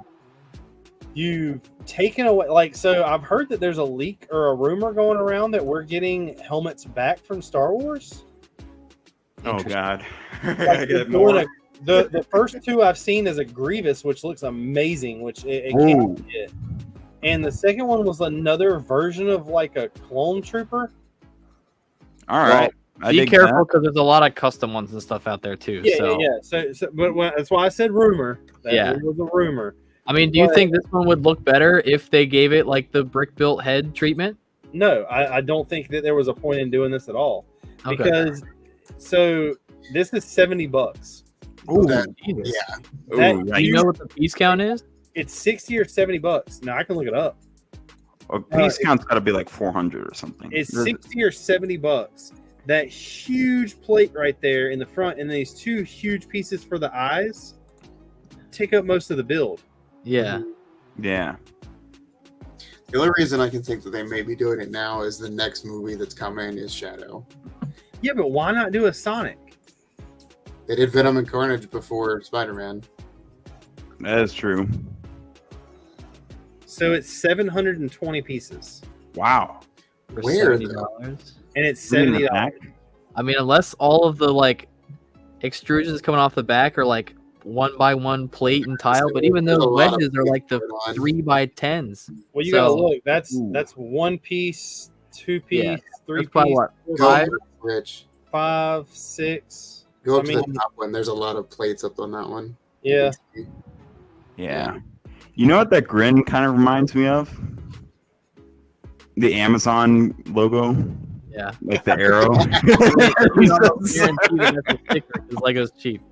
You've taken away, so I've heard that there's a leak or a rumor going around that we're getting helmets back from Star Wars. Oh God! Like the first two I've seen is a Grievous, which looks amazing, which it can't get. And the second one was another version of like a clone trooper. All right. I Be dig careful that. because there's a lot of custom ones and stuff out there too. Yeah, so yeah. But that's why I said rumor. That Yeah. it was a rumor. I mean, do you But- think this one would look better if they gave it like the brick built head treatment? No, I don't think that there was a point in doing this at all. Okay. Because so this is $70. Ooh, Jesus. Yeah. That- ooh, Do you know what the piece count is? It's 60 or $70. Now I can look it up. a piece count's got to be like 400 or something. It's 60 or $70. That huge plate right there in the front, and these two huge pieces for the eyes take up most of the build. Yeah. Yeah. The only reason I can think that they may be doing it now is the next movie that's coming is Shadow. Yeah, but why not do a Sonic? They did Venom and Carnage before Spider-Man. That is true. So it's 720 pieces, Wow. For Where, $70. and it's In the $70. back? I mean, unless all of the like extrusions coming off the back are like 1x1 plate and tile, but even There's those a lot of wedges are like the on. 3x10s. Well, you So- gotta look. That's Ooh. one piece, two piece, Yeah. three That's probably piece, what, four, Go five? Rich. 5, 6. Go up I to mean- the top one. There's a lot of plates up on that one. Yeah, Yeah. You know what that grin kind of reminds me of? The Amazon logo, Yeah. like the arrow. You don't guarantee that that's a sticker because Lego's cheap.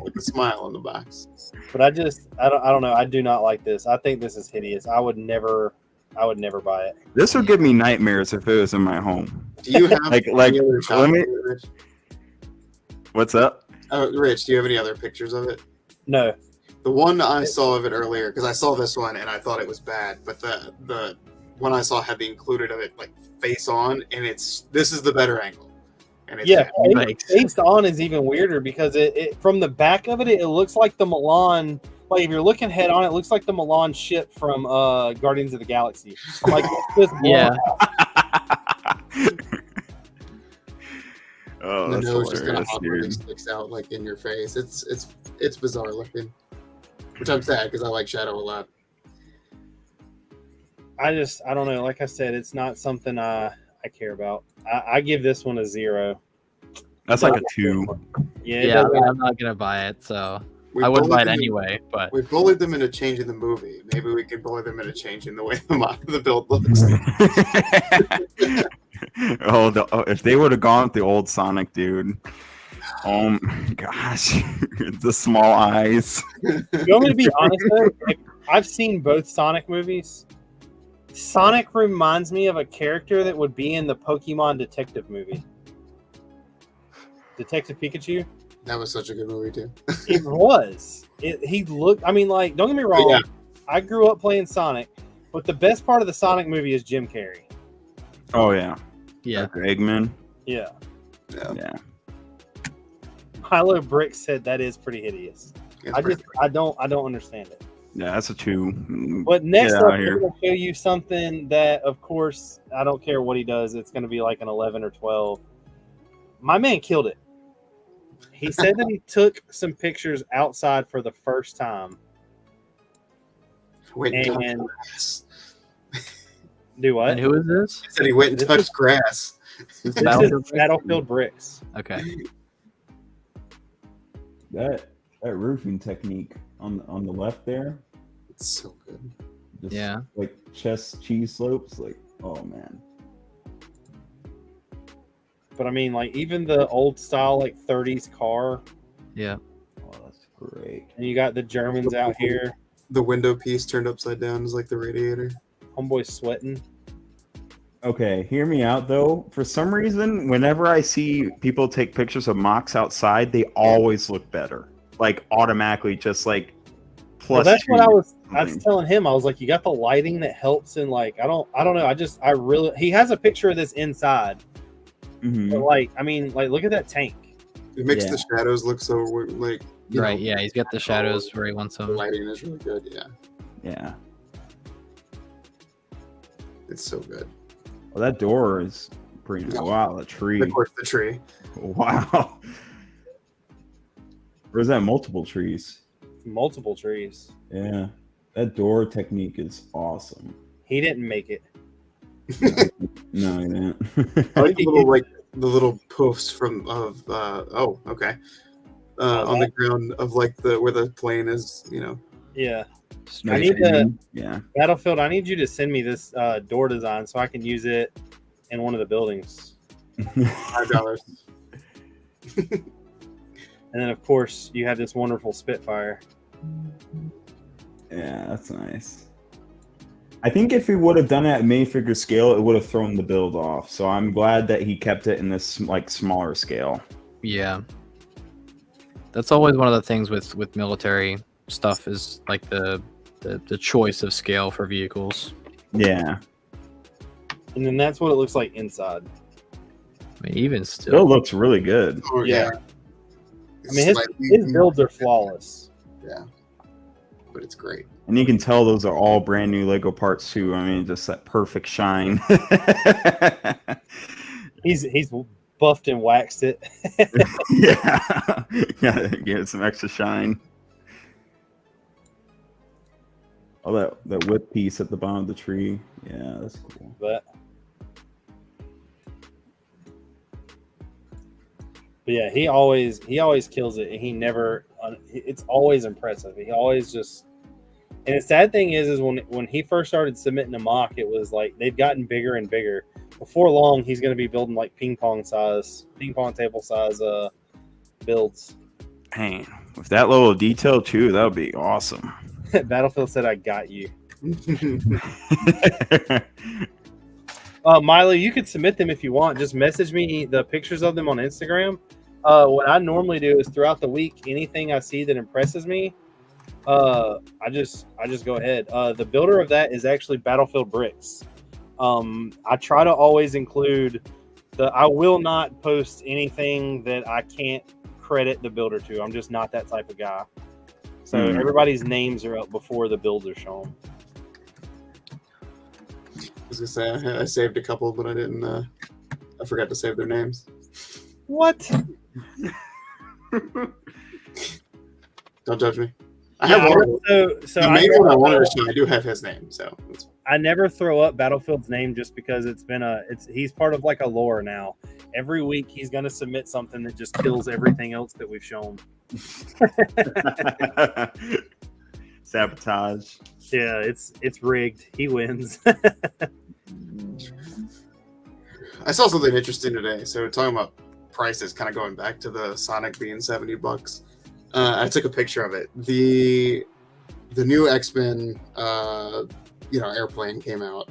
With a smile on the box. but I don't know. I do not like this. I think this is hideous. I would never buy it. This would give me nightmares if it was in my home. Do you have Like, any other let me- shots of it, Rich? What's up? Rich, do you have any other pictures of it? No, The one I saw of it earlier, because I saw this one and I thought it was bad, but the one I saw had the included of it like face on, and this is the better angle. And it's yeah, Right. face on is even weirder because it from the back of it, it looks like the Milan. Like if you're looking head on, it looks like the Milan ship from Guardians of the Galaxy. Like it's just Yeah. Oh, the that's nose just kind of hilarious, awkwardly dude. sticks out like in your face. It's bizarre looking, which I'm sad because I like Shadow a lot. I don't know. Like I said, it's not something I care about. I give this one a 0. That's like a 2. Yeah, it Yeah, I doesn't- mean, I'm not gonna buy it, so We I wouldn't buy it bullied them- anyway. But We bullied them into changing the movie. Maybe we could bully them into changing the way the build looks. If they would have gone with the old Sonic, dude. Oh my gosh, the small eyes. You want me to be honest though? Like, I've seen both Sonic movies. Sonic reminds me of a character that would be in the Pokemon Detective movie. Detective Pikachu? That was such a good movie too. It was. He looked, I mean, like, don't get me wrong. Yeah. I grew up playing Sonic, but the best part of the Sonic movie is Jim Carrey. Oh yeah, yeah, Dr. Eggman. Yeah. Yeah, Milo Brick said that is pretty hideous. It's I don't understand it. yeah, that's a 2. But next Get up, out I'm here. going to show you something that, of course, I don't care what he does. It's going to be like an 11 or 12. My man killed it. He said that he took some pictures outside for the first time. Went and touched And grass. do what? and who is this? He said he went and This touched grass. This This Battlefield is Brick? Battlefield Bricks. Okay. that roofing technique on the left there, It's so good. just Yeah. like chest cheese slopes. Like, oh man, But I mean, like, even the old style, like 30s car, Yeah. oh that's great. and you got the Germans out here. The window piece turned upside down is like the radiator. Homeboy sweating. Okay, hear me out though. For some reason, whenever I see people take pictures of mocks outside, they always look better. Like automatically, just like Well, plus. that's what I was something. telling him. I was like, you got the lighting that helps, and like, I don't know. He has a picture of this inside. Mhm. But like, I mean, like, look at that tank. It makes Yeah. the shadows look so like you Right. know, Yeah. He's got the shadows where he wants the them. lighting is really good. Yeah, Yeah. it's so good. Well, that door is pretty. Wow, the tree. Of course, the tree. Wow. Or is that multiple trees? Multiple trees. Yeah. That door technique is awesome. He didn't make it. No, I didn't. I like the little like little poofs on the ground of like where the plane is, Yeah. Nice I need to green. Yeah. Battlefield. I need you to send me this door design so I can use it in one of the buildings. $5. And then, of course, you have this wonderful Spitfire. Yeah, that's nice. I think if he would have done it at minifigure scale, it would have thrown the build off. So I'm glad that he kept it in this like smaller scale. Yeah. That's always one of the things with military stuff is like the choice of scale for vehicles. Yeah. And then that's what it looks like inside. I mean, even Still still. looks really good. Oh, Yeah. It's I mean, his builds are flawless. Yeah. But it's great. And you can tell those are all brand new Lego parts too. I mean, just that perfect shine. He's buffed and waxed it. Yeah. Yeah, give it some extra shine. Oh, that whip piece at the bottom of the tree. Yeah, that's cool. But yeah, he always kills it, and he never. It's always impressive. He always just. And the sad thing is when he first started submitting a mock, it was like they've gotten bigger and bigger. Before long, he's going to be building like ping pong table size builds. Dang, with that level of detail too, that would be awesome. Battlefield said, "I got you." Miley, you could submit them if you want. Just message me the pictures of them on Instagram. What I normally do is throughout the week, anything I see that impresses me, I just go ahead. The builder of that is actually Battlefield Bricks. I try to always include I will not post anything that I can't credit the builder to. I'm just not that type of guy. So everybody's names are up before the builds are shown. I was gonna say I saved a couple, but I didn't. I forgot to save their names. What? Don't judge me. I have one. So the main one I wanted to show, I do have his name. So I never throw up Battlefield's name just because he's part of like a lore now. Every week he's gonna submit something that just kills everything else that we've shown. Sabotage. Yeah, it's rigged. He wins. I saw something interesting today. So talking about prices, kind of going back to the Sonic being $70. I took a picture of it. The new X-Men airplane came out,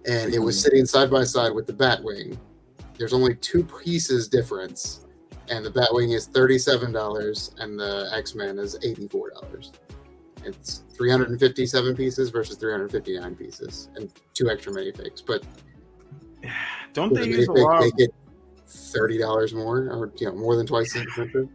and it was sitting side by side with the Batwing. There's only 2 pieces difference, and the Batwing is $37 and the X-Men is $84. It's 357 pieces versus 359 pieces and 2 extra minifigs. But don't they use a lot? They get $30 more, or more than twice as expensive.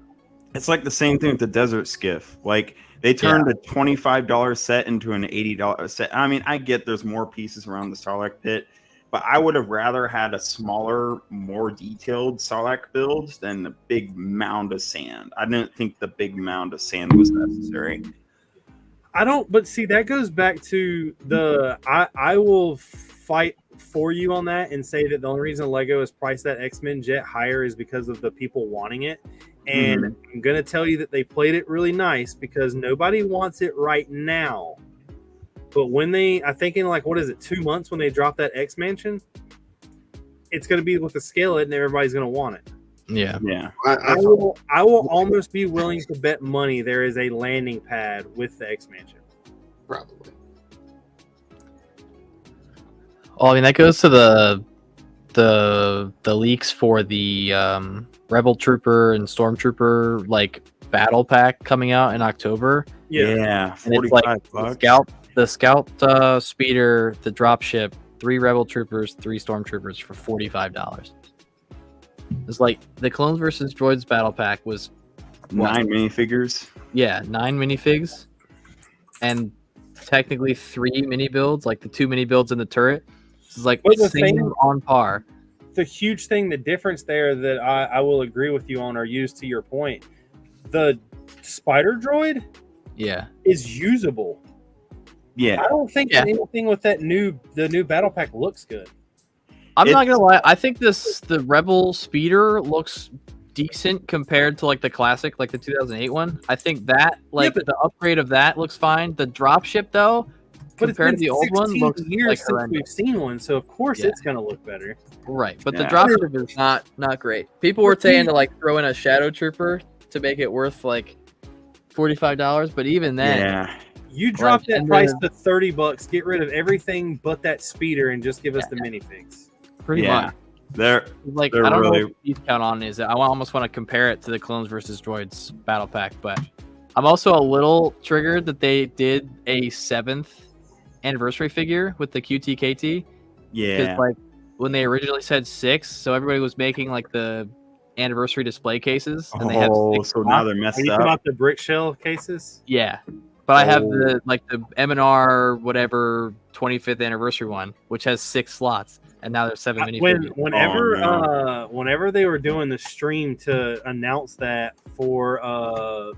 It's like the same thing with the Desert Skiff. Like they turned a $25 set into an $80 set. I mean, I get there's more pieces around the Sarlacc pit, but I would have rather had a smaller, more detailed Sarlacc build than the big mound of sand. I didn't think the big mound of sand was necessary. But see, that goes back to I will fight for you on that and say that the only reason Lego has priced that X-Men jet higher is because of the people wanting it. And I'm going to tell you that they played it really nice because nobody wants it right now. But when I think in 2 months when they drop that X Mansion, it's going to be with the skillet and everybody's going to want it. Yeah. Yeah. I will almost be willing to bet money there is a landing pad with the X Mansion. Probably. Well, I mean, that goes to the leaks for the Rebel Trooper and Stormtrooper battle pack coming out in October. Yeah, and it's the Scout Speeder, the dropship, 3 Rebel Troopers, 3 Stormtroopers for $45. It's like the Clones versus Droids battle pack was 9 minifigures. Yeah, 9 minifigs, and technically 3 mini builds, like the 2 mini builds in the turret. It's like same on par. The huge thing, the difference there that I will agree with you on, or use to your point, the spider droid, is usable. Yeah, I don't think anything with the new battle pack looks good. I'm not gonna lie. I think the Rebel Speeder looks decent compared to like the classic, like the 2008 one. I think that the upgrade of that looks fine. The dropship though, but it's compared been to the old one, 16 looks years like since horrendous. we've seen one, so of course it's gonna look better. Right, but the Yeah. dropship is not great. People were saying to like throw in a Shadow Trooper to make it worth like $45, but even then, Yeah. You drop Like, that and price then- to $30, get rid of everything but that speeder, and just give us the minifigs. pretty Yeah. much. They're Like They're I don't know really- what the count on is. I almost want to compare it to the Clones versus Droids battle pack, but I'm also a little triggered that they did a 7th anniversary figure with the QTKT. yeah. Because like when they originally said 6, so everybody was making like the anniversary display cases, and they have 6 so now slots. they're Are messed you talking up. about the brick shell cases? Yeah, but I have Oh. the M&R whatever 25th anniversary one, which has 6 slots, and now there's 7 minifigures. Whenever Oh, whenever they were doing the stream to announce that for a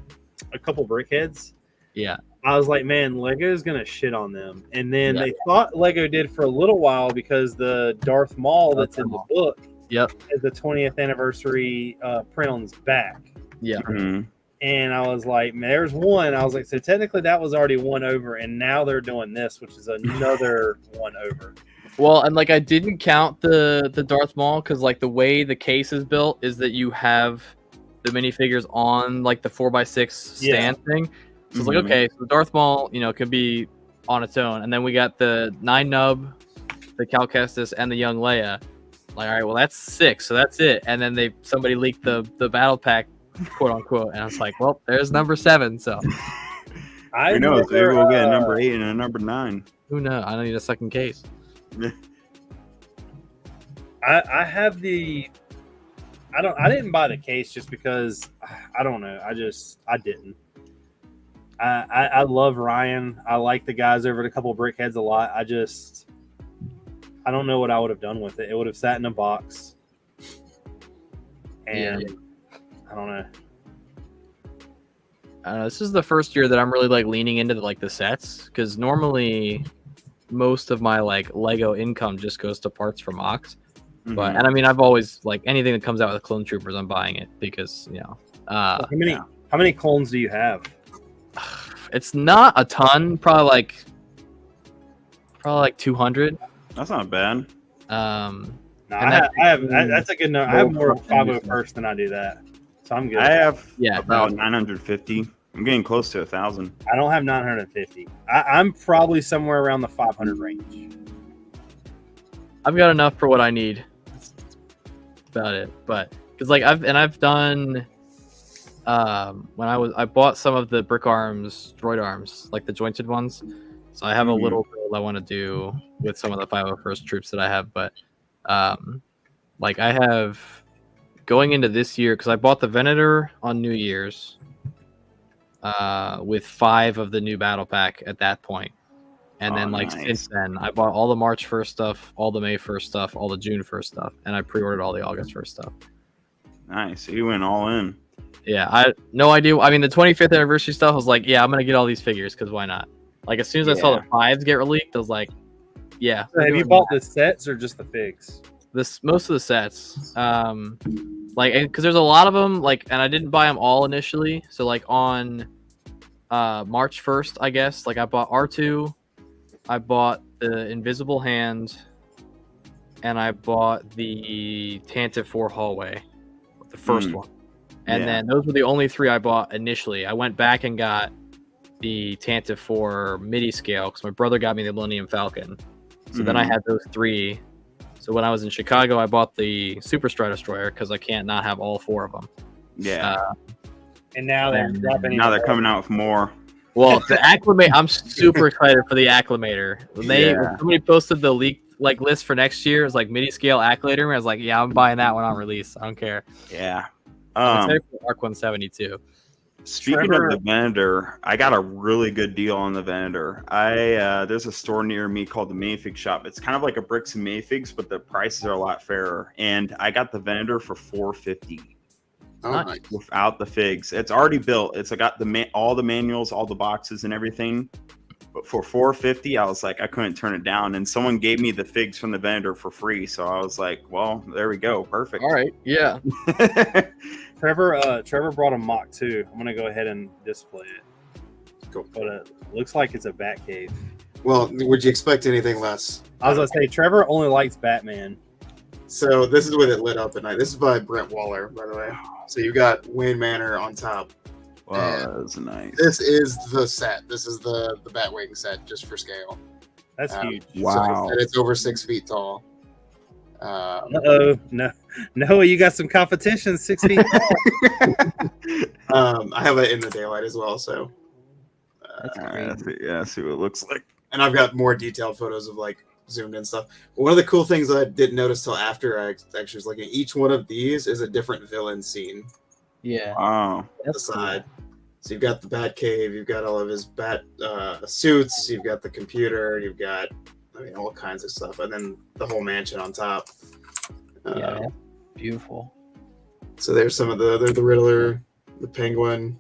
couple brickheads, Yeah, I was like, man, Lego's gonna shit on them. And then Yeah. they thought Lego did for a little while because the Darth Maul that's in the book Yep. is the 20th anniversary print on his back. yeah. Mhm. And I was like, man, there's one. I was like, so technically that was already one over, and now they're doing this, which is another one over. Well, and like I didn't count the Darth Maul because like the way the case is built is that you have the minifigures on like the 4x6 stand thing. So it's like, Mhm. okay, so Darth Maul, can be on its own, and then we got the 9 Nub, the Cal Kestis, and the young Leia. Like, all right, well that's 6, so that's it. And then somebody leaked the battle pack, quote unquote, and I was like, well, there's number 7. So Who knows? Maybe we'll get a number 8 and a number 9. who knows? I don't need a second case. I have the. I didn't buy the case just because I don't know. I didn't. I love Ryan. I like the guys over at a couple of Brickheads a lot. I don't know what I would have done with it. It would have sat in a box. And I don't know. I don't know. This is the first year that I'm really like leaning into the sets, because normally most of my like Lego income just goes to parts from Ox. But and I mean, I've always like anything that comes out with Clone Troopers, I'm buying it because how many clones do you have? It's not a ton, probably like 200. That's not bad. No, that's a good number. I have more 501st than I do that, so I'm good. I have Yeah, about 950. I'm getting close to 1,000. I don't have 950. I'm probably somewhere around the 500 range. I've got enough for what I need. That's about it. But because like I've done when I bought some of the Brick Arms droid arms, like the jointed ones. So I have a little build I want to do with some of the 501st troops that I have. But like I have going into this year, because I bought the Venator on New Year's with 5 of the new battle pack at that point. And then since then, I bought all the March 1st stuff, all the May 1st stuff, all the June 1st stuff, and I pre-ordered all the August 1st stuff. Nice. So you went all in. Yeah, I no idea. I mean, the 25th anniversary stuff, I was like, yeah, I'm gonna get all these figures because why not? Like as soon as I saw the 5s get released, I was like, yeah. So have you bought the sets or just the figs? Most of the sets, like because there's a lot of them, like, and I didn't buy them all initially. So like on March 1st, I guess, like I bought R2. I bought the Invisible Hand, and I bought the Pt.4 hallway, the first one. And then those were the only 3 I bought initially. I went back and got the Pt.4 MIDI scale because my brother got me the Millennium Falcon. So then I had those 3. So when I was in Chicago, I bought the Super Star Destroyer because I can't not have all 4 of them. Yeah. And now they're dropping. Now they're coming out with more. Well, the Acclimate, I'm super excited for the Acclimator. When somebody posted the leaked like list for next year, it was like MIDI scale Acclimator. I was like, yeah, I'm buying that one on release. I don't care. Yeah. I'm excited for Arc 172. Speaking of the Venator, I got a really good deal on the Venator. There's a store near me called the Minifig Shop. It's kind of like a Bricks and Minifigs, but the prices are a lot fairer. And I got the Venator for $450. Oh, nice. Without the figs. It's already built. It's got all the manuals, all the boxes and everything. But for $450, I was like, I couldn't turn it down. And someone gave me the figs from the vendor for free, so I was like, well, there we go, perfect. All right, yeah. Trevor brought a mock too. I'm gonna go ahead and display it. Cool. But it looks like it's a bat cave. Well, would you expect anything less? I was gonna say Trevor only likes Batman. So this is with it lit up at night. This is by Brent Waller, by the way. So you got Wayne Manor on top. Wow, that's nice. This is the set. This is the Batwing set, just for scale. That's huge. Wow. So it's over 6 feet tall. No, Noah, you got some competition 6 feet tall. I have it in the daylight as well, so. All right, see what it looks like. And I've got more detailed photos of like zoomed in stuff. One of the cool things that I didn't notice till after I actually was looking at each one of these is a different villain scene. Yeah. Wow. On the side. So you've got the Bat Cave, you've got all of his bat suits, you've got the computer, you've got all kinds of stuff, and then the whole mansion on top. Yeah, beautiful. So there's some of the Riddler, the Penguin.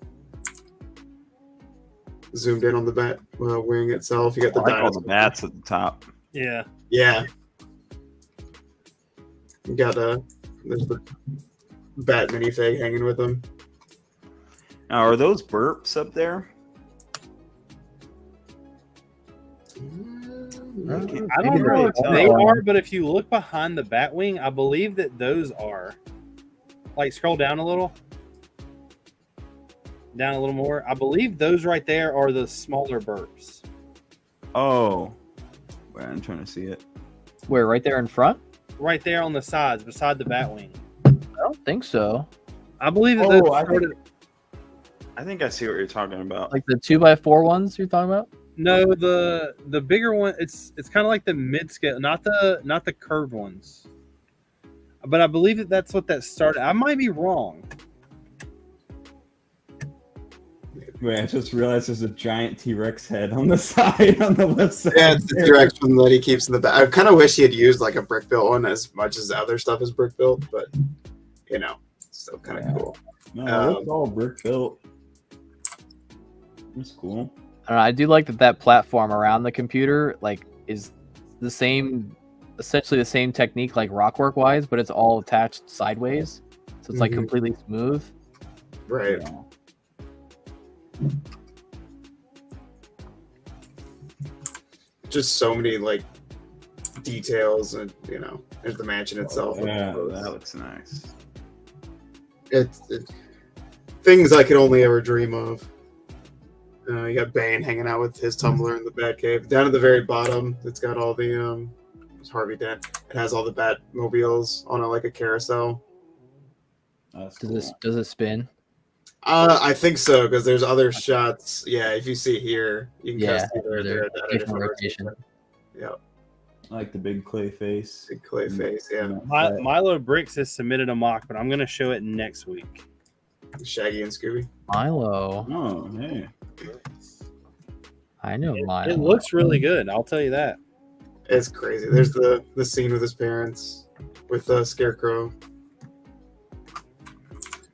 Zoomed in on the bat wing itself. You got the all the bats at the top. Yeah. Yeah. You got there's the bat minifig hanging with them. Now, are those burps up there? I don't know if they are, but if you look behind the Batwing, I believe that those are. Like, scroll down a little. Down a little more. I believe those right there are the smaller burps. Oh. Wait, I'm trying to see it. Where, right there in front? Right there on the sides, beside the Batwing. I don't think so. I believe that those started... I think I see what you're talking about. Like the 2x4 ones you're talking about? No, the bigger one. It's kind of like the mid scale, not the curved ones. But I believe that's what that started. I might be wrong. Wait, I just realized there's a giant T-Rex head on the side, on the left side. Yeah, it's the T-Rex one that he keeps in the back. I kind of wish he had used like a brick built one as much as the other stuff is brick built, but it's still kind of cool. No, it's all brick built. It's cool. I don't know, I do like that platform around the computer is the same, essentially the same technique like rockwork wise, but it's all attached sideways, so it's like completely smooth. Right. Yeah. Just so many like details, and there's the mansion itself. Yeah, that looks nice. It's things I could only ever dream of. You got Bane hanging out with his tumbler in the Batcave. Down at the very bottom, it's got all the it's Harvey Dent. It has all the Batmobiles on like a carousel. Does it spin? I think so, because there's other shots. Yeah, if you see here, you can see they're at a different rotation. Yeah. I like the big clay face. Big clay face, yeah. Milo Brix has submitted a mock, but I'm going to show it next week. Shaggy and Scooby. Milo. Oh, hey. I know Milo. It looks really good. I'll tell you that. It's crazy. There's the scene with his parents with the Scarecrow.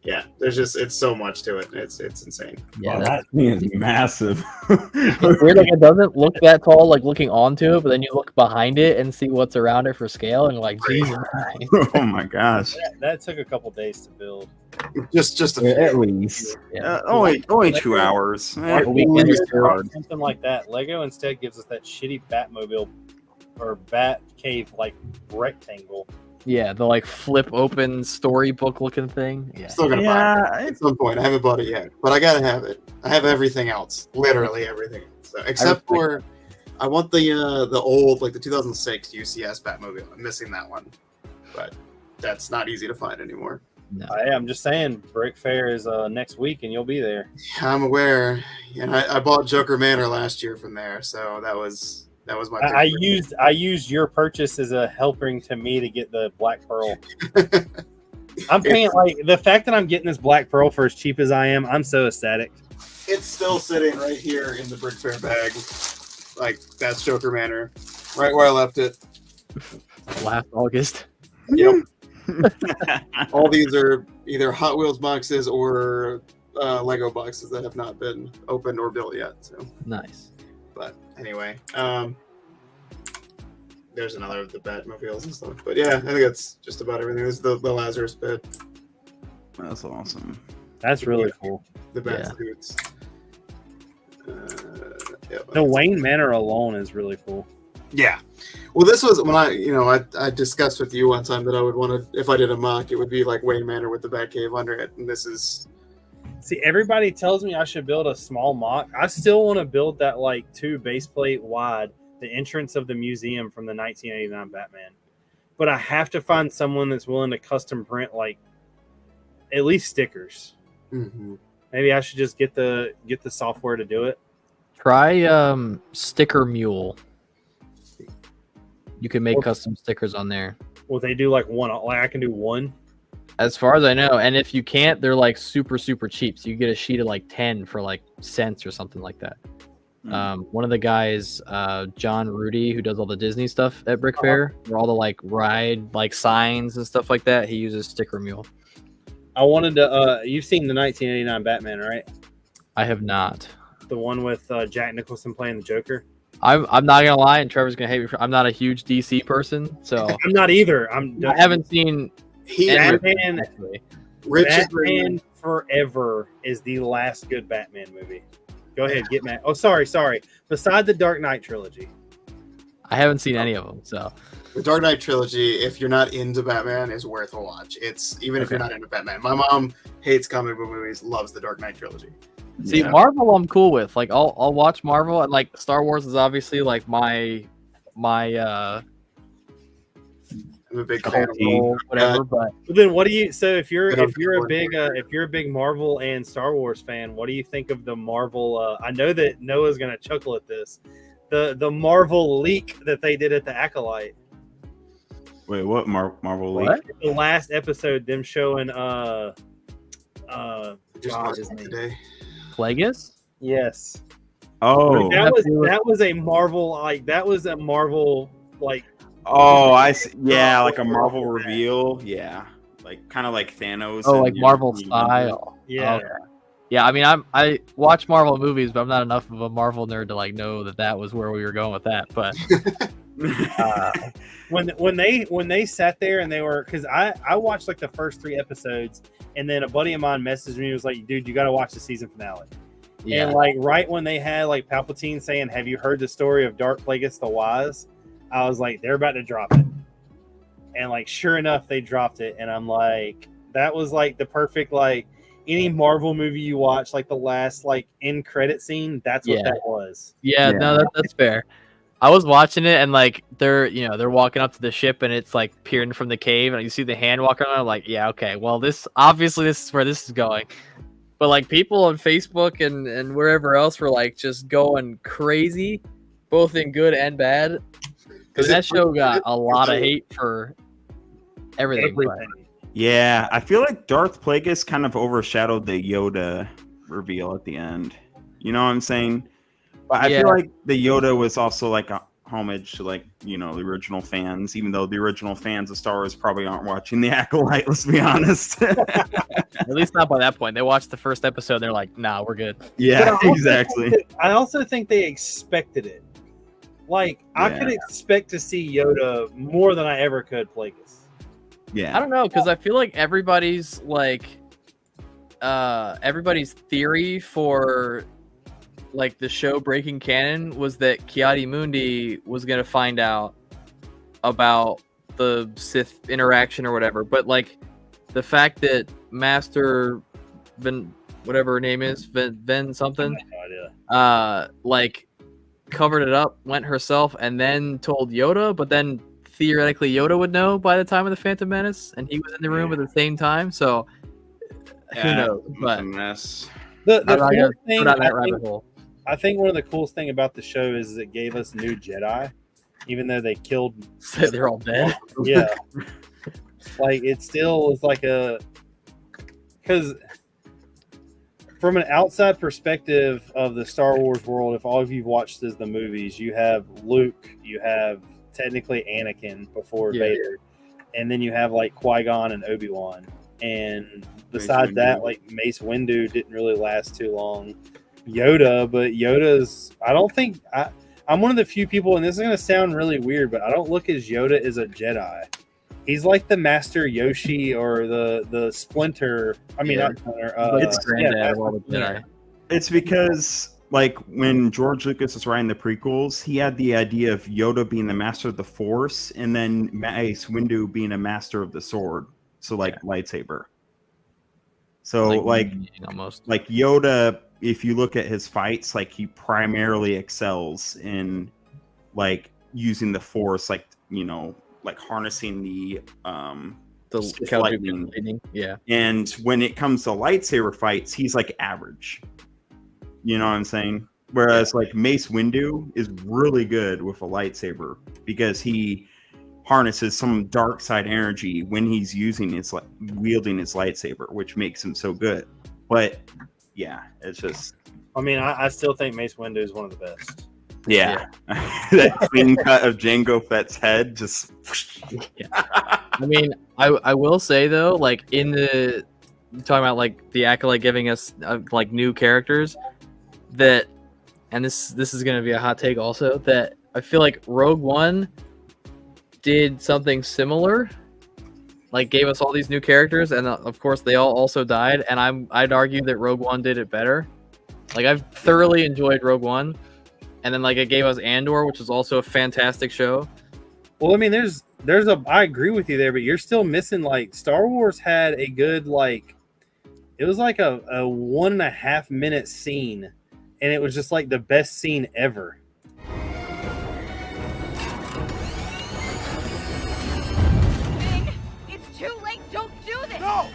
Yeah, it's so much to it. It's insane. Yeah, that thing is massive. It's weird, it doesn't look that tall, looking onto it, but then you look behind it and see what's around it for scale, and Jesus. Oh my gosh. That took a couple days to build. Just at least. Yeah. Only 2 hours. Something like that. Lego instead gives us that shitty Batmobile or Bat Cave rectangle. Yeah, the flip open storybook looking thing. Yeah. Still gonna buy it at some point. I haven't bought it yet, but I gotta have it. I have everything else, literally everything, so, except for I want the old the 2006 UCS Batmobile. I'm missing that one, but that's not easy to find anymore. No. I'm just saying, Brickfair is next week, and you'll be there. I'm aware, and I bought Joker Manor last year from there, so that was my. I used your purchase as a helping to me to get the Black Pearl. I'm paying the fact that I'm getting this Black Pearl for as cheap as I am. I'm so ecstatic. It's still sitting right here in the Brickfair bag. That's Joker Manor, right where I left it last August. Yep. All these are either Hot Wheels boxes or Lego boxes that have not been opened or built yet. So nice. But anyway, there's another of the Batmobiles and stuff. But yeah, I think that's just about everything. There's the Lazarus pit. That's awesome. That's really cool. The Bat suits. The Wayne Manor alone is really cool. Yeah. Well, this was when I discussed with you one time that I would want to, if I did a mock, it would be like Wayne Manor with the Batcave under it. And this is. See, everybody tells me I should build a small mock. I still want to build that like 2 base plate wide, the entrance of the museum from the 1989 Batman. But I have to find someone that's willing to custom print like at least stickers. Mm-hmm. Maybe I should just get the software to do it. Try Sticker Mule. You can make custom stickers on there. Will they do like one? Like I can do one. As far as I know, and if you can't, they're like super cheap. So you get a sheet of like 10 for like cents or something like that. One of the guys, John Rudy, who does all the Disney stuff at Brickfair, where all the like ride like signs and stuff like that, he uses Sticker Mule. I wanted to. You've seen the 1989 Batman, right? I have not. The one with Jack Nicholson playing the Joker. I'm not gonna lie, and Trevor's gonna hate me. I'm not a huge DC person, so I'm not either. I haven't seen Batman. Richard Batman Forever is the last good Batman movie. Go ahead, get mad. Oh, sorry. Beside the Dark Knight trilogy, I haven't seen any of them. So the Dark Knight trilogy, if you're not into Batman, is worth a watch. It's even if you're not into Batman. My mom hates comic book movies, loves the Dark Knight trilogy. See, Marvel, I'm cool with. Like, I'll watch Marvel, and like Star Wars is obviously like my I'm a big fan of whatever. But then what do you? So if you're a big Marvel and Star Wars fan, what do you think of the Marvel? I know that Noah's gonna chuckle at this. The Marvel leak that they did at the Acolyte. Wait, what Marvel leak? The last episode, them showing his name today. Plagueis? Yes. Oh, that was a Marvel like. Oh, I see. Yeah, like a Marvel reveal. Yeah, like kind of like Thanos. Oh, like Marvel style. Yeah. Okay. Yeah, I mean, I watch Marvel movies, but I'm not enough of a Marvel nerd to like know that was where we were going with that. But when they sat there and they were, because I watched like the first 3 episodes, and then a buddy of mine messaged me and was like, dude, you got to watch the season finale. Yeah. And like right when they had like Palpatine saying, have you heard the story of Dark Plagueis the Wise? I was like, they're about to drop it. And like sure enough, they dropped it, and I'm like, that was like the perfect, like any Marvel movie you watch, like the last like end credit scene, that's what that was. Yeah. No, that's fair. I was watching it, and like they're walking up to the ship, and it's like peering from the cave, and you see the hand walking around. I'm like, yeah, okay, well, this is where this is going. But like people on Facebook and wherever else were like just going crazy, both in good and bad. Because that show got a lot of hate for everything. Yeah, I feel like Darth Plagueis kind of overshadowed the Yoda reveal at the end. You know what I'm saying? But I feel like the Yoda was also like a homage to like, the original fans, even though the original fans of Star Wars probably aren't watching The Acolyte, let's be honest. At least not by that point. They watched the first episode, they're like, nah, we're good. Yeah, exactly. I also think they expected it. Like, I could expect to see Yoda more than I ever could Plagueis. Yeah. I don't know, because I feel like everybody's theory for like the show breaking canon was that Ki-Adi-Mundi was gonna find out about the Sith interaction or whatever. But like the fact that Master whatever her name is, Ven something, like covered it up, went herself, and then told Yoda, but then theoretically Yoda would know by the time of the Phantom Menace, and he was in the room at the same time. So who knows? But a mess. The cool thing, I think one of the coolest thing about the show is it gave us new Jedi, even though they killed. So they're all dead. Yeah, like it still was like because from an outside perspective of the Star Wars world, if all of you've watched the movies, you have Luke, you have technically Anakin before Vader, and then you have like Qui-Gon and Obi-Wan, and besides that, like Mace Windu didn't really last too long. Yoda, but Yoda's. I don't think I'm one of the few people, and this is gonna sound really weird, but I don't look as Yoda as a Jedi. He's like the Master Yoshi or the Splinter. I mean, not Splinter. It's granddad of all the Jedi. It's because like when George Lucas was writing the prequels, he had the idea of Yoda being the master of the Force, and then Mace Windu being a master of the sword. So like lightsaber. So like almost like Yoda, if you look at his fights, like he primarily excels in like using the Force, like like harnessing the lightning. Yeah. And when it comes to lightsaber fights, he's like average. You know what I'm saying? Whereas like Mace Windu is really good with a lightsaber because he harnesses some dark side energy when he's wielding his lightsaber, which makes him so good. But yeah, it's just. I mean, I still think Mace Windu is one of the best. Yeah. That clean cut of Jango Fett's head just. I mean, I will say though, like in the talking about like the Acolyte giving us like new characters, that, and this is going to be a hot take also, that I feel like Rogue One did something similar, like gave us all these new characters, and of course they all also died. And I'd argue that Rogue One did it better. Like I've thoroughly enjoyed Rogue One. And then, like, it gave us Andor, which is also a fantastic show. Well, I mean, I agree with you there, but you're still missing, like, Star Wars had a good, like, it was like a 1.5 minute scene, and it was just, like, the best scene ever. Bing, it's too late. Don't do this. No!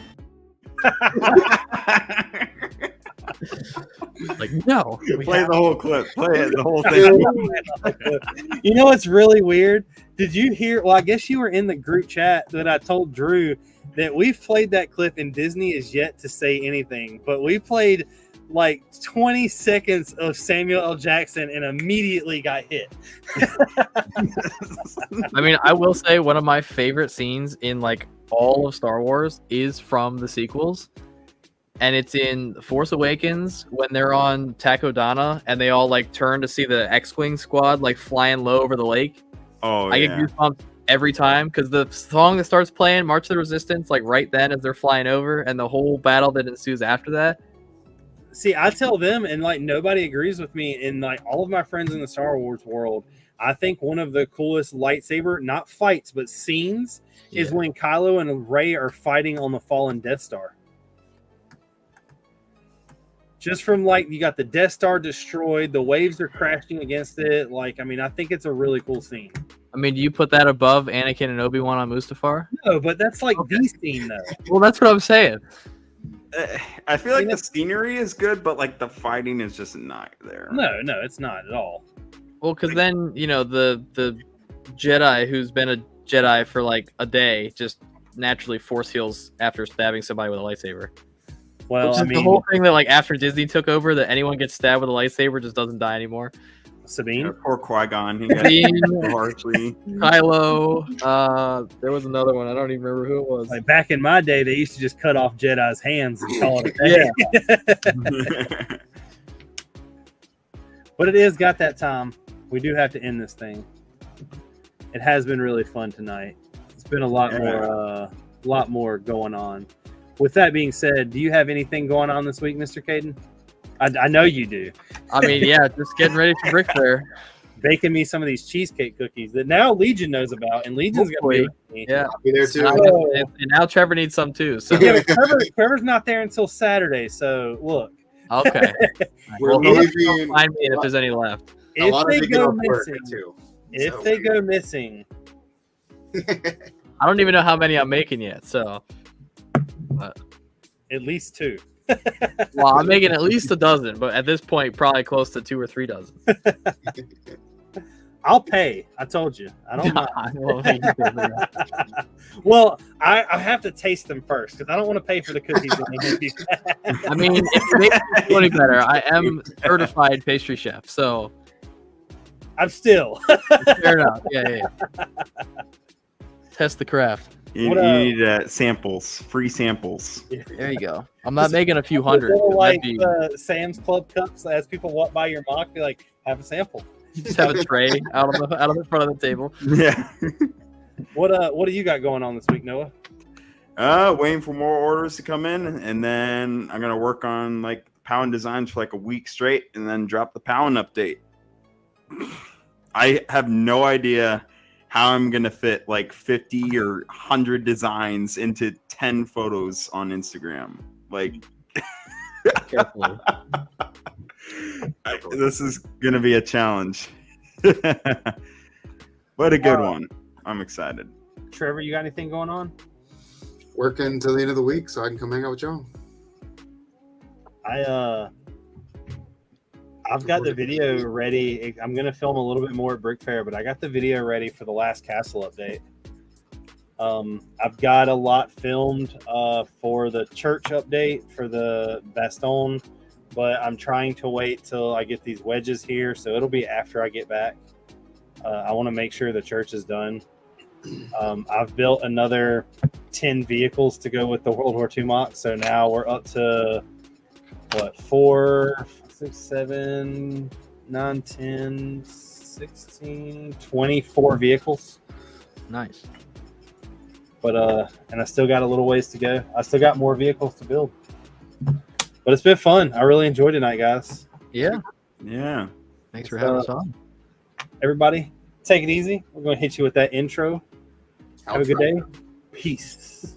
Like, no. Play the whole clip. Play it, the whole thing. You know what's really weird? Did you hear? Well, I guess you were in the group chat that I told Drew that we've played that clip and Disney is yet to say anything. But we played like 20 seconds of Samuel L. Jackson and immediately got hit. I mean, I will say one of my favorite scenes in like all of Star Wars is from the sequels. And it's in Force Awakens when they're on Takodana and they all like turn to see the X-Wing squad like flying low over the lake. Oh, I get goosebumps every time because the song that starts playing, March of the Resistance, like right then as they're flying over, and the whole battle that ensues after that. See, I tell them, and like nobody agrees with me, and like all of my friends in the Star Wars world, I think one of the coolest lightsaber, not fights, but scenes, is when Kylo and Rey are fighting on the fallen Death Star. Just from like, you got the Death Star destroyed, the waves are crashing against it. Like, I mean, I think it's a really cool scene. I mean, do you put that above Anakin and Obi-Wan on Mustafar? No, but that's like the scene, though. Well, that's what I'm saying. I feel like the scenery is good, but like the fighting is just not there. No, it's not at all. Well, because then, you know, the Jedi who's been a Jedi for like a day just naturally force heals after stabbing somebody with a lightsaber. Well, I mean, the whole thing that like after Disney took over, that anyone gets stabbed with a lightsaber just doesn't die anymore. Sabine, yeah, poor Qui-Gon. Harshly. Kylo. There was another one. I don't even remember who it was. Like back in my day, they used to just cut off Jedi's hands and call it a day. But it is got that time. We do have to end this thing. It has been really fun tonight. It's been a lot more going on. With that being said, do you have anything going on this week, Mr. Caden? I know you do. I mean, yeah, just getting ready for Brickfair. Baking me some of these cheesecake cookies that now Legion knows about, and Legion's going to be with me. Yeah, I'll be there too. And now Trevor needs some too. So yeah, Trevor's not there until Saturday. So look. Okay. We're leaving. Find me if there's any left. If they go missing, I don't even know how many I'm making yet. So, at least 2. Well, I'm making at least a dozen, but at this point, probably close to 2 or 3 dozen. I'll pay. I told you. I don't mind. Well, well, I have to taste them first because I don't want to pay for the cookies. I mean, if you make it any better, I am certified pastry chef, so I'm still. fair enough. Yeah. Test the craft. You What, need samples, free samples. There you go. I'm not making a few hundred. Little, like That'd be- the Sam's Club cups, as people walk by your mock, be like, have a sample. You just have a tray out of the front of the table. Yeah. What do you got going on this week, Noah? Waiting for more orders to come in, and then I'm gonna work on like Pound designs for like a week straight, and then drop the Pound update. I have no idea how I'm gonna fit like 50 or 100 designs into 10 photos on Instagram. Like, Carefully. this is gonna be a challenge, but a good one. I'm excited. Trevor, you got anything going on? Working till the end of the week so I can come hang out with y'all. I've got the video ready. I'm gonna film a little bit more at Brickfair, but I got the video ready for the last castle update. I've got a lot filmed for the church update for the Baston, but I'm trying to wait till I get these wedges here, so it'll be after I get back. I want to make sure the church is done. I've built another 10 vehicles to go with the World War II mock, so now we're up to what, 4, 6, 7, 9, 10, 16, 24 vehicles. Nice. But and I still got a little ways to go. I still got more vehicles to build. But it's been fun. I really enjoyed tonight, guys. Yeah. Yeah. Thanks for having us on. Everybody, take it easy. We're going to hit you with that intro. Have a good day. Peace.